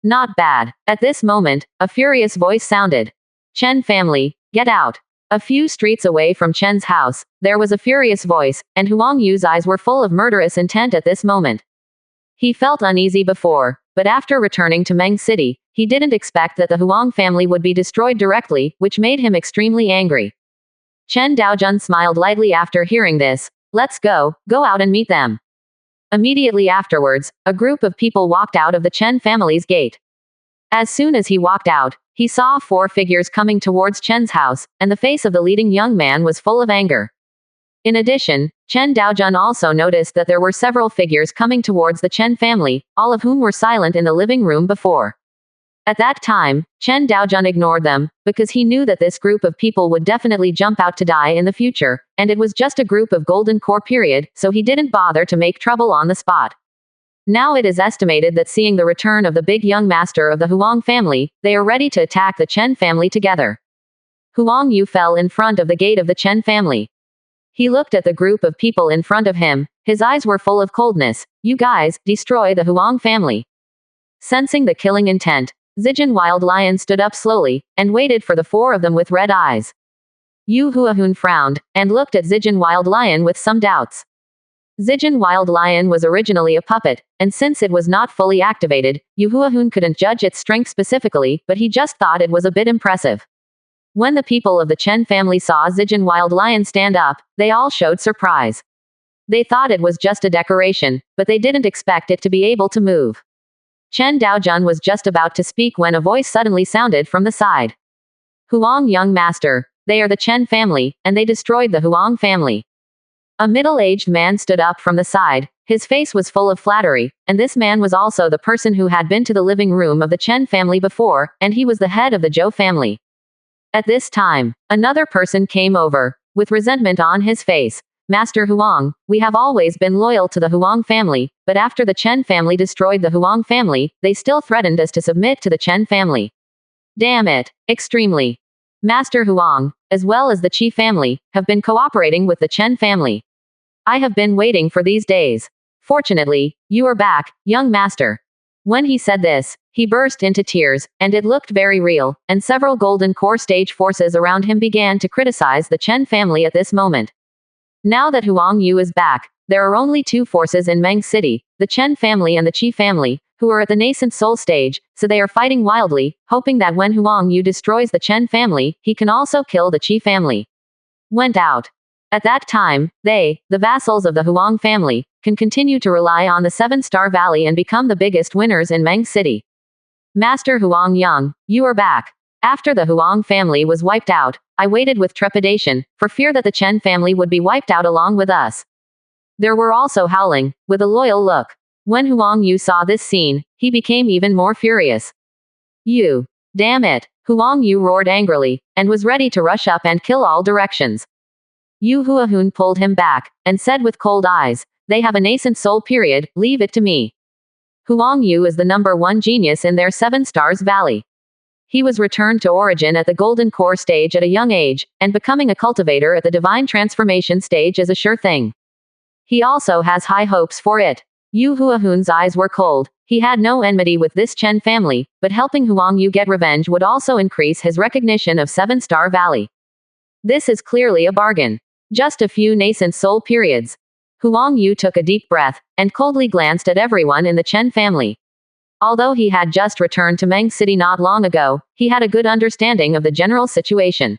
Not bad. At this moment, a furious voice sounded. Chen family, get out. A few streets away from Chen's house, there was a furious voice, and Huang Yu's eyes were full of murderous intent at this moment. He felt uneasy before, but after returning to Meng City, he didn't expect that the Huang family would be destroyed directly, which made him extremely angry. Chen Daojun smiled lightly after hearing this. Let's go out and meet them. Immediately afterwards, a group of people walked out of the Chen family's gate. As soon as he walked out, he saw 4 figures coming towards Chen's house, and the face of the leading young man was full of anger. In addition, Chen Daojun also noticed that there were several figures coming towards the Chen family, all of whom were silent in the living room before. At that time, Chen Daojun ignored them, because he knew that this group of people would definitely jump out to die in the future, and it was just a group of golden core period, so he didn't bother to make trouble on the spot. Now it is estimated that seeing the return of the big young master of the Huang family, they are ready to attack the Chen family together. Huang Yu fell in front of the gate of the Chen family. He looked at the group of people in front of him, his eyes were full of coldness. You guys, destroy the Huang family. Sensing the killing intent, Zijin Wild Lion stood up slowly, and waited for the 4 of them with red eyes. Yu Huahun frowned, and looked at Zijin Wild Lion with some doubts. Zijin Wild Lion was originally a puppet, and since it was not fully activated, Yu Huahun couldn't judge its strength specifically, but he just thought it was a bit impressive. When the people of the Chen family saw Zijin Wild Lion stand up, they all showed surprise. They thought it was just a decoration, but they didn't expect it to be able to move. Chen Daojun was just about to speak when a voice suddenly sounded from the side. Huang young master, they are the Chen family, and they destroyed the Huang family. A middle-aged man stood up from the side, his face was full of flattery, and this man was also the person who had been to the living room of the Chen family before, and he was the head of the Zhou family. At this time, another person came over, with resentment on his face. Master Huang, we have always been loyal to the Huang family, but after the Chen family destroyed the Huang family, they still threatened us to submit to the Chen family. Damn it, extremely. Master Huang, as well as the Qi family, have been cooperating with the Chen family. I have been waiting for these days. Fortunately, you are back, young master. When he said this, he burst into tears, and it looked very real, and several golden core stage forces around him began to criticize the Chen family at this moment. Now that Huang Yu is back, there are only 2 forces in Meng City, the Chen family and the Qi family, who are at the nascent soul stage, so they are fighting wildly, hoping that when Huang Yu destroys the Chen family, he can also kill the Qi family. Went out. At that time, they, the vassals of the Huang family, can continue to rely on the 7-star valley and become the biggest winners in Meng City. Master Huang Yang, you are back. After the Huang family was wiped out, I waited with trepidation, for fear that the Chen family would be wiped out along with us. There were also howling, with a loyal look. When Huang Yu saw this scene, he became even more furious. You. Damn it. Huang Yu roared angrily, and was ready to rush up and kill all directions. Yu Huahun pulled him back, and said with cold eyes, they have a nascent soul period, leave it to me. Huang Yu is the number 1 genius in their 7 stars valley. He was returned to origin at the golden core stage at a young age, and becoming a cultivator at the divine transformation stage is a sure thing. He also has high hopes for it. Yu Huahun's eyes were cold. He had no enmity with this Chen family, but helping Huang Yu get revenge would also increase his recognition of 7-star valley. This is clearly a bargain. Just a few nascent soul periods. Huang Yu took a deep breath, and coldly glanced at everyone in the Chen family. Although he had just returned to Meng City not long ago, he had a good understanding of the general situation.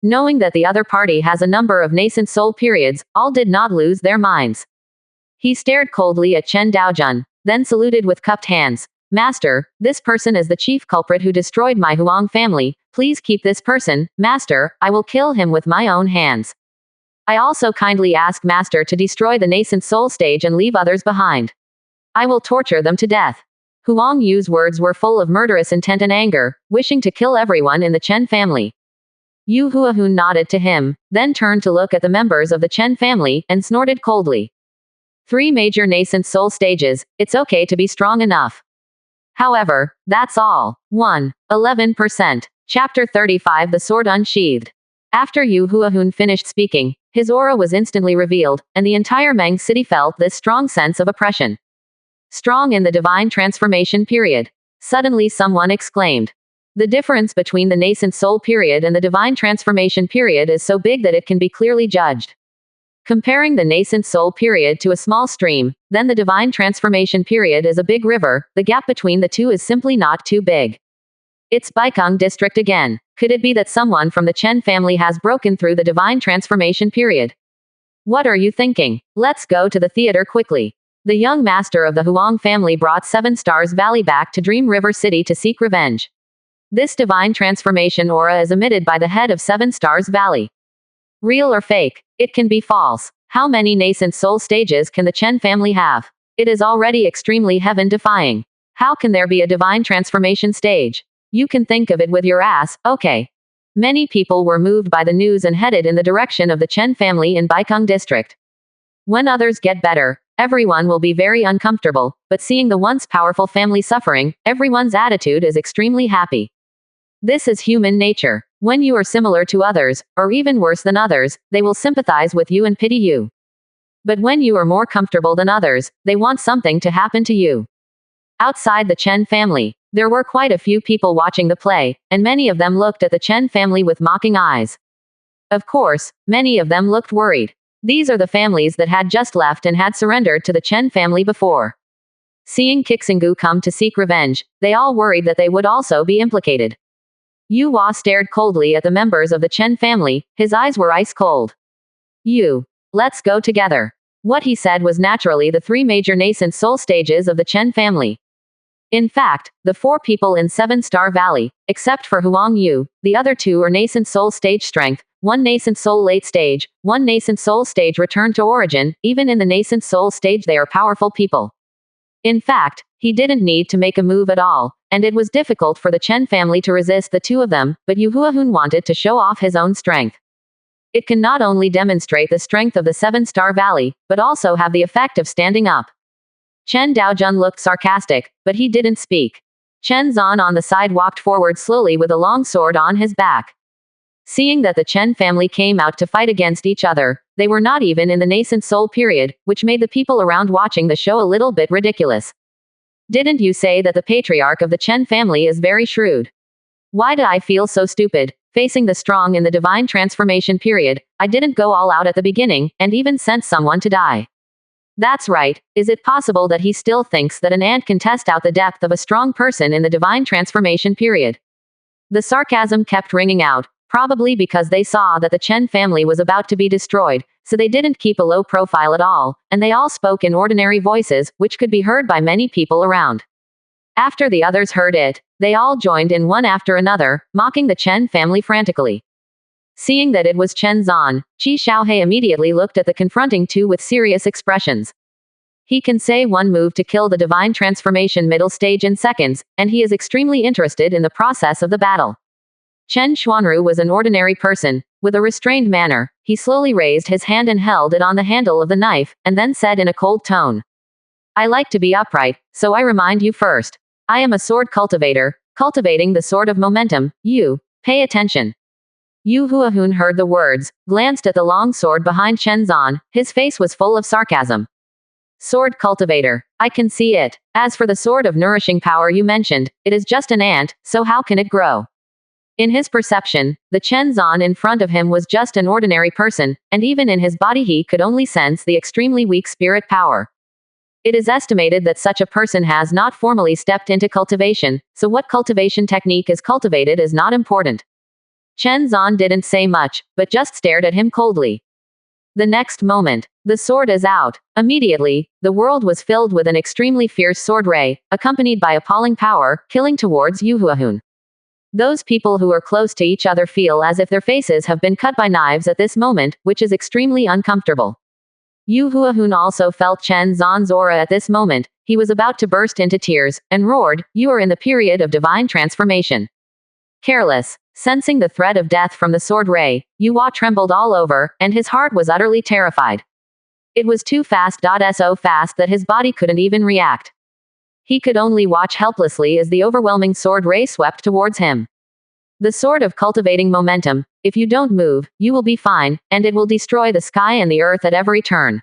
Knowing that the other party has a number of nascent soul periods, all did not lose their minds. He stared coldly at Chen Daojun, then saluted with cupped hands. Master, this person is the chief culprit who destroyed my Huang family. Please keep this person, Master, I will kill him with my own hands. I also kindly ask Master to destroy the nascent soul stage and leave others behind. I will torture them to death. Huang Yu's words were full of murderous intent and anger, wishing to kill everyone in the Chen family. Yu Huahun nodded to him, then turned to look at the members of the Chen family, and snorted coldly. 3 major nascent soul stages, it's okay to be strong enough. However, that's all. 1. 11%. Chapter 35 The Sword Unsheathed. After Yu Huahun finished speaking, his aura was instantly revealed, and the entire Meng City felt this strong sense of oppression. Strong in the divine transformation period. Suddenly someone exclaimed. The difference between the nascent soul period and the divine transformation period is so big that it can be clearly judged. Comparing the nascent soul period to a small stream, then the divine transformation period is a big river, the gap between the two is simply not too big. It's Baikung district again. Could it be that someone from the Chen family has broken through the divine transformation period? What are you thinking? Let's go to the theater quickly. The young master of the Huang family brought 7 Stars Valley back to Dream River City to seek revenge. This divine transformation aura is emitted by the head of 7 Stars Valley. Real or fake? It can be false. How many nascent soul stages can the Chen family have? It is already extremely heaven-defying. How can there be a divine transformation stage? You can think of it with your ass, okay. Many people were moved by the news and headed in the direction of the Chen family in Baikung district. When others get better, everyone will be very uncomfortable, but seeing the once powerful family suffering, everyone's attitude is extremely happy. This is human nature. When you are similar to others, or even worse than others, they will sympathize with you and pity you. But when you are more comfortable than others, they want something to happen to you. Outside the Chen family, there were quite a few people watching the play, and many of them looked at the Chen family with mocking eyes. Of course, many of them looked worried. These are the families that had just left and had surrendered to the Chen family before. Seeing Kixingu come to seek revenge, they all worried that they would also be implicated. Yu Hua stared coldly at the members of the Chen family, his eyes were ice cold. Let's go together. What he said was naturally the 3 major nascent soul stages of the Chen family. In fact, the 4 people in 7 Star Valley, except for Huang Yu, the other 2 are nascent soul stage strength, 1 nascent soul late stage, 1 nascent soul stage return to origin. Even in the nascent soul stage they are powerful people. In fact, he didn't need to make a move at all, and it was difficult for the Chen family to resist the 2 of them, but Yu Huahun wanted to show off his own strength. It can not only demonstrate the strength of the 7 Star Valley, but also have the effect of standing up. Chen Daojun looked sarcastic, but he didn't speak. Chen Zan on the side walked forward slowly with a long sword on his back. Seeing that the Chen family came out to fight against each other, they were not even in the nascent soul period, which made the people around watching the show a little bit ridiculous. Didn't you say that the patriarch of the Chen family is very shrewd? Why do I feel so stupid? Facing the strong in the divine transformation period, I didn't go all out at the beginning, and even sent someone to die. That's right. Is it possible that he still thinks that an ant can test out the depth of a strong person in the divine transformation period? The sarcasm kept ringing out, probably because they saw that the Chen family was about to be destroyed, so they didn't keep a low profile at all, and they all spoke in ordinary voices, which could be heard by many people around. After the others heard it, they all joined in one after another, mocking the Chen family frantically. Seeing that it was Chen Zan, Qi Xiaohe immediately looked at the confronting 2 with serious expressions. He can say one move to kill the divine transformation middle stage in seconds, and he is extremely interested in the process of the battle. Chen Xuanru was an ordinary person. With a restrained manner, he slowly raised his hand and held it on the handle of the knife, and then said in a cold tone. I like to be upright, so I remind you first. I am a sword cultivator, cultivating the sword of momentum. Pay attention. Yu Huahun heard the words, glanced at the long sword behind Chen Zan, his face was full of sarcasm. Sword cultivator. I can see it. As for the sword of nourishing power you mentioned, it is just an ant, so how can it grow? In his perception, the Chen Zan in front of him was just an ordinary person, and even in his body he could only sense the extremely weak spirit power. It is estimated that such a person has not formally stepped into cultivation, so what cultivation technique is cultivated is not important. Chen Zan didn't say much, but just stared at him coldly. The next moment, the sword is out. Immediately, the world was filled with an extremely fierce sword ray, accompanied by appalling power, killing towards Yu Huahun. Those people who are close to each other feel as if their faces have been cut by knives at this moment, which is extremely uncomfortable. Yu Huahun also felt Chen Zan's aura at this moment. He was about to burst into tears, and roared, "You are in the period of divine transformation." Careless. Sensing the threat of death from the sword ray, Yu Hua trembled all over, and his heart was utterly terrified. It was too fast. So fast that his body couldn't even react. He could only watch helplessly as the overwhelming sword ray swept towards him. The sword of cultivating momentum. If you don't move, you will be fine, and it will destroy the sky and the earth at every turn.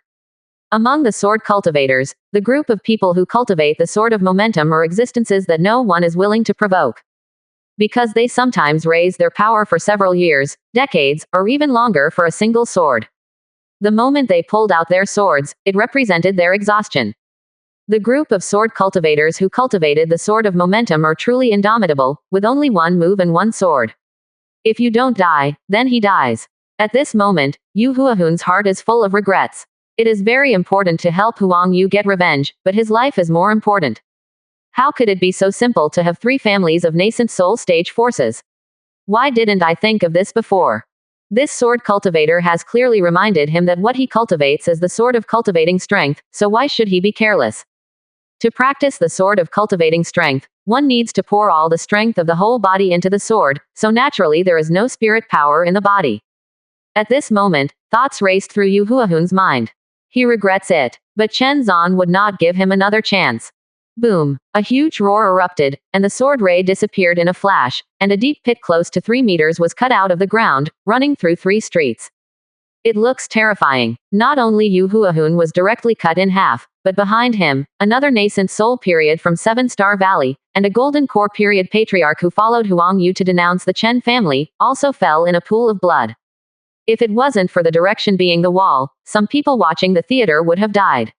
Among the sword cultivators, the group of people who cultivate the sword of momentum are existences that no one is willing to provoke. because they sometimes raise their power for several years, decades, or even longer for a single sword. The moment they pulled out their swords, it represented their exhaustion. The group of sword cultivators who cultivated the sword of momentum are truly indomitable, with only one move and one sword. If you don't die, then he dies. At this moment, Yu Huahun's heart is full of regrets. It is very important to help Huang Yu get revenge, but his life is more important. How could it be so simple to have 3 families of nascent soul stage forces? Why didn't I think of this before? This sword cultivator has clearly reminded him that what he cultivates is the sword of cultivating strength, so why should he be careless? To practice the sword of cultivating strength, one needs to pour all the strength of the whole body into the sword, so naturally there is no spirit power in the body. At this moment, thoughts raced through Yu Huahun's mind. He regrets it. But Chen Zan would not give him another chance. Boom! A huge roar erupted, and the sword ray disappeared in a flash, and a deep pit close to 3 meters was cut out of the ground, running through 3 streets. It looks terrifying. Not only Yu Huahun was directly cut in half, but behind him, another nascent soul period from 7-Star Valley, and a golden core period patriarch who followed Huang Yu to denounce the Chen family, also fell in a pool of blood. If it wasn't for the direction being the wall, some people watching the theater would have died.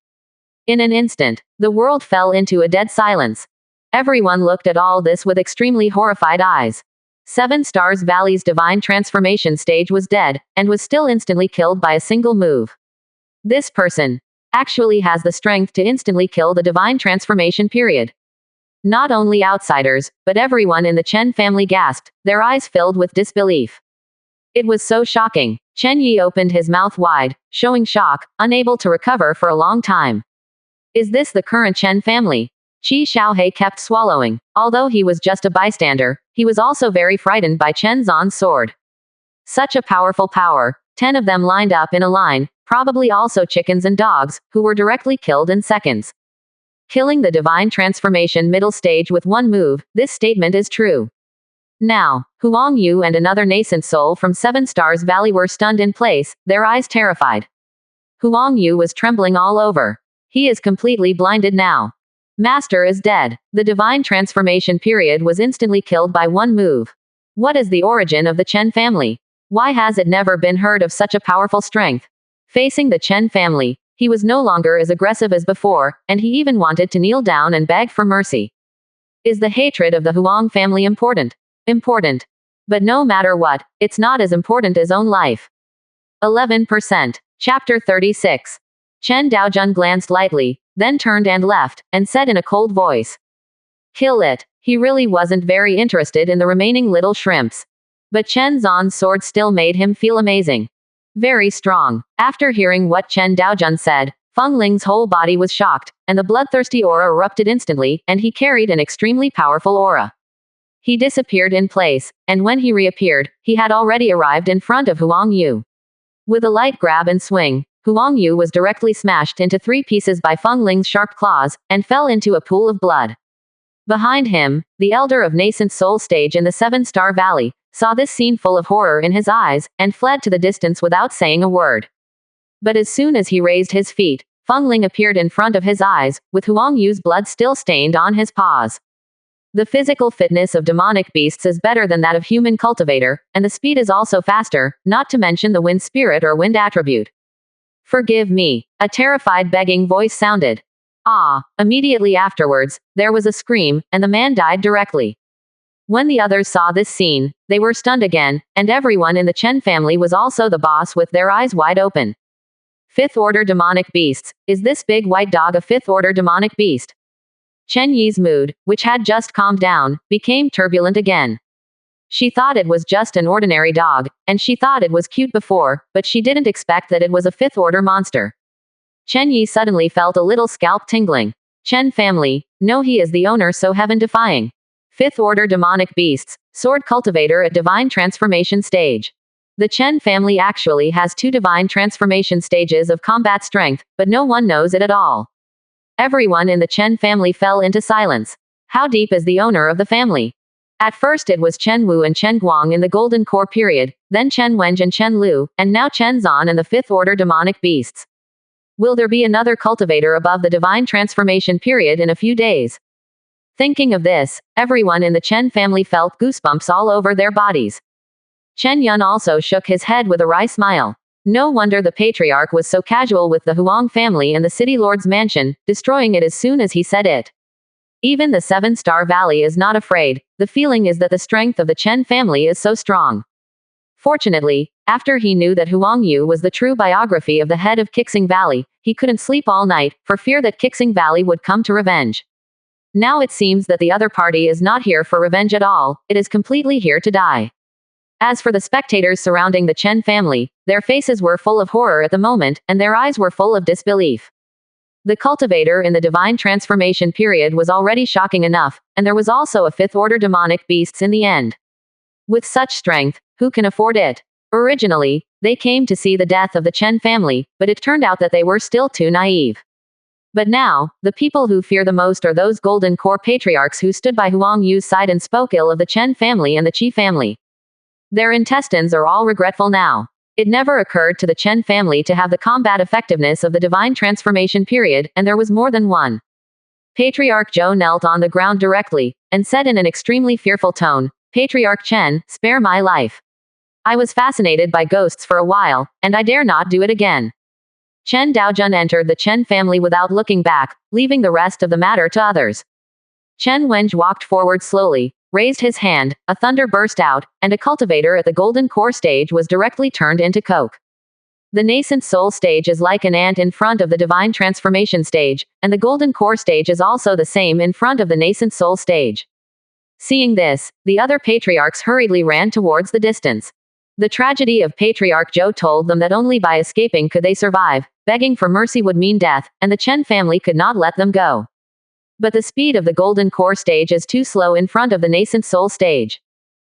In an instant, the world fell into a dead silence. Everyone looked at all this with extremely horrified eyes. 7-Star Valley's divine transformation stage was dead, and was still instantly killed by a single move. This person actually has the strength to instantly kill the divine transformation period. Not only outsiders, but everyone in the Chen family gasped, their eyes filled with disbelief. It was so shocking. Chen Yi opened his mouth wide, showing shock, unable to recover for a long time. Is this the current Chen family? Qi Xiaohe kept swallowing. Although he was just a bystander, he was also very frightened by Chen Zan's sword. Such a powerful power, 10 of them lined up in a line, probably also chickens and dogs, who were directly killed in seconds. Killing the divine transformation middle stage with one move, this statement is true. Now, Huang Yu and another nascent soul from 7-Star Valley were stunned in place, their eyes terrified. Huang Yu was trembling all over. He is completely blinded now. Master is dead. The divine transformation period was instantly killed by one move. What is the origin of the Chen family? Why has it never been heard of such a powerful strength? Facing the Chen family, he was no longer as aggressive as before, and he even wanted to kneel down and beg for mercy. Is the hatred of the Huang family important? Important. But no matter what, it's not as important as own life. 11%. Chapter 36. Chen Daojun glanced lightly, then turned and left, and said in a cold voice. Kill it. He really wasn't very interested in the remaining little shrimps. But Chen Zan's sword still made him feel amazing. Very strong. After hearing what Chen Daojun said, Feng Ling's whole body was shocked, and the bloodthirsty aura erupted instantly, and he carried an extremely powerful aura. He disappeared in place, and when he reappeared, he had already arrived in front of Huang Yu. With a light grab and swing, Huang Yu was directly smashed into 3 pieces by Feng Ling's sharp claws, and fell into a pool of blood. Behind him, the elder of nascent soul stage in the 7-Star Valley, saw this scene full of horror in his eyes, and fled to the distance without saying a word. But as soon as he raised his feet, Feng Ling appeared in front of his eyes, with Huang Yu's blood still stained on his paws. The physical fitness of demonic beasts is better than that of human cultivator, and the speed is also faster, not to mention the wind spirit or wind attribute. Forgive me. A terrified begging voice sounded. Ah! Immediately afterwards, there was a scream, and the man died directly. When the others saw this scene, they were stunned again, and everyone in the Chen family was also the boss with their eyes wide open. 5th order demonic beasts. Is this big white dog a 5th order demonic beast? Chen Yi's mood, which had just calmed down, became turbulent again. She thought it was just an ordinary dog, and she thought it was cute before, but she didn't expect that it was a 5th order monster. Chen Yi suddenly felt a little scalp tingling. Chen family, no, he is the owner, so heaven-defying. 5th order demonic beasts, sword cultivator at divine transformation stage. The Chen family actually has 2 divine transformation stages of combat strength, but no one knows it at all. Everyone in the Chen family fell into silence. How deep is the owner of the family? At first it was Chen Wu and Chen Guang in the Golden Core period, then Chen Wenj and Chen Lu, and now Chen Zan and the 5th order demonic beasts. Will there be another cultivator above the divine transformation period in a few days? Thinking of this, everyone in the Chen family felt goosebumps all over their bodies. Chen Yun also shook his head with a wry smile. No wonder the patriarch was so casual with the Huang family and the city lord's mansion, destroying it as soon as he said it. Even the Seven-Star Valley is not afraid. The feeling is that the strength of the Chen family is so strong. Fortunately, after he knew that Huang Yu was the true biography of the head of Qixing Valley, he couldn't sleep all night, for fear that Qixing Valley would come to revenge. Now it seems that the other party is not here for revenge at all, it is completely here to die. As for the spectators surrounding the Chen family, their faces were full of horror at the moment, and their eyes were full of disbelief. The cultivator in the divine transformation period was already shocking enough, and there was also a fifth-order demonic beasts in the end. With such strength, who can afford it? Originally, they came to see the death of the Chen family, but it turned out that they were still too naive. But now, the people who fear the most are those golden core patriarchs who stood by Huang Yu's side and spoke ill of the Chen family and the Qi family. Their intestines are all regretful now. It never occurred to the Chen family to have the combat effectiveness of the divine transformation period, and there was more than one. Patriarch Zhou knelt on the ground directly, and said in an extremely fearful tone, "Patriarch Chen, spare my life. I was fascinated by ghosts for a while, and I dare not do it again." Chen Daojun entered the Chen family without looking back, leaving the rest of the matter to others. Chen Wenj walked forward slowly, raised his hand, a thunder burst out, and a cultivator at the golden core stage was directly turned into coke. The nascent soul stage is like an ant in front of the divine transformation stage, and the golden core stage is also the same in front of the nascent soul stage. Seeing this, the other patriarchs hurriedly ran towards the distance. The tragedy of Patriarch Zhou told them that only by escaping could they survive, begging for mercy would mean death, and the Chen family could not let them go. But the speed of the golden core stage is too slow in front of the nascent soul stage.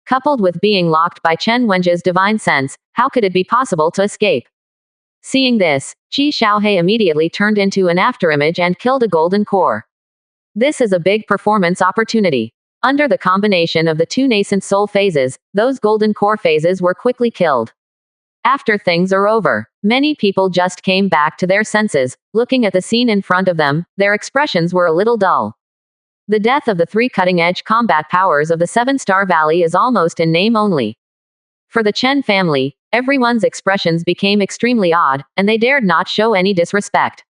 Coupled with being locked by Chen Wenj's divine sense, how could it be possible to escape? Seeing this, Qi Xiaohe immediately turned into an afterimage and killed a golden core. This is a big performance opportunity. Under the combination of the two nascent soul phases, those golden core phases were quickly killed. After things are over, many people just came back to their senses, looking at the scene in front of them, their expressions were a little dull. The death of the three cutting-edge combat powers of the Seven-Star Valley is almost in name only. For the Chen family, everyone's expressions became extremely odd, and they dared not show any disrespect.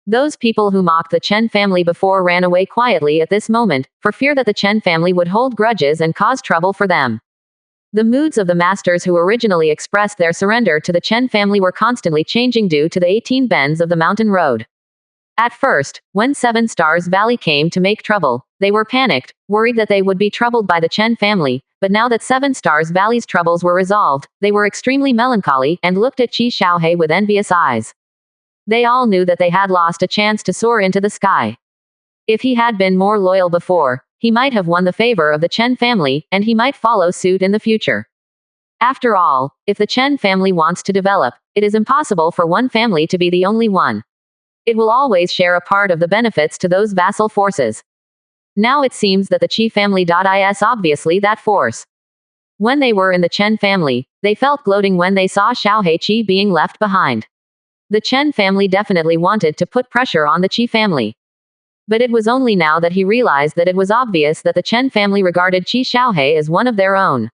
Those people who mocked the Chen family before ran away quietly at this moment, for fear that the Chen family would hold grudges and cause trouble for them. The moods of the masters who originally expressed their surrender to the Chen family were constantly changing due to the 18 bends of the mountain road. At first, when Seven Stars Valley came to make trouble, they were panicked, worried that they would be troubled by the Chen family, but now that Seven Stars Valley's troubles were resolved, they were extremely melancholy and looked at Qi Xiaohe with envious eyes. They all knew that they had lost a chance to soar into the sky. If he had been more loyal before, he might have won the favor of the Chen family, and he might follow suit in the future. After all, if the Chen family wants to develop, it is impossible for one family to be the only one. It will always share a part of the benefits to those vassal forces. Now it seems that the Qi family is obviously that force. When they were in the Chen family, they felt gloating when they saw Xiaohe Qi being left behind. The Chen family definitely wanted to put pressure on the Qi family. But it was only now that he realized that it was obvious that the Chen family regarded Qi Xiaohe as one of their own.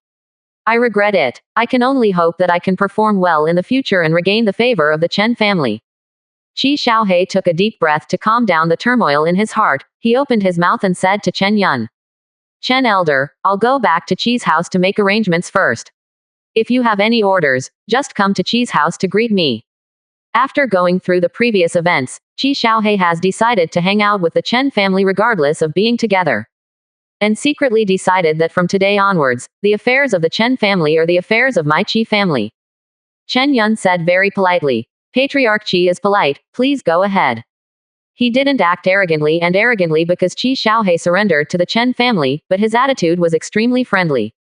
I regret it. I can only hope that I can perform well in the future and regain the favor of the Chen family. Qi Xiaohe took a deep breath to calm down the turmoil in his heart. He opened his mouth and said to Chen Yun, "Chen Elder, I'll go back to Qi's house to make arrangements first. If you have any orders, just come to Qi's house to greet me." After going through the previous events, Qi Xiaohe has decided to hang out with the Chen family regardless of being together. And secretly decided that from today onwards, the affairs of the Chen family are the affairs of my Qi family. Chen Yun said very politely, "Patriarch Qi is polite, please go ahead." He didn't act arrogantly because Qi Xiaohe surrendered to the Chen family, but his attitude was extremely friendly.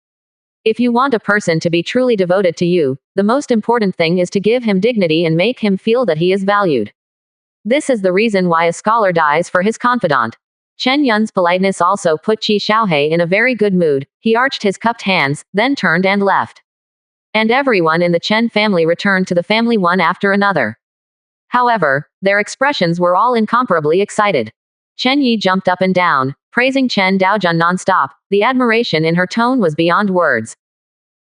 If you want a person to be truly devoted to you, the most important thing is to give him dignity and make him feel that he is valued. This is the reason why a scholar dies for his confidant. Chen Yun's politeness also put Qi Xiaohe in a very good mood. He arched his cupped hands, then turned and left. And everyone in the Chen family returned to the family one after another. However, their expressions were all incomparably excited. Chen Yi jumped up and down, praising Chen Daojun non-stop. The admiration in her tone was beyond words.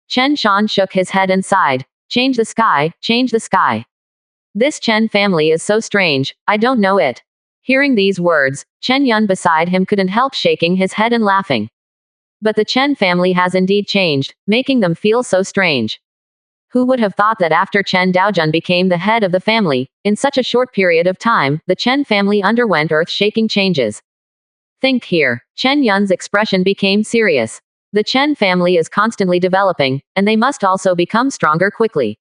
Chen Shan shook his head and sighed. Change the sky, change the sky. This Chen family is so strange, I don't know it. Hearing these words, Chen Yun beside him couldn't help shaking his head and laughing. But the Chen family has indeed changed, making them feel so strange. Who would have thought that after Chen Daojun became the head of the family, in such a short period of time, the Chen family underwent earth-shaking changes? Think here. Chen Yun's expression became serious. The Chen family is constantly developing, and they must also become stronger quickly.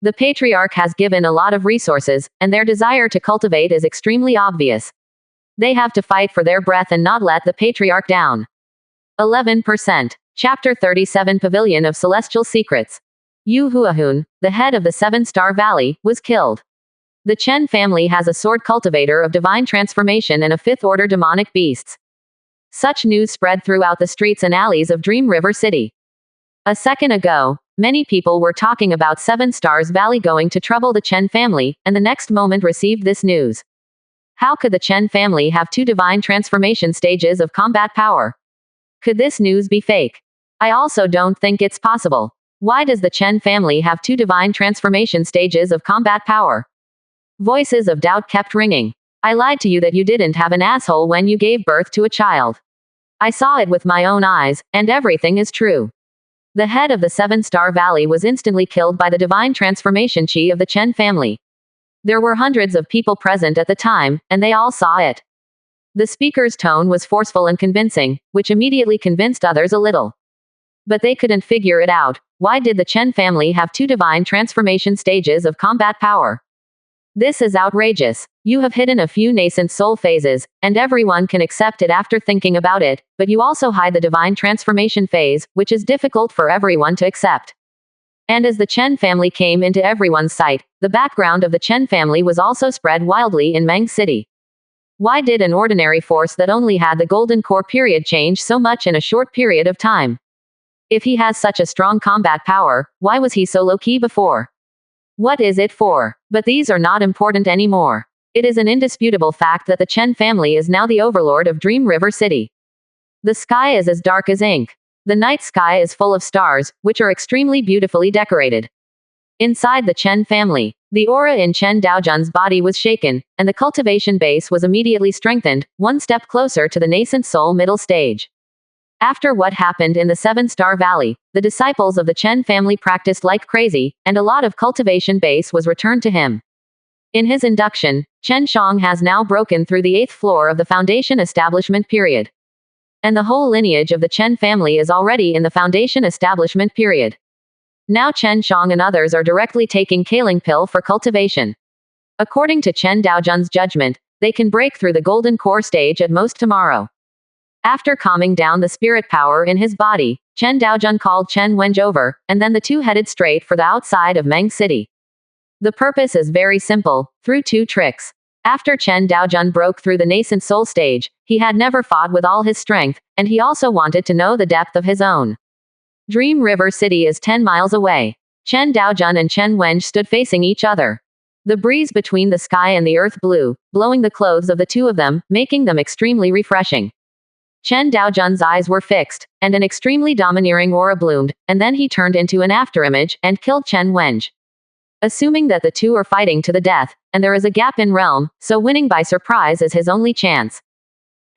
The patriarch has given a lot of resources, and their desire to cultivate is extremely obvious. They have to fight for their breath and not let the patriarch down. 11%. Chapter 37 Pavilion of Celestial Secrets. Yu Huahun, the head of the Seven-Star Valley, was killed. The Chen family has a sword cultivator of divine transformation and a fifth-order demonic beasts. Such news spread throughout the streets and alleys of Dream River City. A second ago, many people were talking about Seven Stars Valley going to trouble the Chen family, and the next moment received this news. How could the Chen family have two divine transformation stages of combat power? Could this news be fake? I also don't think it's possible. Why does the Chen family have two divine transformation stages of combat power? Voices of doubt kept ringing. I lied to you that you didn't have an asshole when you gave birth to a child. I saw it with my own eyes, and everything is true. The head of the Seven-Star Valley was instantly killed by the divine transformation chi of the Chen family. There were hundreds of people present at the time, and they all saw it. The speaker's tone was forceful and convincing, which immediately convinced others a little. But they couldn't figure it out. Why did the Chen family have two divine transformation stages of combat power? This is outrageous. You have hidden a few nascent soul phases, and everyone can accept it after thinking about it, but you also hide the divine transformation phase, which is difficult for everyone to accept. And as the Chen family came into everyone's sight, the background of the Chen family was also spread wildly in Meng City. Why did an ordinary force that only had the golden core period change so much in a short period of time? If he has such a strong combat power, why was he so low-key before? What is it for? But these are not important anymore. It is an indisputable fact that the Chen family is now the overlord of Dream River City. The sky is as dark as ink. The night sky is full of stars, which are extremely beautifully decorated. Inside the Chen family, the aura in Chen Daojun's body was shaken, and the cultivation base was immediately strengthened, one step closer to the nascent soul middle stage. After what happened in the Seven-Star Valley, the disciples of the Chen family practiced like crazy, and a lot of cultivation base was returned to him. In his induction, Chen Shang has now broken through the 8th floor of the foundation establishment period. And the whole lineage of the Chen family is already in the foundation establishment period. Now Chen Shang and others are directly taking Kaling pill for cultivation. According to Chen Daojun's judgment, they can break through the golden core stage at most tomorrow. After calming down the spirit power in his body, Chen Daojun called Chen Wenj over, and then the two headed straight for the outside of Meng City. The purpose is very simple, through two tricks. After Chen Daojun broke through the nascent soul stage, he had never fought with all his strength, and he also wanted to know the depth of his own. Dream River City is 10 miles away. Chen Daojun and Chen Wenj stood facing each other. The breeze between the sky and the earth blew, blowing the clothes of the two of them, making them extremely refreshing. Chen Daojun's eyes were fixed, and an extremely domineering aura bloomed, and then he turned into an afterimage, and killed Chen Wenj. Assuming that the two are fighting to the death, and there is a gap in realm, so winning by surprise is his only chance.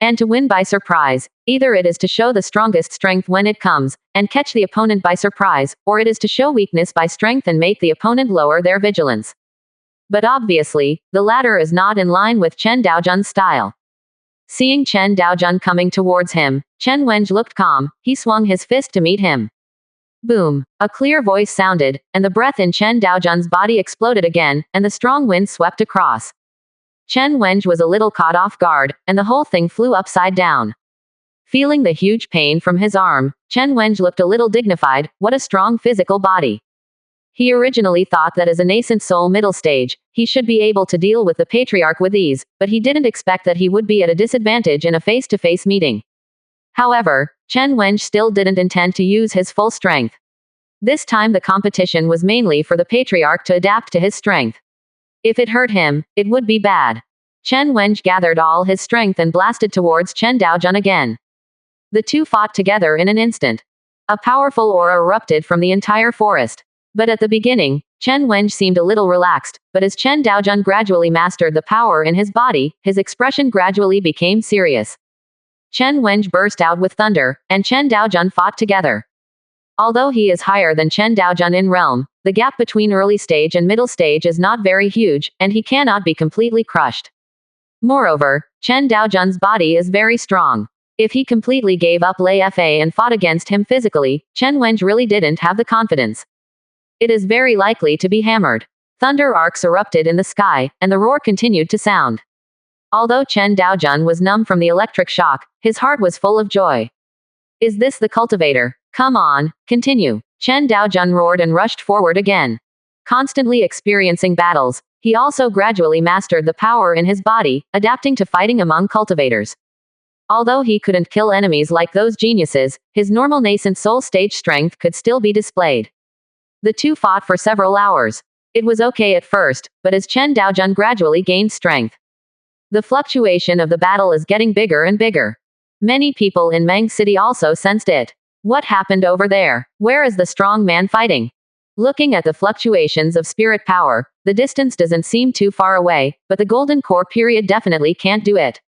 And to win by surprise, either it is to show the strongest strength when it comes, and catch the opponent by surprise, or it is to show weakness by strength and make the opponent lower their vigilance. But obviously, the latter is not in line with Chen Daojun's style. Seeing Chen Daojun coming towards him, Chen Wenj looked calm. He swung his fist to meet him. Boom! A clear voice sounded, and the breath in Chen Daojun's body exploded again, and the strong wind swept across. Chen Wenj was a little caught off guard, and the whole thing flew upside down. Feeling the huge pain from his arm, Chen Wenj looked a little dignified. What a strong physical body. He originally thought that as a nascent soul middle stage, he should be able to deal with the patriarch with ease, but he didn't expect that he would be at a disadvantage in a face-to-face meeting. However, Chen Wenj still didn't intend to use his full strength. This time the competition was mainly for the patriarch to adapt to his strength. If it hurt him, it would be bad. Chen Wenj gathered all his strength and blasted towards Chen Daojun again. The two fought together in an instant. A powerful aura erupted from the entire forest. But at the beginning, Chen Wenj seemed a little relaxed, but as Chen Daojun gradually mastered the power in his body, his expression gradually became serious. Chen Wenj burst out with thunder, and Chen Daojun fought together. Although he is higher than Chen Daojun in realm, the gap between early stage and middle stage is not very huge, and he cannot be completely crushed. Moreover, Chen Daojun's body is very strong. If he completely gave up Lei Fa and fought against him physically, Chen Wenj really didn't have the confidence. It is very likely to be hammered. Thunder arcs erupted in the sky, and the roar continued to sound. Although Chen Daojun was numb from the electric shock, his heart was full of joy. Is this the cultivator? Come on, continue. Chen Daojun roared and rushed forward again. Constantly experiencing battles, he also gradually mastered the power in his body, adapting to fighting among cultivators. Although he couldn't kill enemies like those geniuses, his normal nascent soul stage strength could still be displayed. The two fought for several hours. It was okay at first, but as Chen Daojun gradually gained strength, the fluctuation of the battle is getting bigger and bigger. Many people in Meng City also sensed it. What happened over there? Where is the strong man fighting? Looking at the fluctuations of spirit power, the distance doesn't seem too far away, but the Golden Core period definitely can't do it.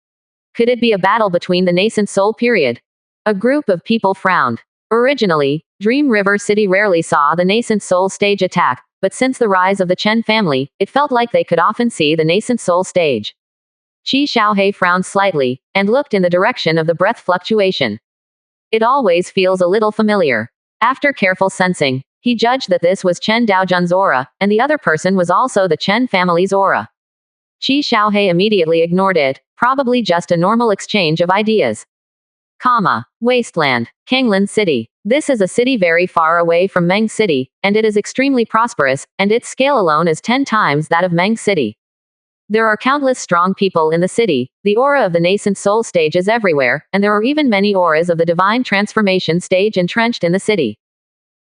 Could it be a battle between the nascent soul period? A group of people frowned. Originally, Dream River City rarely saw the nascent soul stage attack, but since the rise of the Chen family, it felt like they could often see the nascent soul stage. Qi Xiaohei frowned slightly, and looked in the direction of the breath fluctuation. It always feels a little familiar. After careful sensing, he judged that this was Chen Daojun's aura, and the other person was also the Chen family's aura. Qi Xiaohei immediately ignored it, probably just a normal exchange of ideas. Wasteland, Kanglan City. This is a city very far away from Meng City, and it is extremely prosperous, and its scale alone is 10 times that of Meng City. There are countless strong people in the city, the aura of the nascent soul stage is everywhere, and there are even many auras of the divine transformation stage entrenched in the city.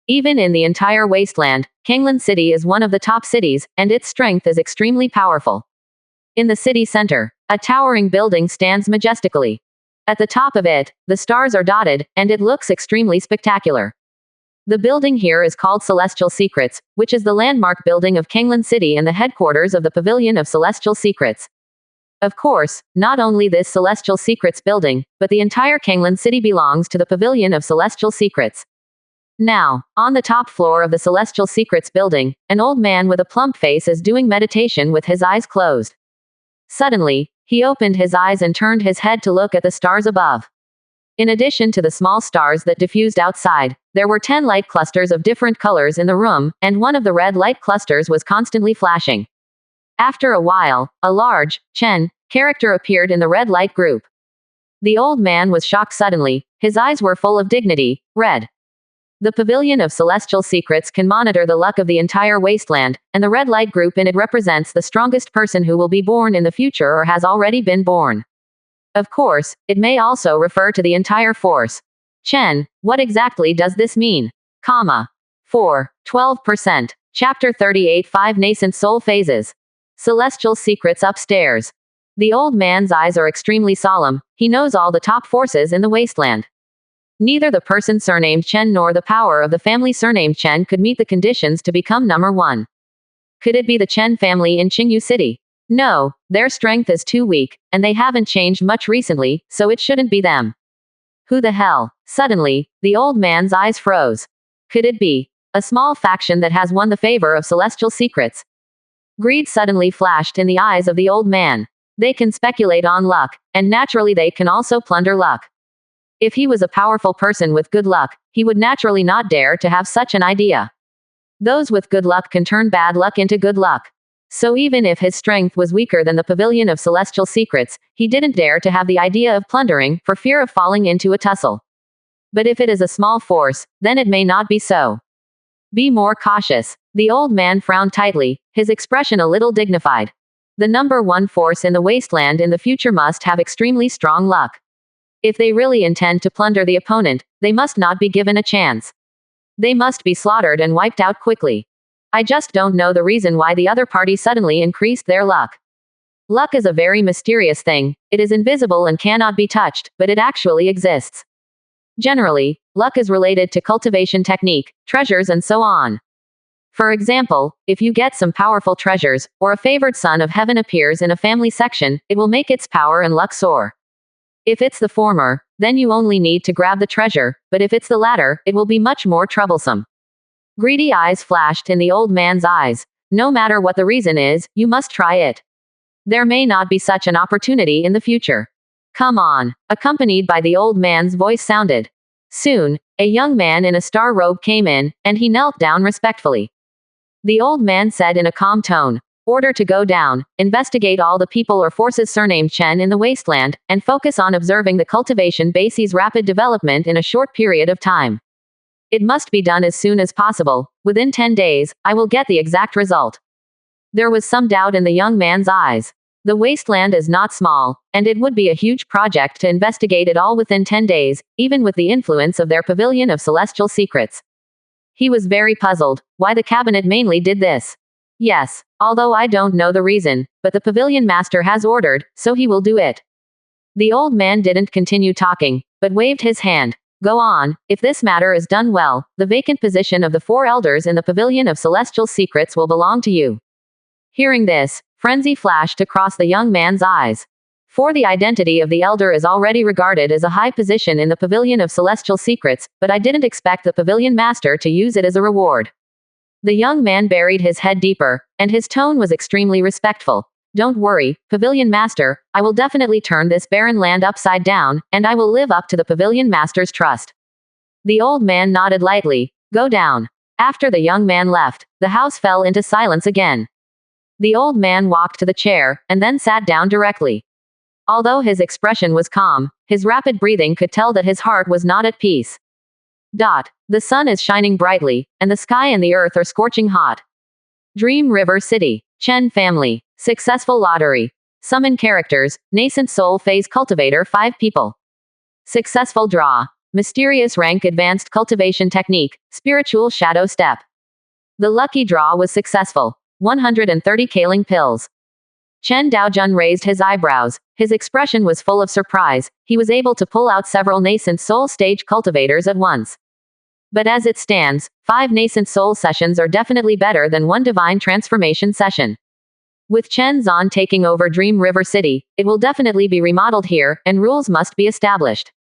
Even in the entire wasteland, Kanglan City is one of the top cities, and its strength is extremely powerful. In the city center, a towering building stands majestically. At the top of it, the stars are dotted, and it looks extremely spectacular. The building here is called Celestial Secrets, which is the landmark building of Kanglan City and the headquarters of the Pavilion of Celestial Secrets. Of course, not only this Celestial Secrets building, but the entire Kanglan City belongs to the Pavilion of Celestial Secrets. Now, on the top floor of the Celestial Secrets building, an old man with a plump face is doing meditation with his eyes closed. Suddenly, he opened his eyes and turned his head to look at the stars above. In addition to the small stars that diffused outside, there were 10 light clusters of different colors in the room, and one of the red light clusters was constantly flashing. After a while, a large, Chen, character appeared in the red light group. The old man was shocked suddenly, his eyes were full of dignity, red. The Pavilion of Celestial Secrets can monitor the luck of the entire wasteland, and the red light group in it represents the strongest person who will be born in the future or has already been born. Of course, it may also refer to the entire force. Chen, what exactly does this mean? 12%. Chapter 38 5 Nascent Soul Phases. Celestial Secrets upstairs. The old man's eyes are extremely solemn, he knows all the top forces in the wasteland. Neither the person surnamed Chen nor the power of the family surnamed Chen could meet the conditions to become number 1. Could it be the Chen family in Qingyu City? No, their strength is too weak, and they haven't changed much recently, so it shouldn't be them. Who the hell? Suddenly, the old man's eyes froze. Could it be a small faction that has won the favor of Celestial Secrets? Greed suddenly flashed in the eyes of the old man. They can speculate on luck, and naturally they can also plunder luck. If he was a powerful person with good luck, he would naturally not dare to have such an idea. Those with good luck can turn bad luck into good luck. So even if his strength was weaker than the Pavilion of Celestial Secrets, he didn't dare to have the idea of plundering, for fear of falling into a tussle. But if it is a small force, then it may not be so. Be more cautious. The old man frowned tightly, his expression a little dignified. The number 1 force in the wasteland in the future must have extremely strong luck. If they really intend to plunder the opponent, they must not be given a chance. They must be slaughtered and wiped out quickly. I just don't know the reason why the other party suddenly increased their luck. Luck is a very mysterious thing. It is invisible and cannot be touched, but it actually exists. Generally, luck is related to cultivation technique, treasures and so on. For example, if you get some powerful treasures, or a favored son of heaven appears in a family section, it will make its power and luck soar. If it's the former, then you only need to grab the treasure, but if it's the latter, it will be much more troublesome. Greedy eyes flashed in the old man's eyes. No matter what the reason is, you must try it. There may not be such an opportunity in the future. Come on, accompanied by the old man's voice sounded. Soon, a young man in a star robe came in, and he knelt down respectfully. The old man said in a calm tone, "Order to go down, investigate all the people or forces surnamed Chen in the wasteland, and focus on observing the cultivation base's rapid development in a short period of time. It must be done as soon as possible. Within 10 days, I will get the exact result." There was some doubt in the young man's eyes. The wasteland is not small, and it would be a huge project to investigate it all within 10 days, even with the influence of their pavilion of celestial secrets. He was very puzzled, why the cabinet mainly did this. Yes, although I don't know the reason, but the pavilion master has ordered, so he will do it. The old man didn't continue talking, but waved his hand. Go on, if this matter is done well, the vacant position of the 4 elders in the pavilion of celestial secrets will belong to you. Hearing this, frenzy flashed across the young man's eyes. For the identity of the elder is already regarded as a high position in the pavilion of celestial secrets, but I didn't expect the pavilion master to use it as a reward. The young man buried his head deeper, and his tone was extremely respectful. Don't worry, pavilion master, I will definitely turn this barren land upside down, and I will live up to the pavilion master's trust. The old man nodded lightly. Go down. After the young man left, the house fell into silence again. The old man walked to the chair, and then sat down directly. Although his expression was calm, his rapid breathing could tell that his heart was not at peace. The sun is shining brightly, and the sky and the earth are scorching hot. Dream River City. Chen family. Successful lottery. Summon characters. Nascent soul phase cultivator 5 people. Successful draw. Mysterious rank advanced cultivation technique. Spiritual shadow step. The lucky draw was successful. 130 Kaling pills. Chen Daojun raised his eyebrows. His expression was full of surprise. He was able to pull out several nascent soul stage cultivators at once. But as it stands, 5 nascent soul sessions are definitely better than 1 divine transformation session. With Chen Zan taking over Dream River City, it will definitely be remodeled here, and rules must be established.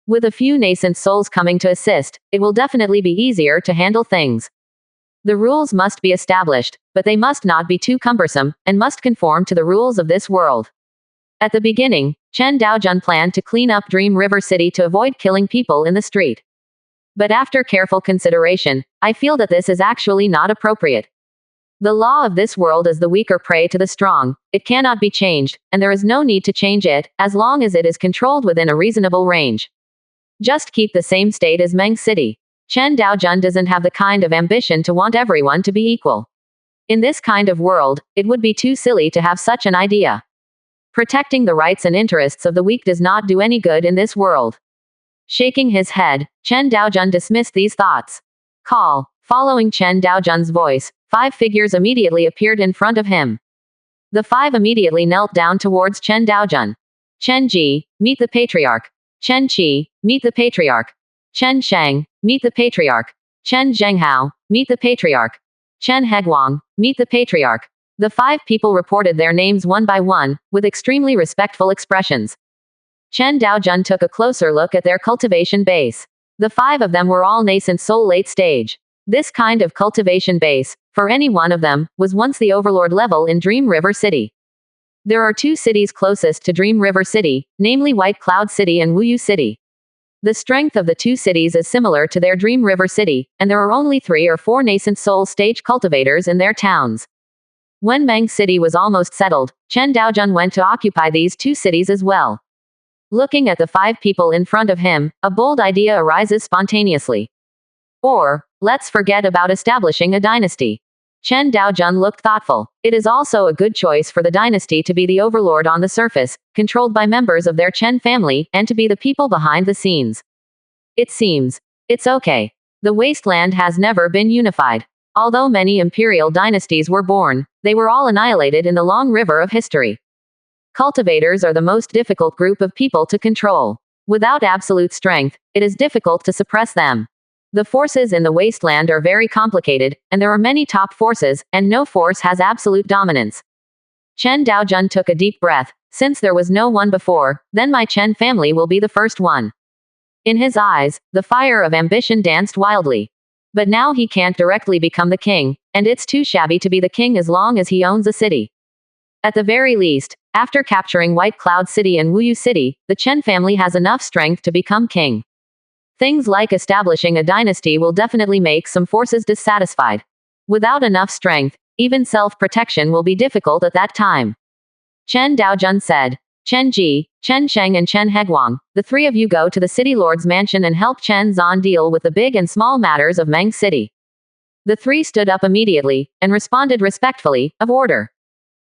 With a few nascent souls coming to assist, it will definitely be easier to handle things. The rules must be established, but they must not be too cumbersome, and must conform to the rules of this world. At the beginning, Chen Daojun planned to clean up Dream River City to avoid killing people in the street. But after careful consideration, I feel that this is actually not appropriate. The law of this world is the weaker prey to the strong. It cannot be changed, and there is no need to change it, as long as it is controlled within a reasonable range. Just keep the same state as Meng City. Chen Daojun doesn't have the kind of ambition to want everyone to be equal. In this kind of world, it would be too silly to have such an idea. Protecting the rights and interests of the weak does not do any good in this world. Shaking his head, Chen Daojun dismissed these thoughts. Call. Following Chen Daojun's voice, 5 figures immediately appeared in front of him. The 5 immediately knelt down towards Chen Daojun. Chen Ji, meet the patriarch. Chen Qi, meet the patriarch. Chen Sheng, meet the patriarch. Chen Zhenghao, meet the patriarch. Chen Heguang, meet the patriarch. The 5 people reported their names one by one, with extremely respectful expressions. Chen Daojun took a closer look at their cultivation base. The 5 of them were all nascent soul late stage. This kind of cultivation base, for any one of them, was once the overlord level in Dream River City. There are 2 cities closest to Dream River City, namely White Cloud City and Wuyu City. The strength of the 2 cities is similar to their Dream River City, and there are only 3 or 4 nascent soul stage cultivators in their towns. When Meng City was almost settled, Chen Daojun went to occupy these 2 cities as well. Looking at the 5 people in front of him, a bold idea arises spontaneously. Or, let's forget about establishing a dynasty. Chen Daojun looked thoughtful. It is also a good choice for the dynasty to be the overlord on the surface, controlled by members of their Chen family, and to be the people behind the scenes. It seems. It's okay. The wasteland has never been unified. Although many imperial dynasties were born, they were all annihilated in the long river of history. Cultivators are the most difficult group of people to control. Without absolute strength, it is difficult to suppress them. The forces in the wasteland are very complicated, and there are many top forces, and no force has absolute dominance. Chen Daojun took a deep breath. Since there was no one before, then my Chen family will be the first one. In his eyes, the fire of ambition danced wildly. But now he can't directly become the king, and it's too shabby to be the king as long as he owns a city. At the very least, after capturing White Cloud City and Wuyu City, the Chen family has enough strength to become king. Things like establishing a dynasty will definitely make some forces dissatisfied. Without enough strength, even self-protection will be difficult at that time. Chen Daojun said. Chen Ji, Chen Sheng and Chen Heguang, the three of you go to the city lord's mansion and help Chen Zan deal with the big and small matters of Meng City. The three stood up immediately, and responded respectfully, of order.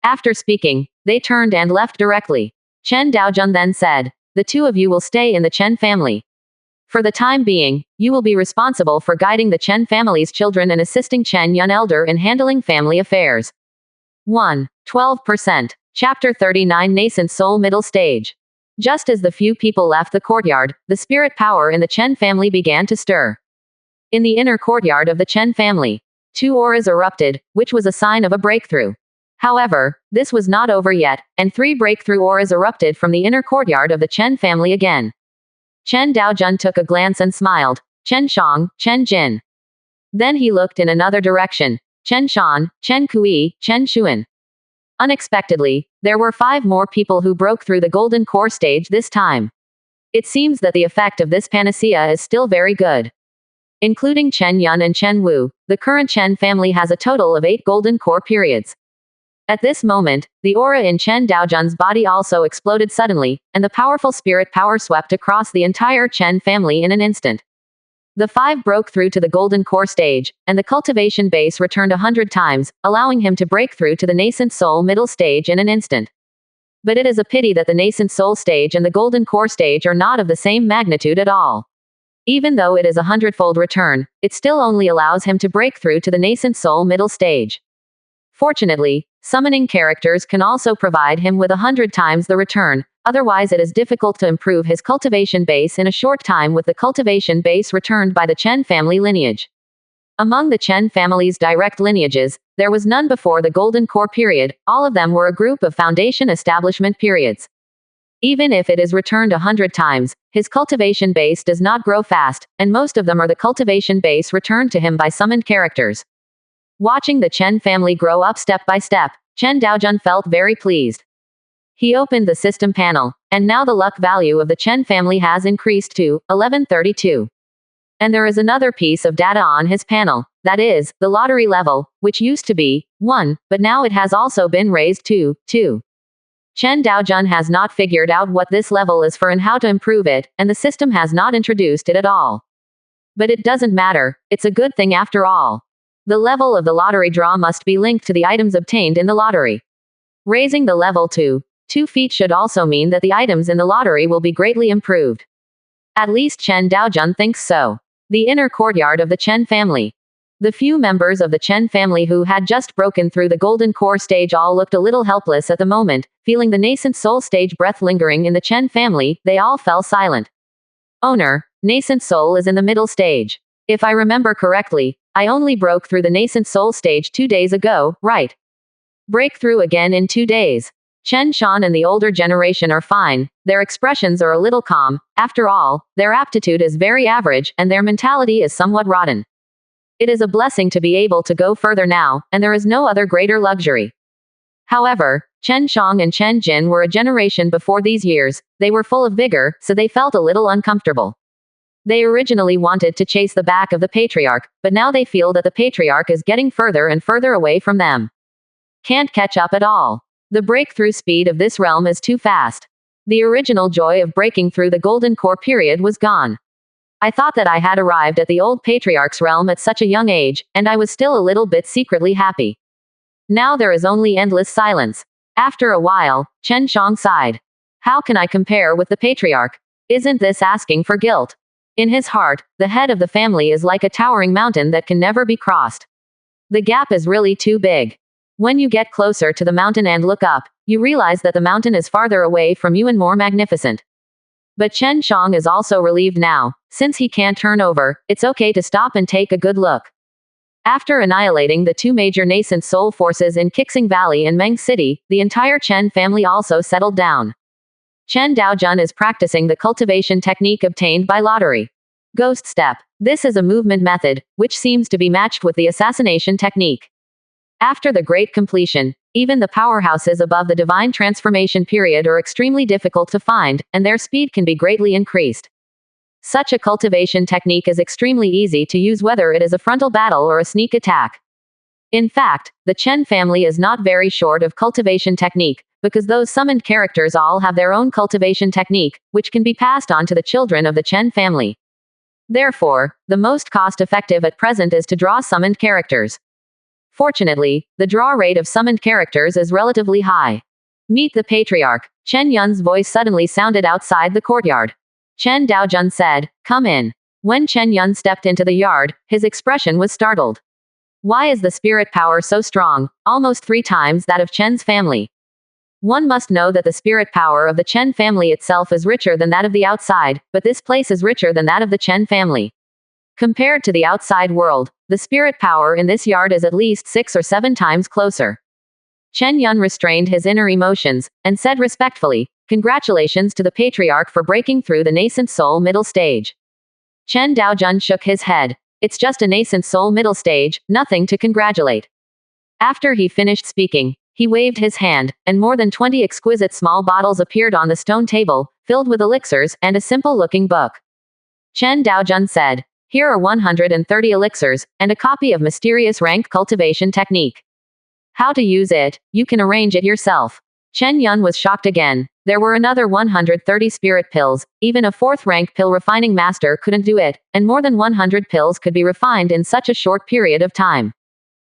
After speaking, they turned and left directly. Chen Daojun then said, the two of you will stay in the Chen family. For the time being, you will be responsible for guiding the Chen family's children and assisting Chen Yun Elder in handling family affairs. 1. 12%. Chapter 39 Nascent Soul Middle Stage. Just as the few people left the courtyard, the spirit power in the Chen family began to stir. In the inner courtyard of the Chen family, 2 auras erupted, which was a sign of a breakthrough. However, this was not over yet, and 3 breakthrough auras erupted from the inner courtyard of the Chen family again. Chen Daojun took a glance and smiled. Chen Shang, Chen Jin. Then he looked in another direction. Chen Shan, Chen Kui, Chen Xuan. Unexpectedly, there were 5 more people who broke through the golden core stage this time. It seems that the effect of this panacea is still very good. Including Chen Yun and Chen Wu, the current Chen family has a total of 8 golden core periods. At this moment, the aura in Chen Daojun's body also exploded suddenly, and the powerful spirit power swept across the entire Chen family in an instant. The 5 broke through to the golden core stage, and the cultivation base returned 100 times, allowing him to break through to the nascent soul middle stage in an instant. But it is a pity that the nascent soul stage and the golden core stage are not of the same magnitude at all. Even though it is a 100-fold return, it still only allows him to break through to the nascent soul middle stage. Fortunately, summoning characters can also provide him with 100 times the return, otherwise it is difficult to improve his cultivation base in a short time with the cultivation base returned by the Chen family lineage. Among the Chen family's direct lineages, there was none before the Golden Core period, all of them were a group of foundation establishment periods. Even if it is returned 100 times, his cultivation base does not grow fast, and most of them are the cultivation base returned to him by summoned characters. Watching the Chen family grow up step by step, Chen Daojun felt very pleased. He opened the system panel, and now the luck value of the Chen family has increased to 1132. And there is another piece of data on his panel, that is, the lottery level, which used to be 1, but now it has also been raised to 2. Chen Daojun has not figured out what this level is for and how to improve it, and the system has not introduced it at all. But it doesn't matter, it's a good thing after all. The level of the lottery draw must be linked to the items obtained in the lottery. Raising the level to 2 feet should also mean that the items in the lottery will be greatly improved. At least Chen Daojun thinks so. The inner courtyard of the Chen family. The few members of the Chen family who had just broken through the golden core stage all looked a little helpless at the moment, feeling the nascent soul stage breath lingering in the Chen family, they all fell silent. Owner, nascent soul is in the middle stage. If I remember correctly, I only broke through the nascent soul stage 2 days ago, right? Breakthrough again in 2 days. Chen Shan and the older generation are fine, their expressions are a little calm, after all, their aptitude is very average, and their mentality is somewhat rotten. It is a blessing to be able to go further now, and there is no other greater luxury. However, Chen Shang and Chen Jin were a generation before these years, they were full of vigor, so they felt a little uncomfortable. They originally wanted to chase the back of the patriarch, but now they feel that the patriarch is getting further and further away from them. Can't catch up at all. The breakthrough speed of this realm is too fast. The original joy of breaking through the golden core period was gone. I thought that I had arrived at the old patriarch's realm at such a young age, and I was still a little bit secretly happy. Now there is only endless silence. After a while, Chen Shang sighed. How can I compare with the patriarch? Isn't this asking for guilt? In his heart, the head of the family is like a towering mountain that can never be crossed. The gap is really too big. When you get closer to the mountain and look up, you realize that the mountain is farther away from you and more magnificent. But Chen Shang is also relieved now. Since he can't turn over, it's okay to stop and take a good look. After annihilating the two major nascent soul forces in Qixing Valley and Meng City, the entire Chen family also settled down. Chen Daojun is practicing the cultivation technique obtained by lottery. Ghost Step. This is a movement method, which seems to be matched with the assassination technique. After the great completion, even the powerhouses above the divine transformation period are extremely difficult to find, and their speed can be greatly increased. Such a cultivation technique is extremely easy to use whether it is a frontal battle or a sneak attack. In fact, the Chen family is not very short of cultivation technique, because those summoned characters all have their own cultivation technique, which can be passed on to the children of the Chen family. Therefore, the most cost-effective at present is to draw summoned characters. Fortunately, the draw rate of summoned characters is relatively high. Meet the patriarch. Chen Yun's voice suddenly sounded outside the courtyard. Chen Daojun said, "Come in." When Chen Yun stepped into the yard, his expression was startled. Why is the spirit power so strong, almost 3 times that of Chen's family? One must know that the spirit power of the Chen family itself is richer than that of the outside, but this place is richer than that of the Chen family. Compared to the outside world, the spirit power in this yard is at least 6 or 7 times closer. Chen Yun restrained his inner emotions, and said respectfully, "Congratulations to the patriarch for breaking through the nascent soul middle stage." Chen Daojun shook his head. "It's just a nascent soul middle stage, nothing to congratulate." After he finished speaking, he waved his hand, and more than 20 exquisite small bottles appeared on the stone table, filled with elixirs, and a simple-looking book. Chen Daojun said, "Here are 130 elixirs, and a copy of Mysterious Rank Cultivation Technique. How to use it, you can arrange it yourself." Chen Yun was shocked again. There were another 130 spirit pills, even a 4th rank pill refining master couldn't do it, and more than 100 pills could be refined in such a short period of time.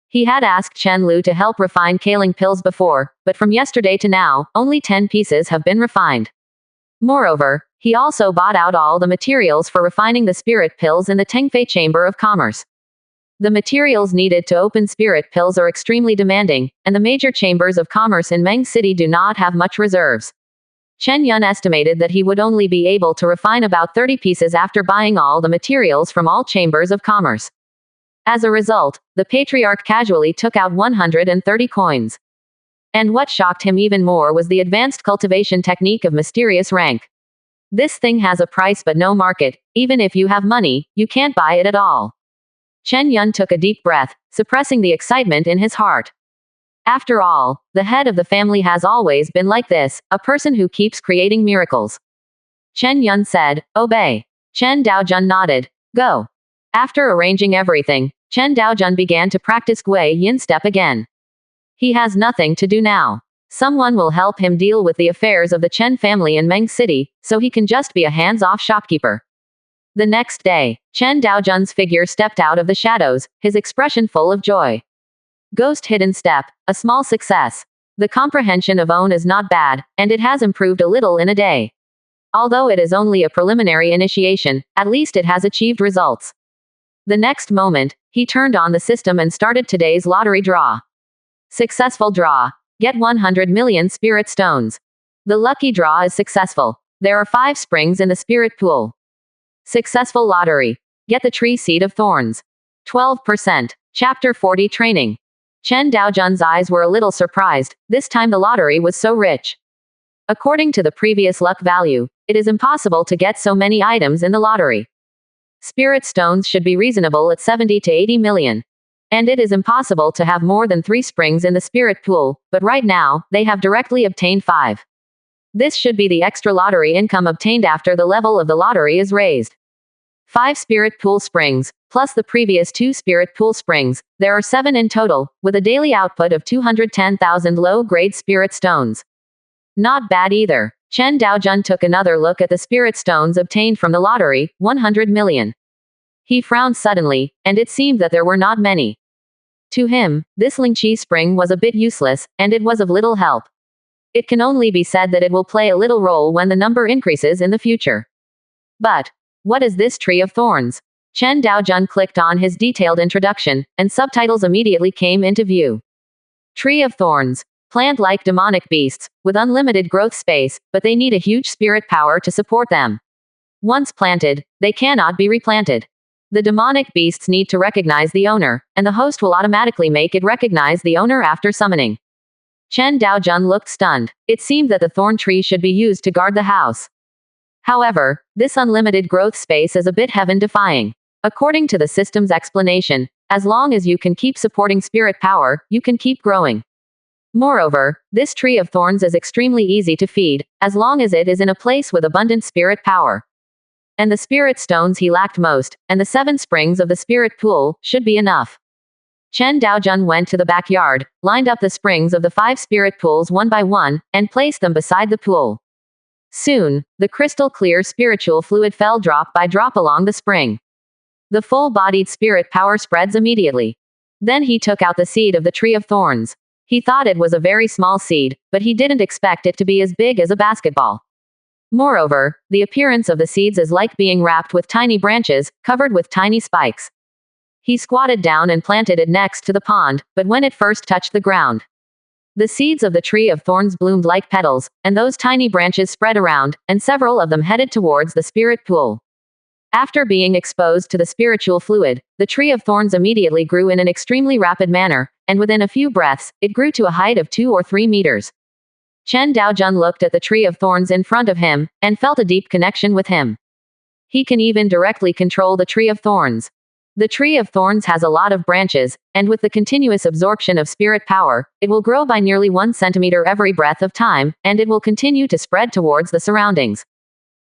He had asked Chen Lu to help refine Kaling pills before, but from yesterday to now, only 10 pieces have been refined. Moreover, he also bought out all the materials for refining the spirit pills in the Tengfei Chamber of Commerce. The materials needed to open spirit pills are extremely demanding, and the major chambers of commerce in Meng City do not have much reserves. Chen Yun estimated that he would only be able to refine about 30 pieces after buying all the materials from all chambers of commerce. As a result, the patriarch casually took out 130 coins. And what shocked him even more was the advanced cultivation technique of mysterious rank. This thing has a price but no market. Even if you have money, you can't buy it at all. Chen Yun took a deep breath, suppressing the excitement in his heart. After all, the head of the family has always been like this, a person who keeps creating miracles. Chen Yun said, "Obey." Chen Daojun nodded. "Go." After arranging everything, Chen Daojun began to practice Gui Yin step again. He has nothing to do now. Someone will help him deal with the affairs of the Chen family in Meng City, so he can just be a hands-off shopkeeper. The next day, Chen Daojun's figure stepped out of the shadows, his expression full of joy. Ghost Hidden Step, a small success. The comprehension of Own is not bad, and it has improved a little in a day. Although it is only a preliminary initiation, at least it has achieved results. The next moment, he turned on the system and started today's lottery draw. Successful draw. Get 100 million spirit stones. The lucky draw is successful. There are 5 springs in the spirit pool. Successful lottery. Get the tree seed of thorns. 12%. Chapter 40 Training. Chen Daojun's eyes were a little surprised. This time the lottery was so rich. According to the previous luck value, it is impossible to get so many items in the lottery. Spirit stones should be reasonable at 70 to 80 million. And it is impossible to have more than 3 springs in the spirit pool, but right now, they have directly obtained 5. This should be the extra lottery income obtained after the level of the lottery is raised. 5 spirit pool springs, plus the previous 2 spirit pool springs, there are 7 in total, with a daily output of 210,000 low-grade spirit stones. Not bad either. Chen Daojun took another look at the spirit stones obtained from the lottery, 100 million. He frowned suddenly, and it seemed that there were not many. To him, this Lingqi spring was a bit useless, and it was of little help. It can only be said that it will play a little role when the number increases in the future. But, what is this tree of thorns? Chen Daojun clicked on his detailed introduction, and subtitles immediately came into view. Tree of Thorns. Plant-like demonic beasts, with unlimited growth space, but they need a huge spirit power to support them. Once planted, they cannot be replanted. The demonic beasts need to recognize the owner, and the host will automatically make it recognize the owner after summoning. Chen Daojun looked stunned. It seemed that the thorn tree should be used to guard the house. However, this unlimited growth space is a bit heaven-defying. According to the system's explanation, as long as you can keep supporting spirit power, you can keep growing. Moreover, this tree of thorns is extremely easy to feed, as long as it is in a place with abundant spirit power. And the spirit stones he lacked most, and the 7 springs of the spirit pool, should be enough. Chen Daojun went to the backyard, lined up the springs of the 5 spirit pools one by one, and placed them beside the pool. Soon, the crystal-clear spiritual fluid fell drop by drop along the spring. The full-bodied spirit power spreads immediately. Then he took out the seed of the tree of thorns. He thought it was a very small seed, but he didn't expect it to be as big as a basketball. Moreover, the appearance of the seeds is like being wrapped with tiny branches, covered with tiny spikes. He squatted down and planted it next to the pond, but when it first touched the ground, the seeds of the tree of thorns bloomed like petals, and those tiny branches spread around, and several of them headed towards the spirit pool. After being exposed to the spiritual fluid, the tree of thorns immediately grew in an extremely rapid manner, and within a few breaths, it grew to a height of 2 or 3 meters. Chen Daojun looked at the tree of thorns in front of him, and felt a deep connection with him. He can even directly control the tree of thorns. The tree of thorns has a lot of branches, and with the continuous absorption of spirit power, it will grow by nearly 1 centimeter every breath of time, and it will continue to spread towards the surroundings.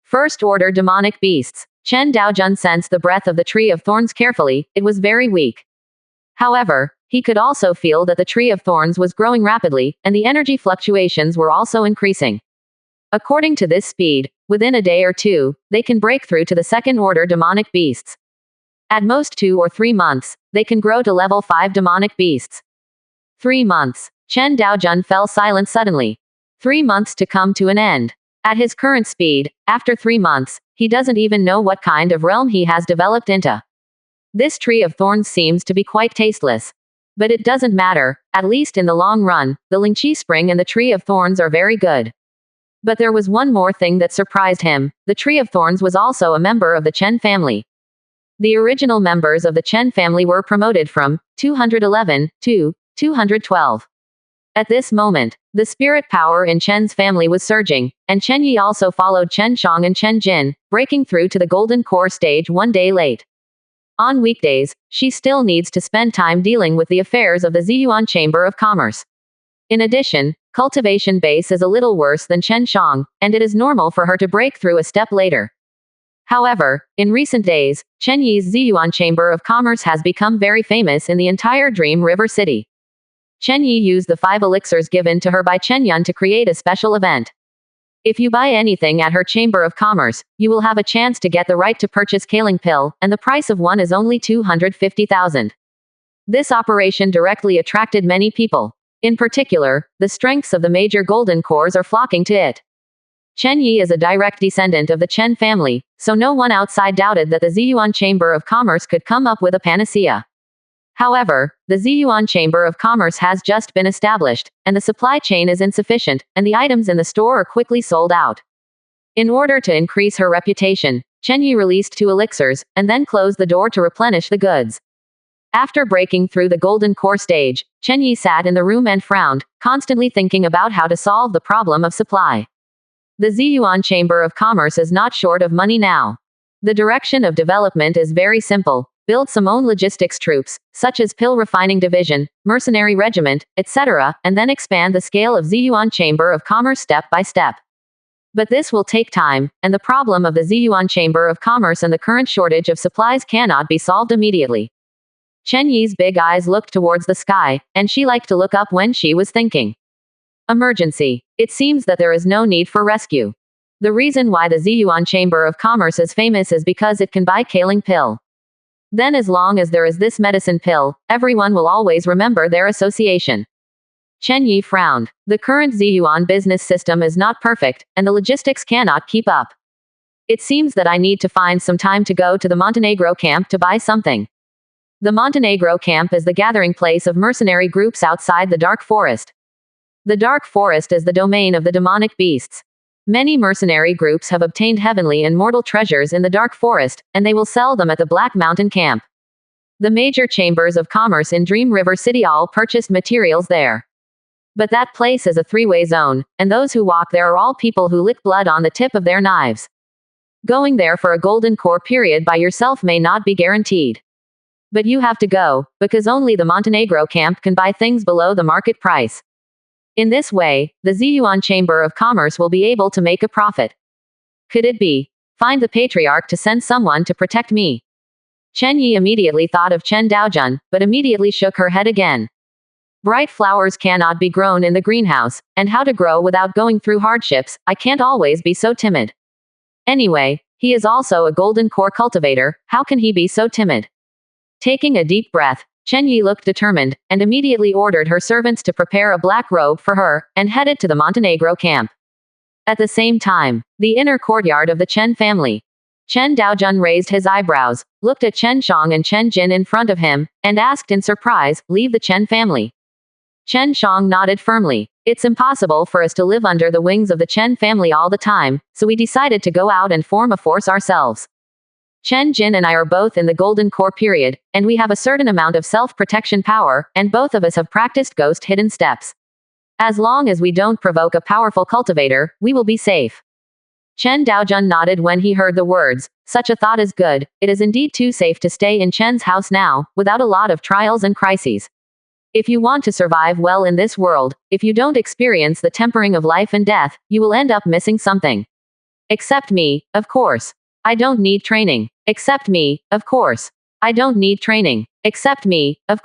First-order demonic beasts. Chen Daojun sensed the breath of the tree of thorns carefully. It was very weak. However, he could also feel that the tree of thorns was growing rapidly, and the energy fluctuations were also increasing. According to this speed, within a day or 2, they can break through to the second-order demonic beasts. At most 2 or 3 months, they can grow to level 5 demonic beasts. 3 months. Chen Daojun fell silent suddenly. 3 months to come to an end. At his current speed, after 3 months, he doesn't even know what kind of realm he has developed into. This tree of thorns seems to be quite tasteless. But it doesn't matter, at least in the long run, the Lingqi spring and the tree of thorns are very good. But there was one more thing that surprised him. The tree of thorns was also a member of the Chen family. The original members of the Chen family were promoted from 211 to 212. At this moment, the spirit power in Chen's family was surging, and Chen Yi also followed Chen Shang and Chen Jin, breaking through to the golden core stage 1 day late. On weekdays, she still needs to spend time dealing with the affairs of the Ziyuan Chamber of Commerce. In addition, cultivation base is a little worse than Chen Shang, and it is normal for her to break through a step later. However, in recent days, Chen Yi's Ziyuan Chamber of Commerce has become very famous in the entire Dream River City. Chen Yi used the 5 elixirs given to her by Chen Yun to create a special event. If you buy anything at her Chamber of Commerce, you will have a chance to get the right to purchase Kaling Pill, and the price of one is only 250,000. This operation directly attracted many people. In particular, the strengths of the major golden cores are flocking to it. Chen Yi is a direct descendant of the Chen family, so no one outside doubted that the Ziyuan Chamber of Commerce could come up with a panacea. However, the Ziyuan Chamber of Commerce has just been established, and the supply chain is insufficient, and the items in the store are quickly sold out. In order to increase her reputation, Chen Yi released 2 elixirs, and then closed the door to replenish the goods. After breaking through the golden core stage, Chen Yi sat in the room and frowned, constantly thinking about how to solve the problem of supply. The Ziyuan Chamber of Commerce is not short of money now. The direction of development is very simple. Build some own logistics troops, such as pill refining division, mercenary regiment, etc., and then expand the scale of Ziyuan Chamber of Commerce step by step. But this will take time, and the problem of the Ziyuan Chamber of Commerce and the current shortage of supplies cannot be solved immediately. Chen Yi's big eyes looked towards the sky, and she liked to look up when she was thinking. Emergency. It seems that there is no need for rescue. The reason why the Ziyuan Chamber of Commerce is famous is because it can buy Kaling Pill. Then as long as there is this medicine pill, everyone will always remember their association. Chen Yi frowned. The current Ziyuan business system is not perfect, and the logistics cannot keep up. It seems that I need to find some time to go to the Montenegro camp to buy something. The Montenegro camp is the gathering place of mercenary groups outside the Dark Forest. The Dark Forest is the domain of the demonic beasts. Many mercenary groups have obtained heavenly and mortal treasures in the Dark Forest, and they will sell them at the Black Mountain camp. The major chambers of commerce in Dream River City all purchased materials there. But that place is a three-way zone, and those who walk there are all people who lick blood on the tip of their knives. Going there for a golden core period by yourself may not be guaranteed. But you have to go, because only the Montenegro camp can buy things below the market price. In this way, the Ziyuan Chamber of Commerce will be able to make a profit. Could it be? Find the patriarch to send someone to protect me. Chen Yi immediately thought of Chen Daojun, but immediately shook her head again. Bright flowers cannot be grown in the greenhouse, and how to grow without going through hardships, I can't always be so timid. Anyway, he is also a golden core cultivator, how can he be so timid? Taking a deep breath, Chen Yi looked determined, and immediately ordered her servants to prepare a black robe for her, and headed to the Montenegro camp. At the same time, the inner courtyard of the Chen family. Chen Daojun raised his eyebrows, looked at Chen Shang and Chen Jin in front of him, and asked in surprise, leave the Chen family? Chen Shang nodded firmly. It's impossible for us to live under the wings of the Chen family all the time, so we decided to go out and form a force ourselves. Chen Jin and I are both in the golden core period, and we have a certain amount of self-protection power, and both of us have practiced ghost hidden steps. As long as we don't provoke a powerful cultivator, we will be safe. Chen Daojun nodded when he heard the words, such a thought is good, it is indeed too safe to stay in Chen's house now, without a lot of trials and crises. If you want to survive well in this world, if you don't experience the tempering of life and death, you will end up missing something. Except me, of course. I don't need training. Except me, of course. I don't need training. Except me, of course.